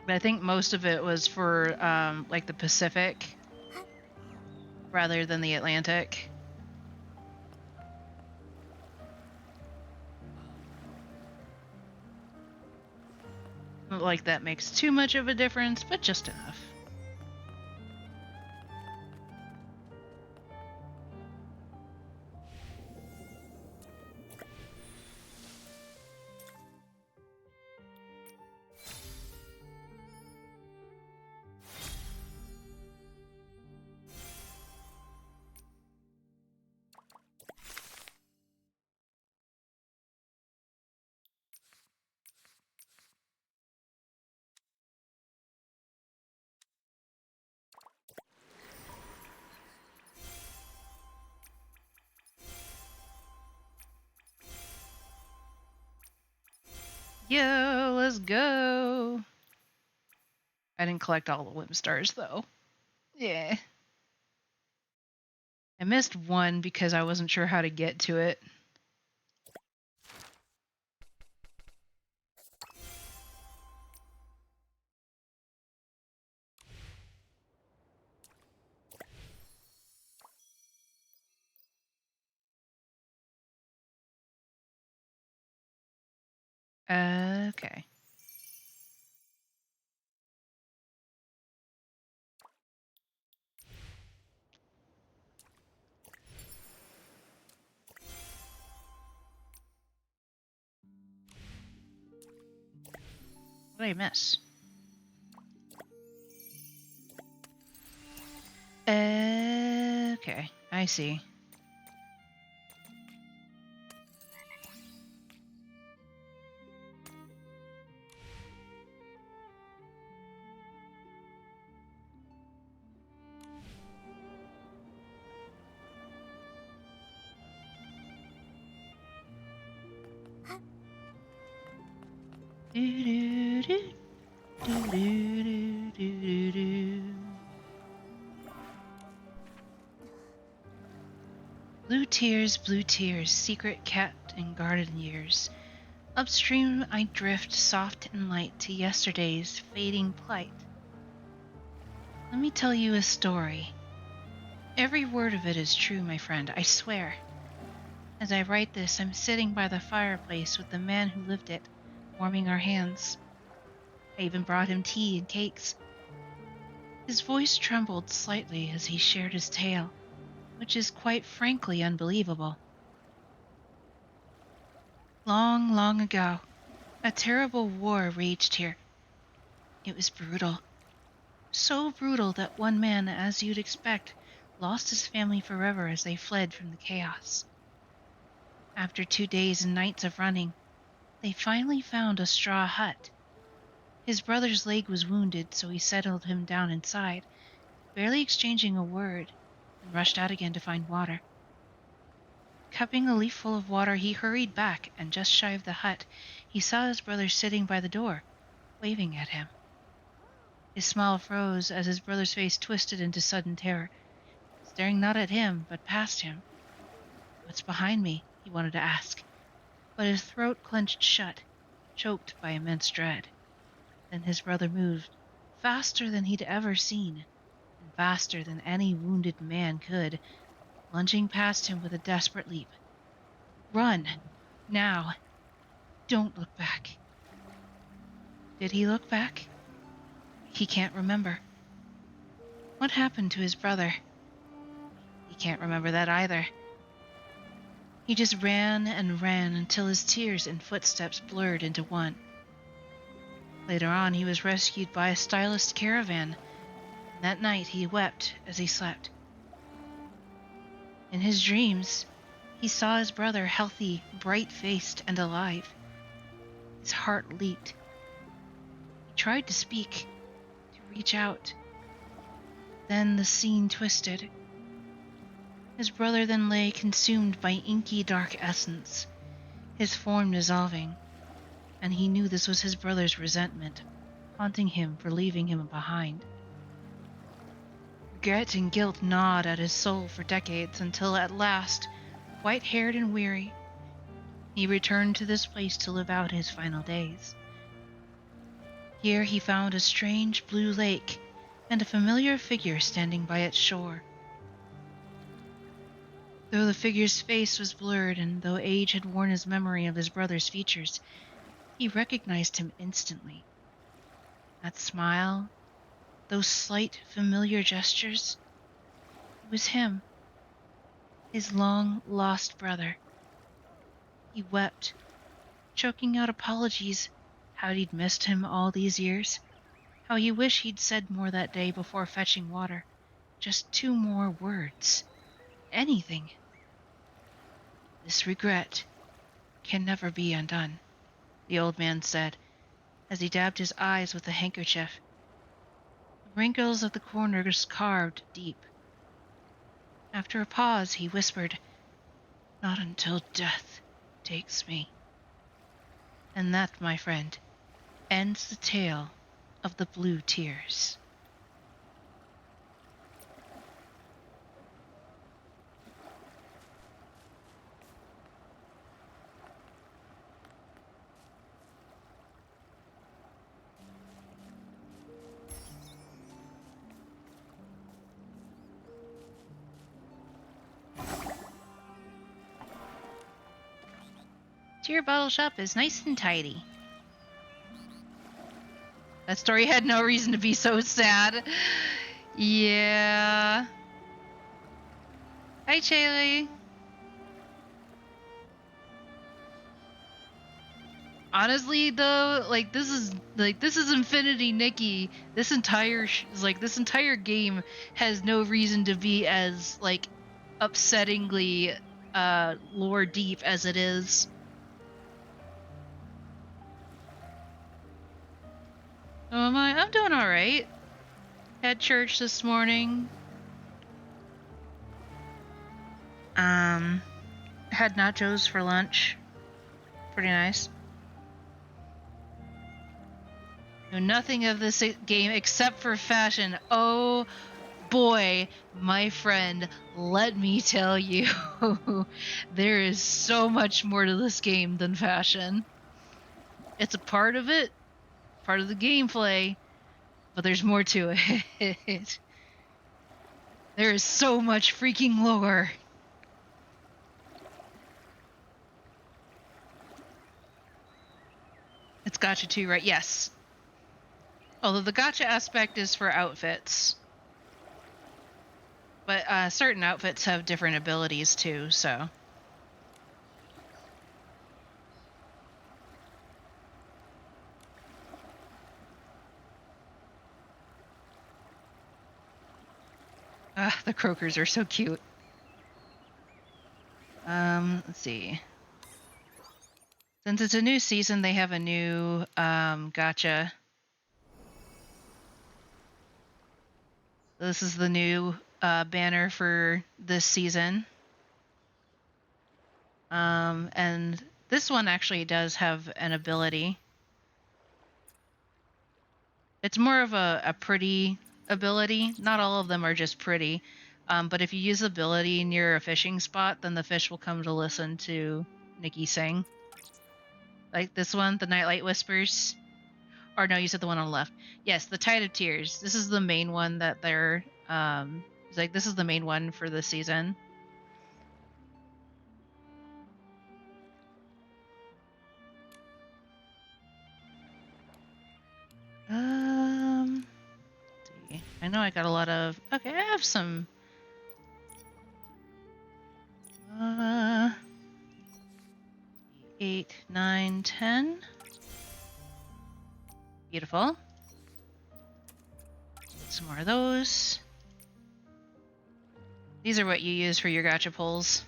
But I think most of it was for like the Pacific rather than the Atlantic. Not like that makes too much of a difference, but just enough. Yo, let's go. I didn't collect all the whip stars though. Yeah. I missed one because I wasn't sure how to get to it. Okay. What did I miss? Okay, I see. Blue tears, secret kept in garden years. Upstream I drift soft and light to yesterday's fading plight. Let me tell you a story. Every word of it is true, my friend, I swear. As I write this, I'm sitting by the fireplace with the man who lived it, warming our hands. I even brought him tea and cakes. His voice trembled slightly as he shared his tale, which is quite frankly unbelievable. Long, long ago, a terrible war raged here. It was brutal. So brutal that one man, as you'd expect, lost his family forever as they fled from the chaos. After 2 days and nights of running, they finally found a straw hut. His brother's leg was wounded, so he settled him down inside, barely exchanging a word, and rushed out again to find water. Cupping a leaf full of water, he hurried back, and just shy of the hut, he saw his brother sitting by the door, waving at him. His smile froze as his brother's face twisted into sudden terror, staring not at him, but past him. "What's behind me?" he wanted to ask, but his throat clenched shut, choked by immense dread. Then his brother moved, faster than he'd ever seen, and faster than any wounded man could, lunging past him with a desperate leap. "Run! Now! Don't look back." Did he look back? He can't remember. What happened to his brother? He can't remember that either. He just ran and ran until his tears and footsteps blurred into one. Later on, he was rescued by a stylist caravan, and that night he wept as he slept. In his dreams, he saw his brother healthy, bright-faced, and alive. His heart leaped. He tried to speak, to reach out. Then the scene twisted. His brother then lay consumed by inky dark essence, his form dissolving, and he knew this was his brother's resentment, haunting him for leaving him behind. Regret and guilt gnawed at his soul for decades until at last, white-haired and weary, he returned to this place to live out his final days. Here he found a strange blue lake and a familiar figure standing by its shore. Though the figure's face was blurred and though age had worn his memory of his brother's features, he recognized him instantly. That smile, those slight, familiar gestures, it was him, his long-lost brother. He wept, choking out apologies, how he'd missed him all these years, how he wished he'd said more that day before fetching water. Just 2 more words. Anything. This regret can never be undone, the old man said, as he dabbed his eyes with a handkerchief. The wrinkles of the corners carved deep. After a pause, he whispered, "Not until death takes me." And that, my friend, ends the tale of the blue tears. Your bottle shop is nice and tidy. That story had no reason to be so sad. Yeah. Hi, Chaley. Honestly, though, this is Infinity Nikki. This entire game has no reason to be as upsettingly lore deep as it is. Oh, am I? I'm doing all right. Had church this morning. Had nachos for lunch. Pretty nice. Know nothing of this game except for fashion. Oh boy, my friend, let me tell you, there is so much more to this game than fashion. It's a part of it, part of the gameplay, but there's more to it. There is so much freaking lore. It's gacha too, right? Yes. Although the gacha aspect is for outfits. But certain outfits have different abilities too, so. The croakers are so cute. Let's see. Since it's a new season, they have a new gacha. This is the new banner for this season. And this one actually does have an ability. It's more of a pretty ability. Not all of them are just pretty. But if you use the ability near a fishing spot, then the fish will come to listen to Nikki sing. Like this one, the Nightlight Whispers. Or no, you said the one on the left. Yes, the Tide of Tears. This is the main one that they're... this is the main one for this season. Let's see. I know I got a lot of... Okay, I have some... 8, 9, 10. Beautiful. Some more of those. These are what you use for your gacha pulls.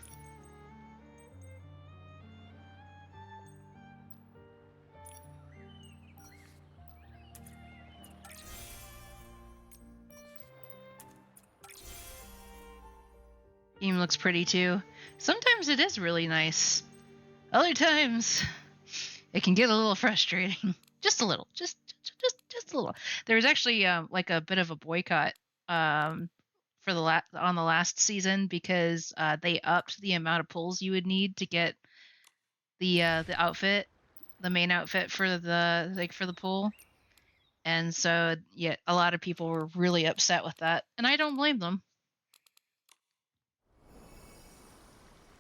Theme looks pretty too. Sometimes it is really nice. Other times, It can get a little frustrating. Just a little. Just a little. There was actually like a bit of a boycott for on the last season because they upped the amount of pulls you would need to get the outfit, the main outfit for the pool. And so yeah, a lot of people were really upset with that, and I don't blame them.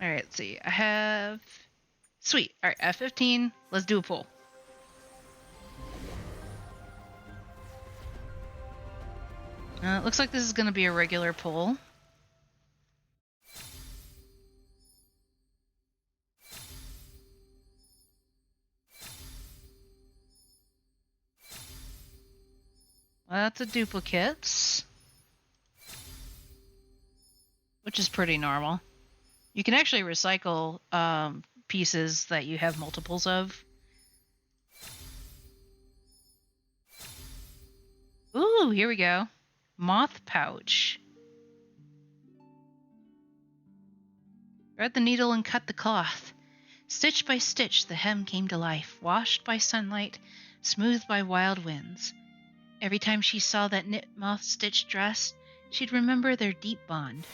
All right, let's see. I have sweet. All right, I have 15. Let's do a pull. It looks like this is going to be a regular pull. That's a duplicate, which is pretty normal. You can actually recycle pieces that you have multiples of. Ooh, here we go. Moth pouch. Thread the needle and cut the cloth. Stitch by stitch, the hem came to life, washed by sunlight, smoothed by wild winds. Every time she saw that knit moth-stitched dress, she'd remember their deep bond.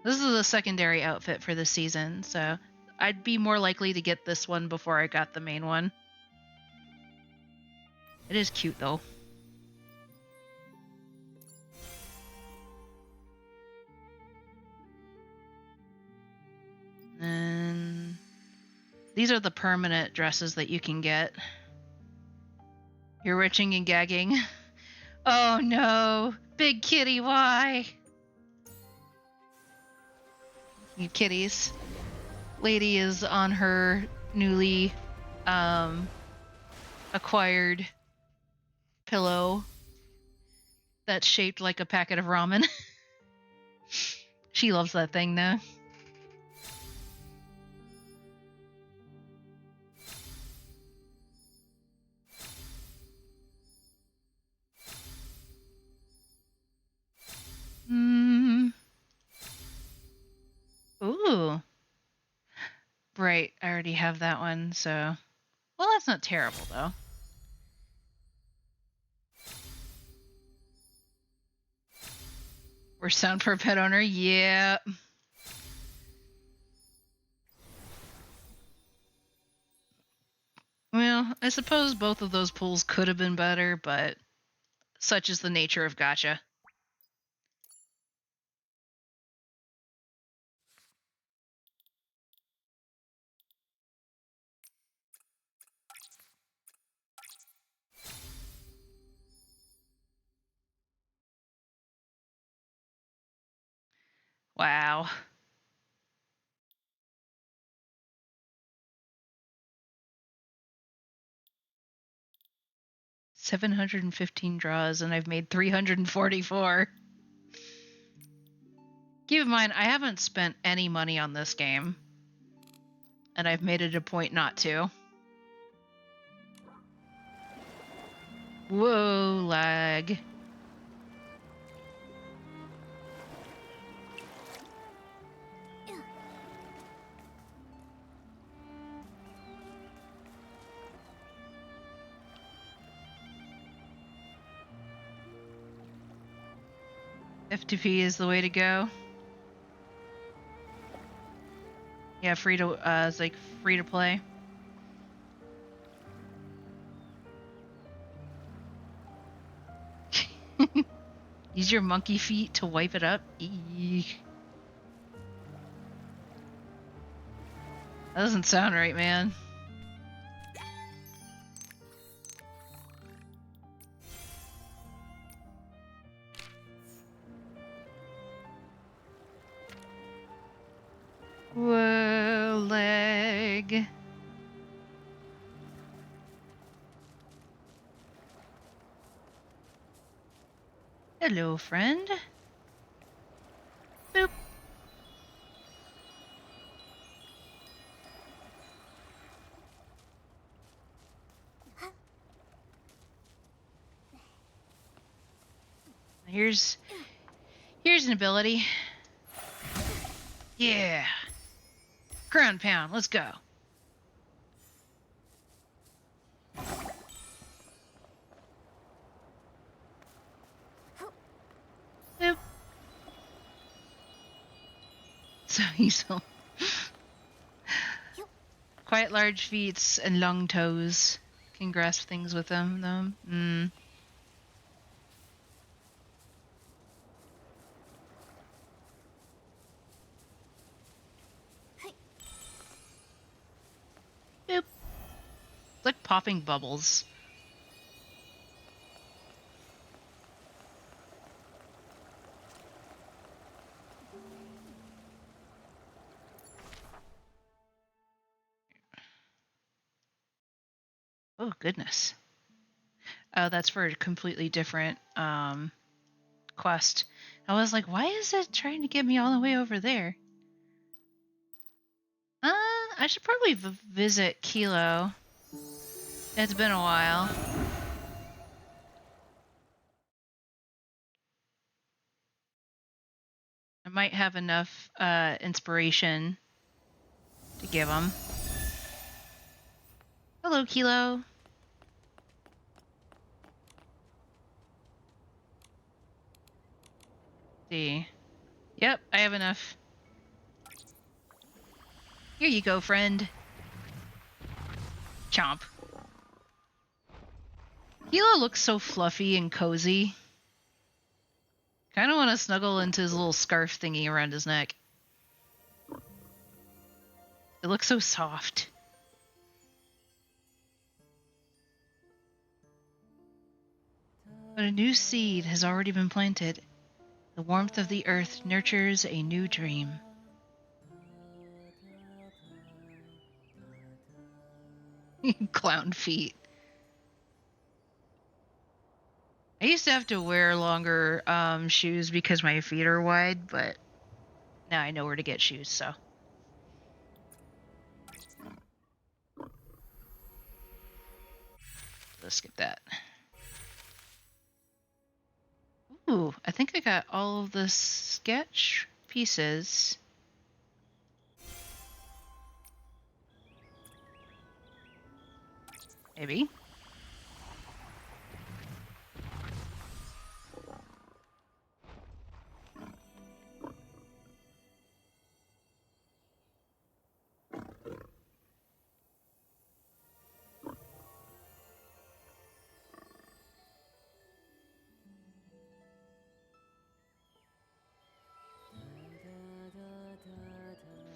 This is a secondary outfit for this season, so I'd be more likely to get this one before I got the main one. It is cute, though. And these are the permanent dresses that you can get. You're retching and gagging. Oh no! Big kitty, why? You kitties. Lady is on her newly acquired pillow that's shaped like a packet of ramen. She loves that thing now. Ooh. Right, I already have that one, so... Well, that's not terrible, though. Worst sound for a pet owner? Yeah. Well, I suppose both of those pulls could have been better, but such is the nature of gacha. Wow. $715 draws, and I've made 344. Keep in mind, I haven't spent any money on this game, and I've made it a point not to. Whoa, lag. F2P is the way to go. Yeah, it's like free to play. Use your monkey feet to wipe it up. Eek. That doesn't sound right, man. Whoa, leg. Hello, friend. Boop. Here's an ability. Yeah. Ground pound, let's go. so easily. Quite large feet and long toes. Can grasp things with them, though. Boop. It's like popping bubbles. Oh, goodness. Oh, that's for a completely different quest. I was like, why is it trying to get me all the way over there? I should probably visit Kilo. It's been a while. I might have enough inspiration to give him. Hello, Kilo. See. Yep, I have enough. Here you go, friend. Chomp. Kilo looks so fluffy and cozy. Kind of want to snuggle into his little scarf thingy around his neck. It looks so soft. But a new seed has already been planted. The warmth of the earth nurtures a new dream. Clown feet. I used to have to wear longer shoes because my feet are wide, but now I know where to get shoes, so. Let's skip that. Ooh, I think I got all of the sketch pieces. Maybe.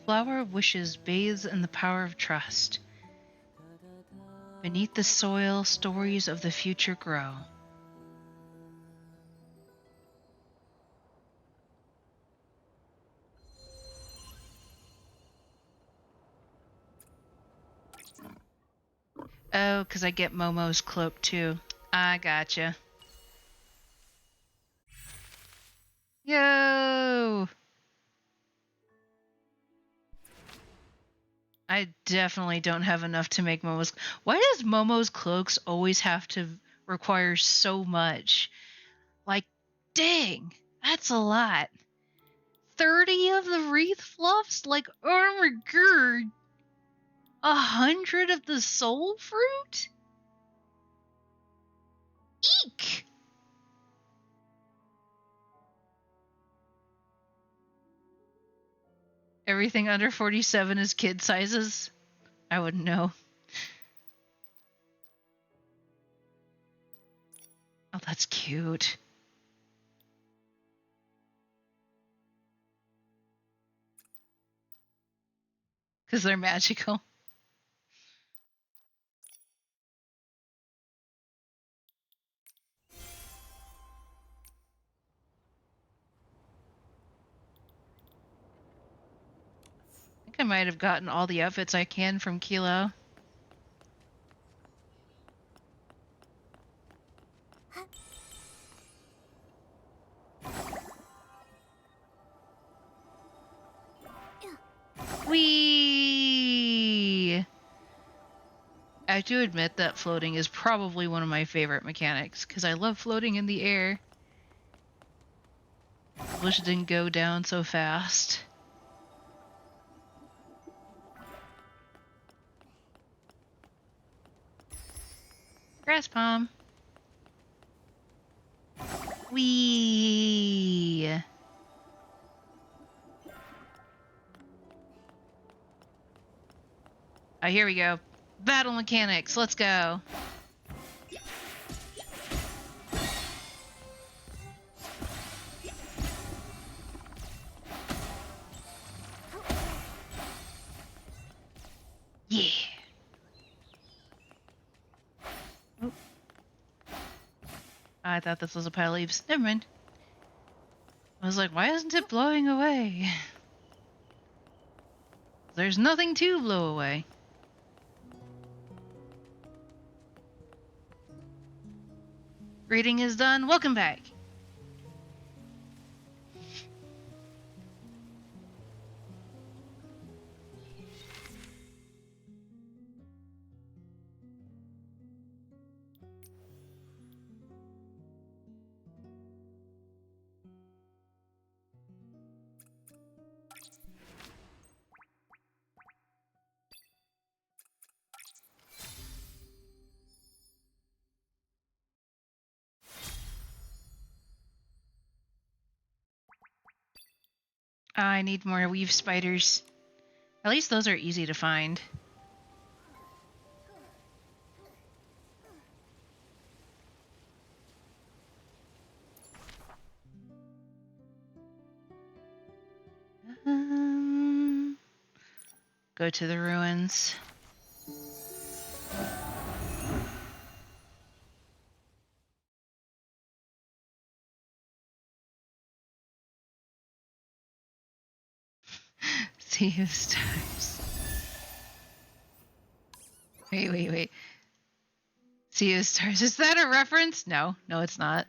Flower of Wishes bathes in the power of trust. Beneath the soil, stories of the future grow. Oh, because I get Momo's cloak too. I gotcha. Yo! I definitely don't have enough to make Momo's. Why does Momo's cloaks always have to require so much? Like, dang, that's a lot. 30 of the wreath fluffs? Like, oh my god. 100 of the soul fruit? Eek! Everything under 47 is kid sizes? I wouldn't know. Oh, that's cute. Because they're magical. I think I might have gotten all the outfits I can from Kilo. Whee! I do admit that floating is probably one of my favorite mechanics, because I love floating in the air. Wish it didn't go down so fast. Grass palm. Whee! Oh, here we go. Battle mechanics. Let's go. Yeah. Oh. I thought this was a pile of leaves. Never mind. I was like, why isn't it blowing away? There's nothing to blow away. Reading is done. Welcome back. I need more weave spiders. At least those are easy to find. Go to the ruins. Sea of Stars. Wait. Sea of Stars. Is that a reference? No, it's not.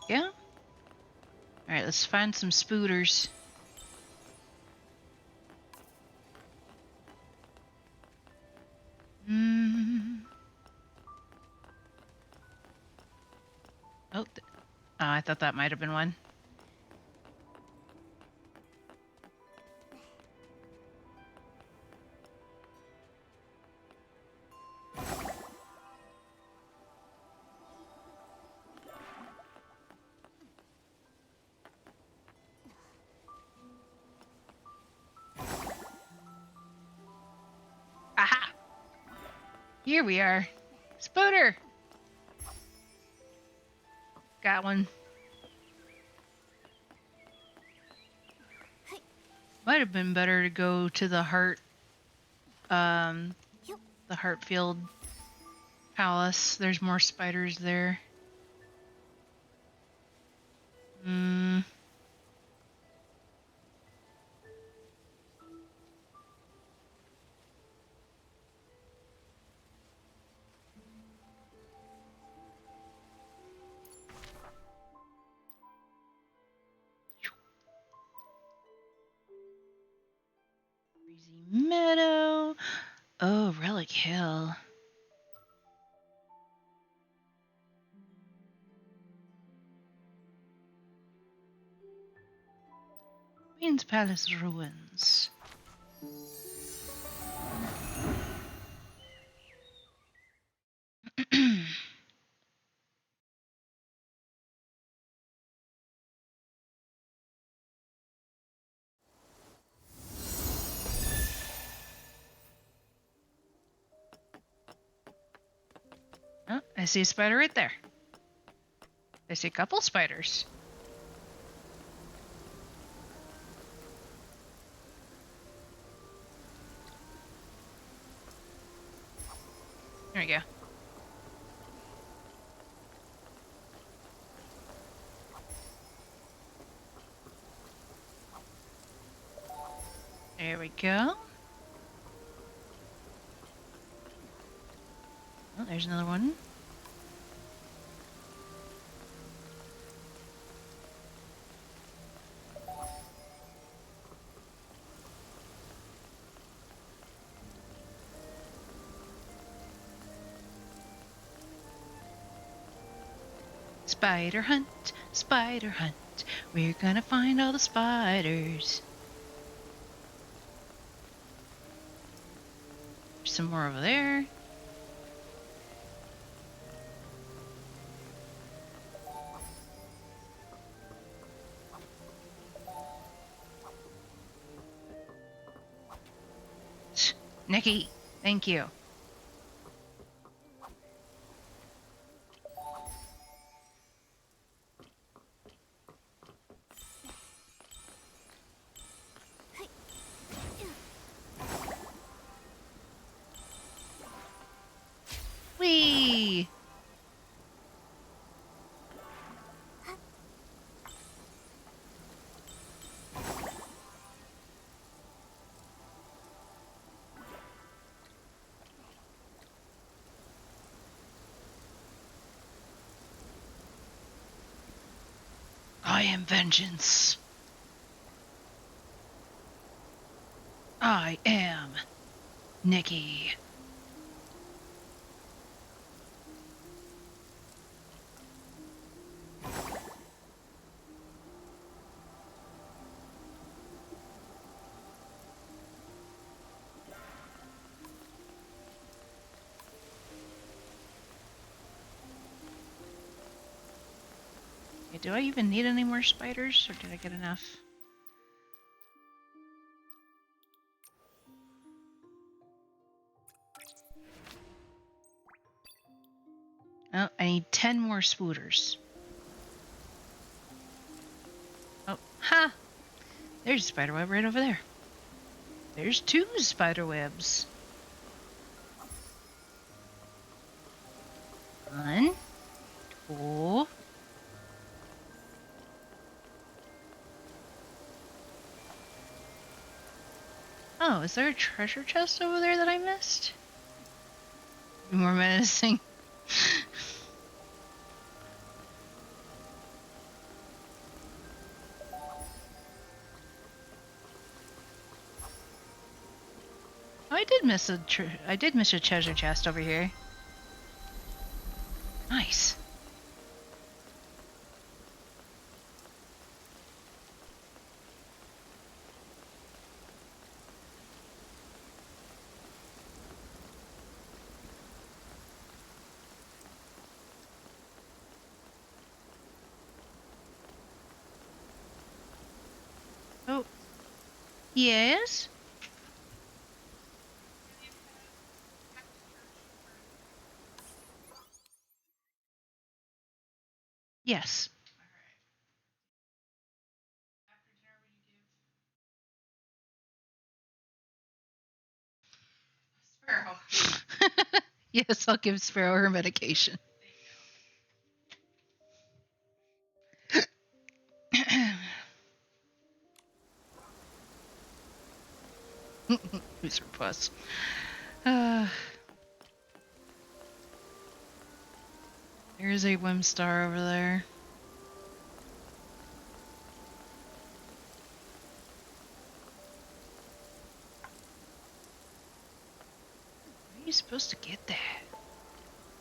Yeah? Alright, let's find some spooters. Oh, I thought that might have been one. Aha! Here we are. Spooter! Got one. Might have been better to go to the Heartfield Palace. There's more spiders there. Breezy Meadow. Oh, Relic Hill. Queen's Palace ruins. Oh, I see a spider right there. I see a couple spiders. There we go. There we go. Oh, there's another one. Spider hunt, spider hunt. We're gonna find all the spiders. There's some more over there. Nikki, thank you. Whee! I am vengeance. I am Nikki. Okay, do I even need any more spiders, or did I get enough? Oh, I need 10 more spooters. Oh, ha! There's a spider web right over there. There's 2 spider webs. 1, 2. Oh, is there a treasure chest over there that I missed? More menacing. Oh, I did miss a treasure chest over here. Nice. Oh. Yes? Yes. Sparrow. Yes, I'll give Sparrow her medication. Who's her puss? There's a Whimstar over there. How are you supposed to get that?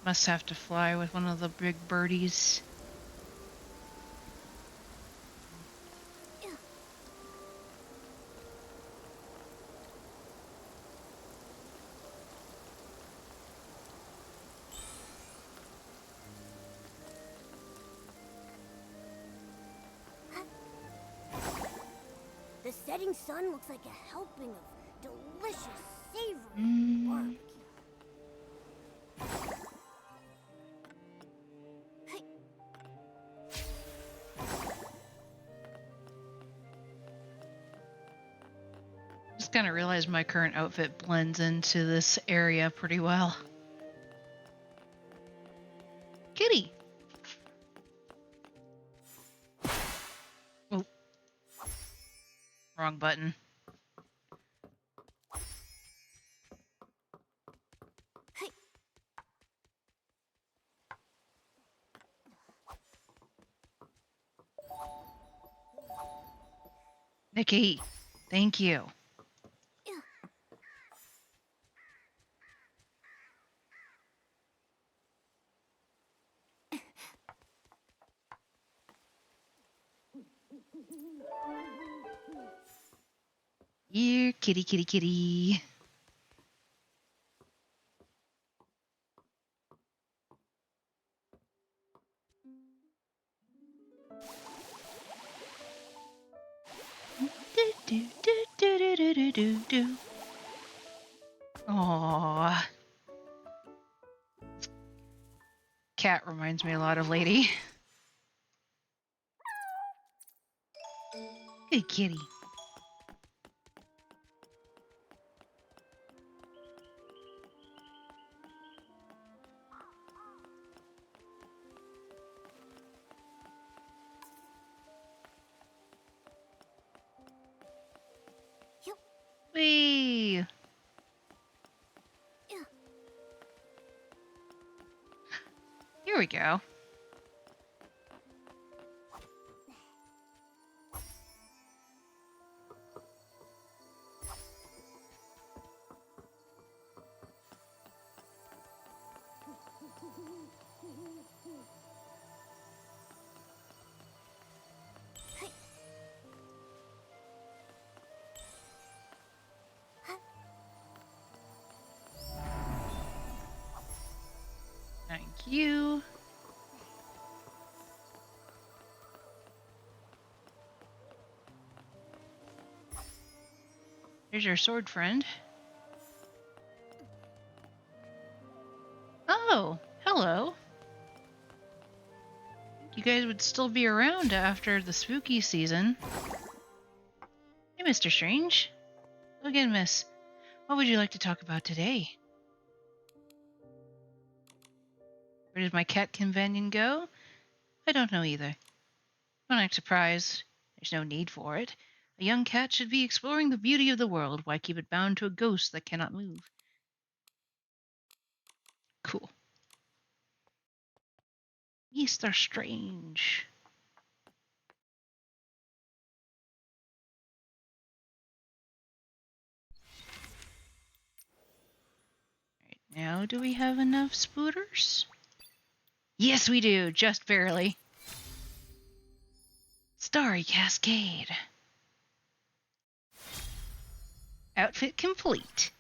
Must have to fly with one of the big birdies. The setting sun looks like a helping of delicious, savory barbecue. Just kind of realized my current outfit blends into this area pretty well. Kitty! Oh. Wrong button. Nikki, thank you. Here, kitty, kitty, kitty. Aww. Cat reminds me a lot of Lady. Good kitty. Whee! Here we go. Thank you. Here's your sword friend. Oh, hello. You guys would still be around after the spooky season. Hey, Mr. Strange. Again, miss. What would you like to talk about today? Where did my cat companion go? I don't know either. Don't act surprised. There's no need for it. A young cat should be exploring the beauty of the world. Why keep it bound to a ghost that cannot move? Cool. Mr. Strange. Right, now do we have enough spooters? Yes, we do. Just barely. Starry Cascade. Outfit complete.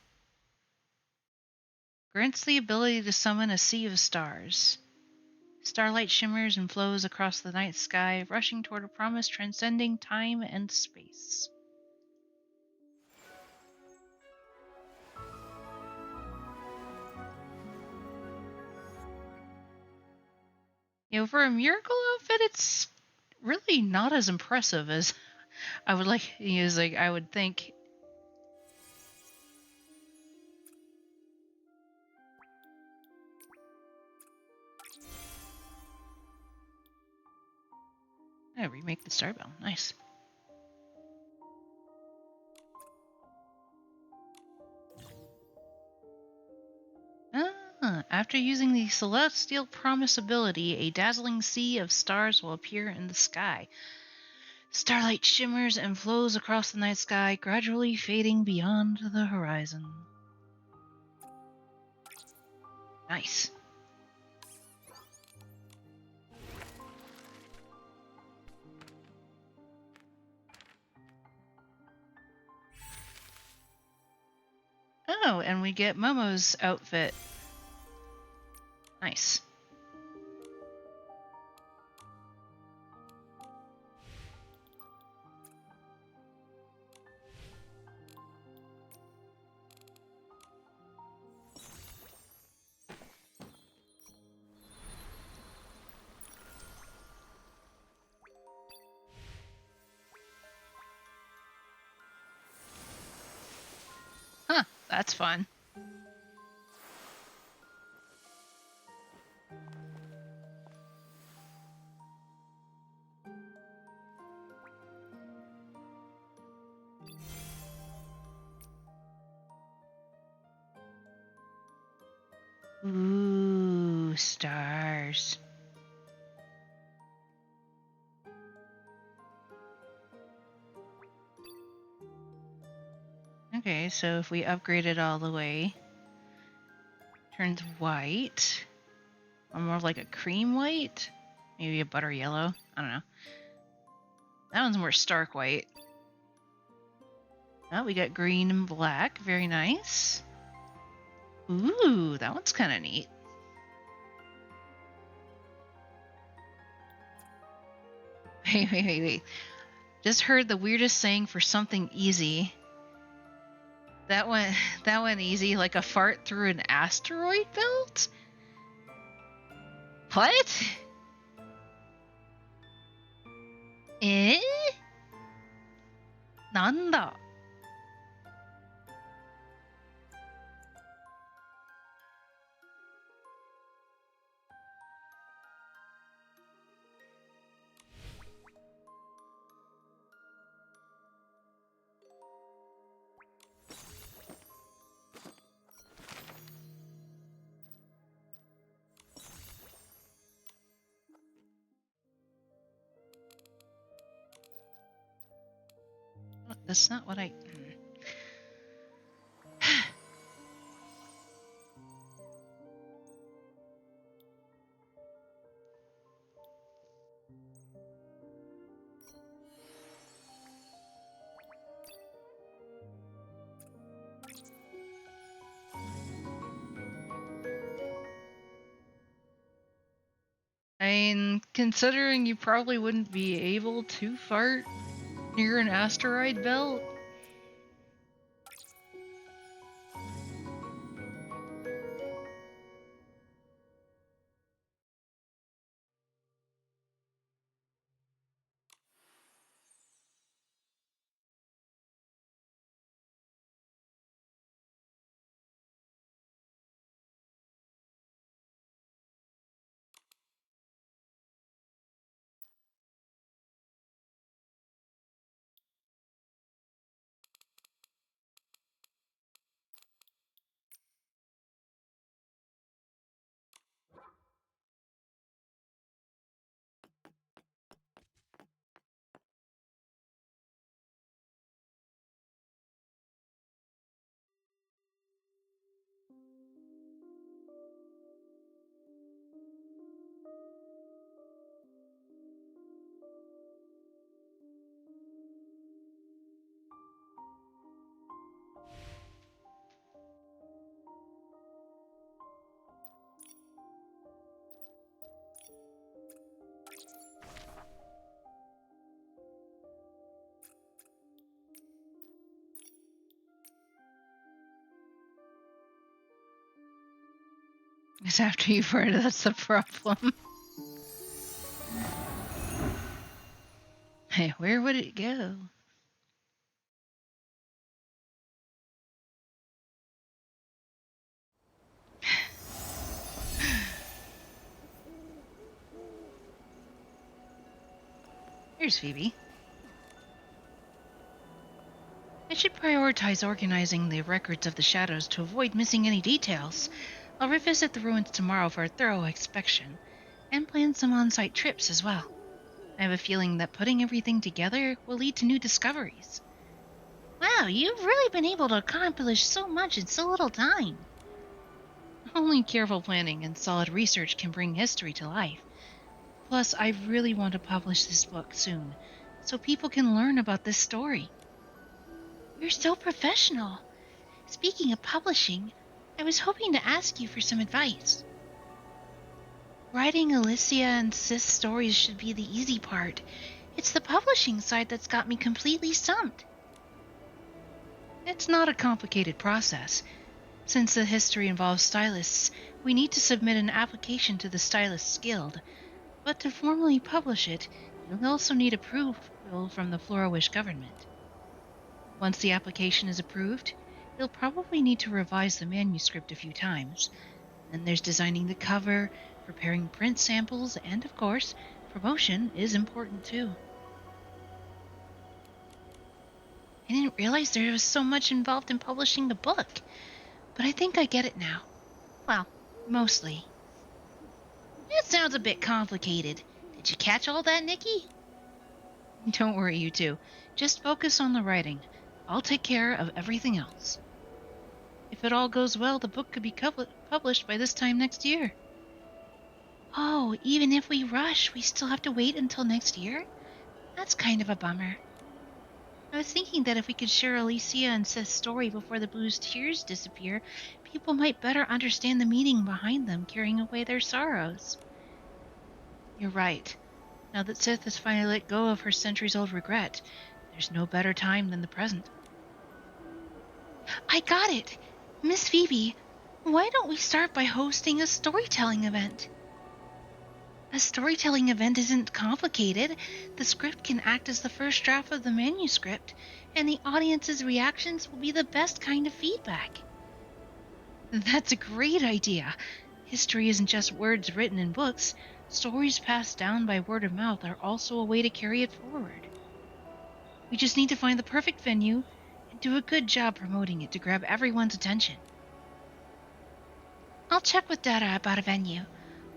Grants the ability to summon a sea of stars. Starlight shimmers and flows across the night sky, rushing toward a promise transcending time and space. You know, for a miracle outfit, it's really not as impressive as I would I would think. Yeah, remake the Starbell. Nice. After using the Celestial Promise ability, a dazzling sea of stars will appear in the sky. Starlight shimmers and flows across the night sky, gradually fading beyond the horizon. Nice. Oh, and we get Momo's outfit. Nice. Huh, that's fun. Ooh, stars. Okay, so if we upgrade it all the way, turns white, or more like a cream white, maybe a butter yellow. I don't know. That one's more stark white. Oh, we got green and black. Very nice. Ooh, that one's kind of neat. Wait. Just heard the weirdest saying for something easy. That went easy like a fart through an asteroid belt? What? Eh? なんだ? That's not what I... I mean, considering you probably wouldn't be able to fart near an asteroid belt. It's after you've heard it, that's the problem. Hey, where would it go? Here's Phoebe. I should prioritize organizing the records of the shadows to avoid missing any details. I'll revisit the ruins tomorrow for a thorough inspection, and plan some on-site trips as well. I have a feeling that putting everything together will lead to new discoveries. Wow, you've really been able to accomplish so much in so little time. Only careful planning and solid research can bring history to life. Plus, I really want to publish this book soon, so people can learn about this story. You're so professional. Speaking of publishing, I was hoping to ask you for some advice. Writing Alicia and Sis stories should be the easy part. It's the publishing side that's got me completely stumped. It's not a complicated process. Since the history involves stylists, we need to submit an application to the Stylists Guild. But to formally publish it, you'll also need approval from the Flora-Wish government. Once the application is approved, you'll probably need to revise the manuscript a few times. Then there's designing the cover, preparing print samples, and of course, promotion is important too. I didn't realize there was so much involved in publishing a book, but I think I get it now. Well, mostly. It sounds a bit complicated. Did you catch all that, Nikki? Don't worry, you two. Just focus on the writing. I'll take care of everything else. If it all goes well, the book could be published by this time next year. Oh, even if we rush, we still have to wait until next year? That's kind of a bummer. I was thinking that if we could share Alicia and Seth's story before the blue's tears disappear, people might better understand the meaning behind them, carrying away their sorrows. You're right. Now that Seth has finally let go of her centuries-old regret, there's no better time than the present. I got it! Miss Phoebe, why don't we start by hosting a storytelling event? A storytelling event isn't complicated. The script can act as the first draft of the manuscript, and the audience's reactions will be the best kind of feedback. That's a great idea. History isn't just words written in books. Stories passed down by word of mouth are also a way to carry it forward. We just need to find the perfect venue and do a good job promoting it to grab everyone's attention. I'll check with Dada about a venue.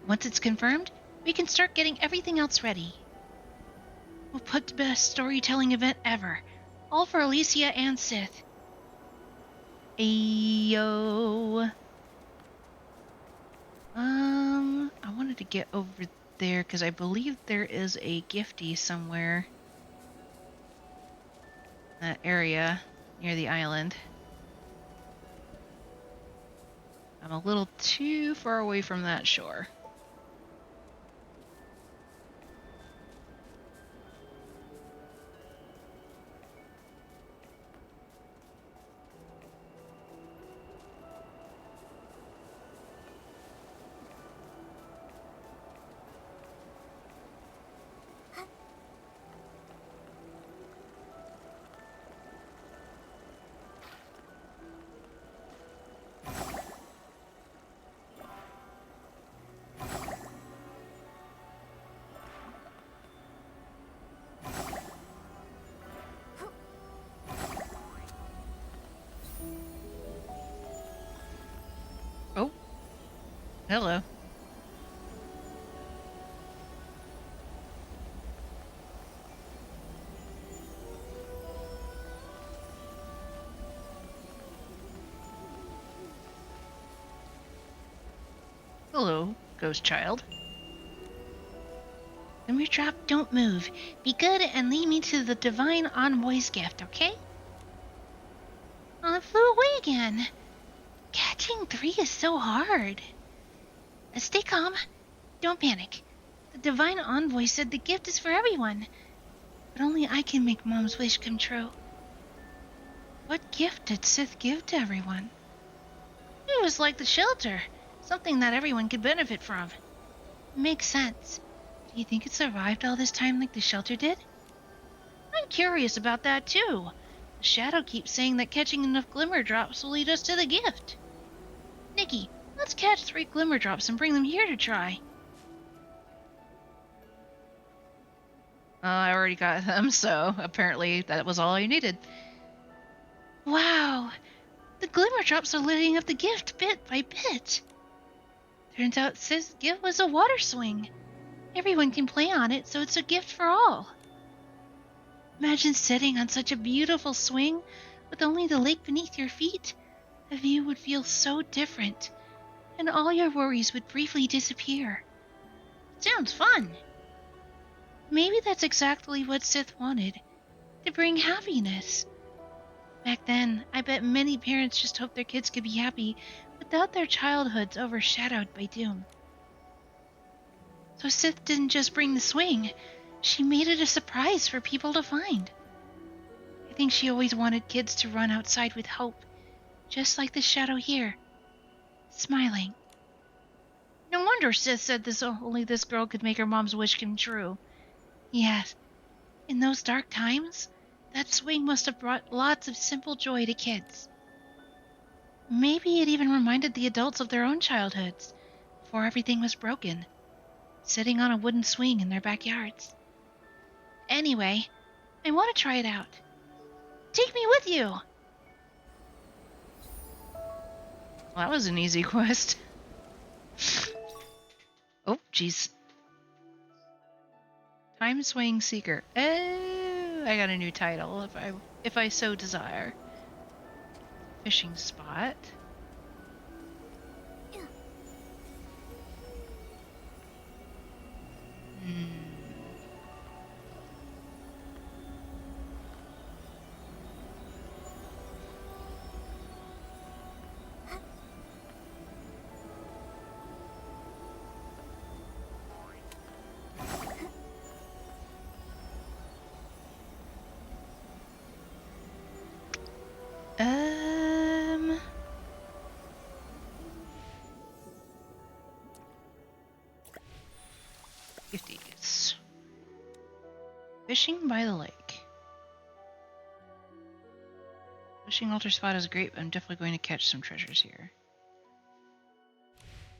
Once it's confirmed, we can start getting everything else ready. We'll put the best storytelling event ever, all for Alicia and Sith. Ayo. I wanted to get over there because I believe there is a gifty somewhere in that area near the island. I'm a little too far away from that shore. Oh, hello. Hello, ghost child. When we drop, don't move. Be good and lead me to the Divine Envoy's gift, okay? Oh, it flew away again. Catching 3 is so hard. Stay calm. Don't panic. The Divine Envoy said the gift is for everyone. But only I can make Mom's wish come true. What gift did Sith give to everyone? It was like the shelter. Something that everyone could benefit from. Makes sense. Do you think it survived all this time like the shelter did? I'm curious about that too. The shadow keeps saying that catching enough glimmer drops will lead us to the gift. Nikki, let's catch 3 glimmer drops and bring them here to try. I already got them, so apparently that was all I needed. Wow, the glimmer drops are lighting up the gift bit by bit. Turns out Sith's gift was a water swing. Everyone can play on it, so it's a gift for all. Imagine sitting on such a beautiful swing with only the lake beneath your feet. The view would feel so different, and all your worries would briefly disappear. Sounds fun. Maybe that's exactly what Sith wanted, to bring happiness. Back then, I bet many parents just hoped their kids could be happy without their childhoods overshadowed by doom. So Sith didn't just bring the swing, she made it a surprise for people to find. I think she always wanted kids to run outside with hope, just like the shadow here, smiling. No wonder Sith said only this girl could make her mom's wish come true. Yes, in those dark times, that swing must have brought lots of simple joy to kids. Maybe it even reminded the adults of their own childhoods, before everything was broken, sitting on a wooden swing in their backyards. Anyway, I want to try it out. Take me with you! Well, that was an easy quest. Oh, jeez. Time Swaying Seeker. Oh, I got a new title if I so desire. Fishing spot. focus. Fishing by the lake. Fishing altar spot is great, but I'm definitely going to catch some treasures here.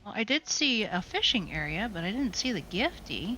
Well, I did see a fishing area, but I didn't see the gifty.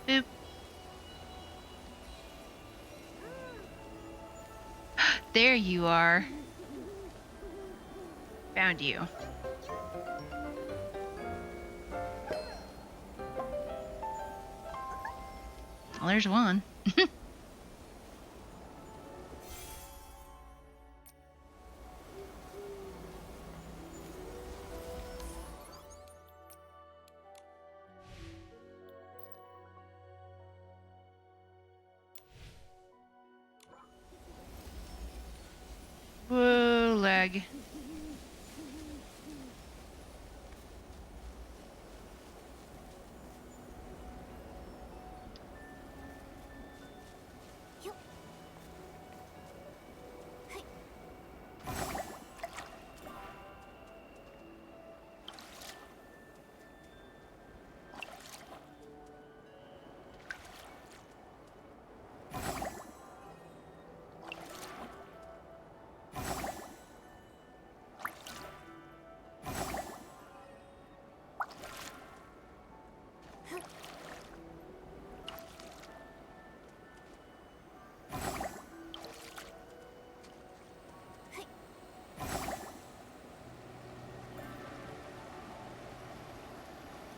Boop. There you are. Found you. Well, there's one. Whoa, lag.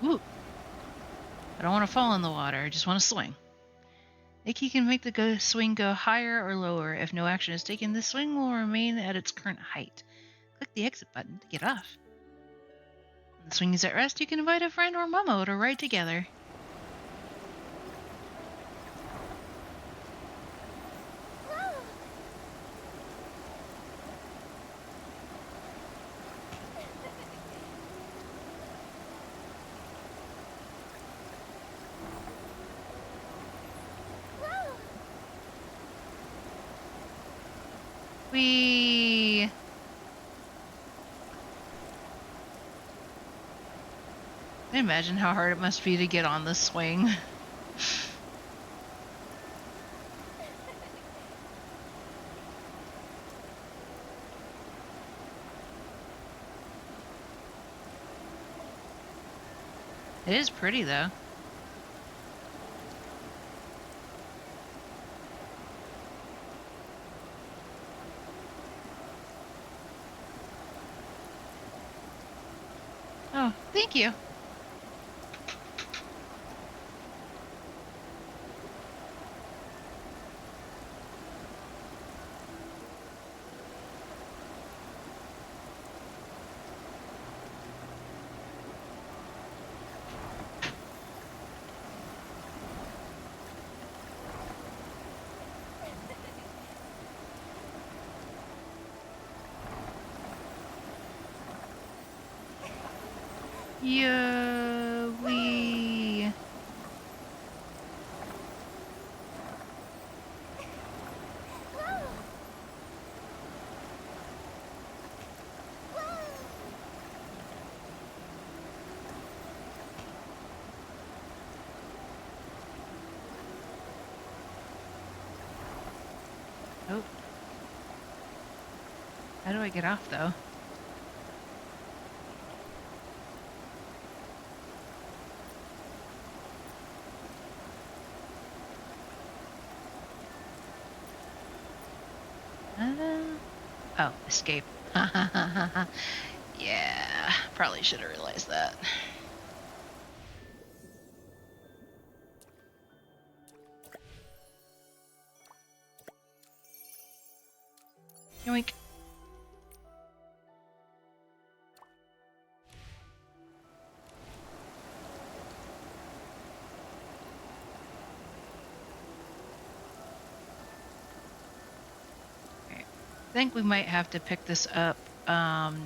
Ooh. I don't want to fall in the water, I just want to swing. Nikki can make the swing go higher or lower. If no action is taken, the swing will remain at its current height. Click the exit button to get off. When the swing is at rest, you can invite a friend or Momo to ride together. Whee! I imagine how hard it must be to get on the swing. It is pretty though. Oh, thank you. Yeah, we. Oh. How do I get off though? Oh, escape. Yeah, probably should have realized that. Yoink. Okay. I think we might have to pick this up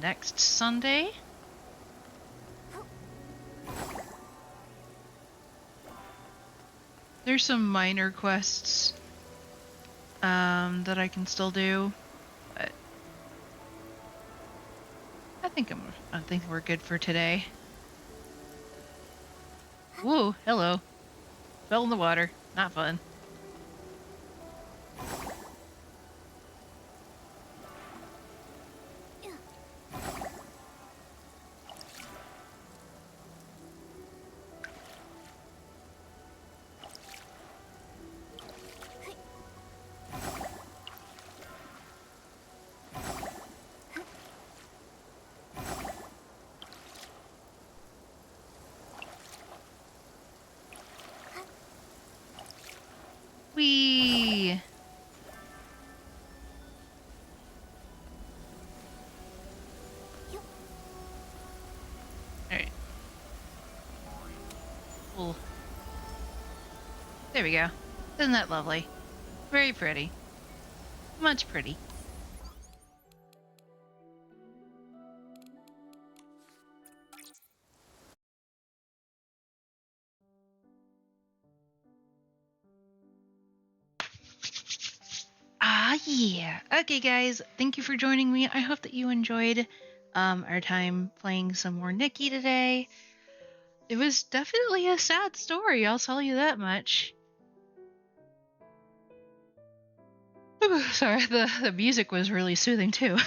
next Sunday. There's some minor quests that I can still do, but I think we're good for today. Whoa, hello. Fell in the water. Not fun. Whee! Alright. Cool. There we go. Isn't that lovely? Very pretty. Much pretty. Ah, yeah. Okay, guys. Thank you for joining me. I hope that you enjoyed our time playing some more Nikki today. It was definitely a sad story, I'll tell you that much. Ooh, sorry, the music was really soothing too.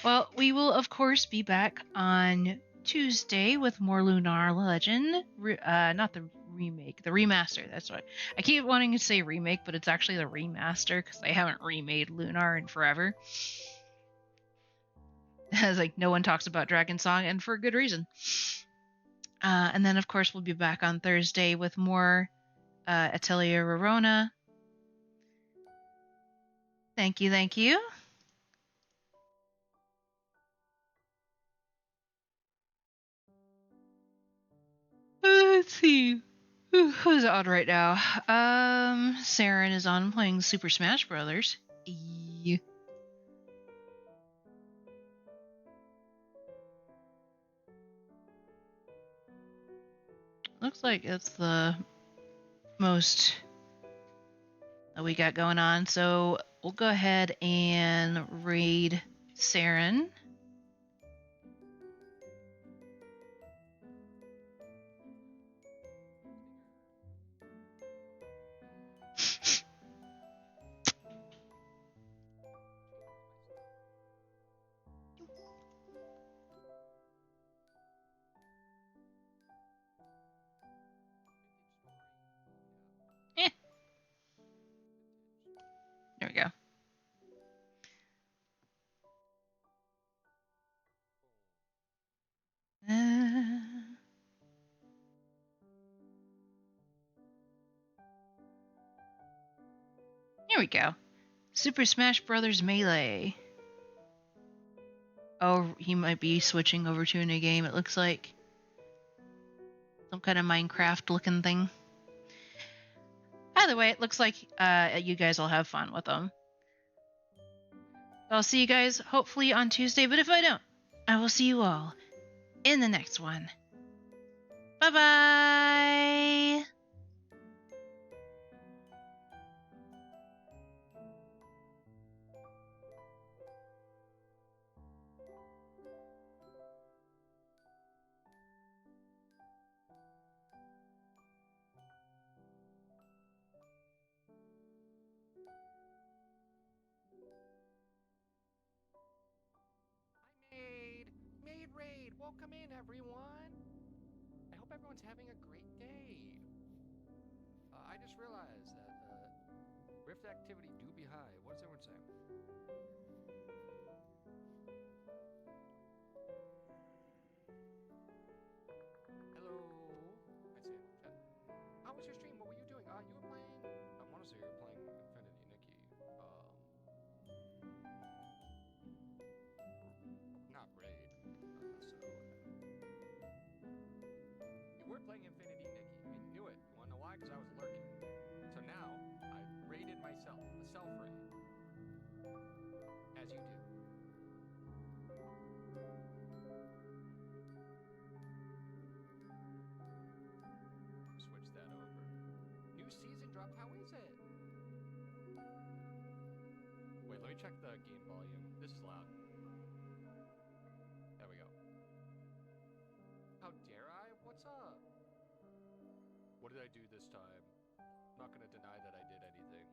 Well, we will of course be back on Tuesday with more Lunar Legend. Not the remake, the remaster. That's what I keep wanting to say remake, but it's actually the remaster because they haven't remade Lunar in forever. It's like no one talks about Dragon Song, and for good reason. And then of course we'll be back on Thursday with more Atelier Rorona. Thank you, thank you. Let's see. Who's on right now? Saren is on playing Super Smash Brothers. Looks like it's the most that we got going on. So we'll go ahead and raid Saren. There we go. Here we go. Super Smash Brothers Melee. Oh, he might be switching over to a new game, it looks like. Some kind of Minecraft looking thing. Either way, it looks like you guys will have fun with them. I'll see you guys hopefully on Tuesday, but if I don't, I will see you all in the next one. Bye-bye! Maid raid! Welcome in, everyone! I hope everyone's having a great day. I just realized that Rift activity do be high. What does everyone say? check the game volume. This is loud. There we go. How dare I? What's up? What did I do this time? I'm not gonna deny that I did anything.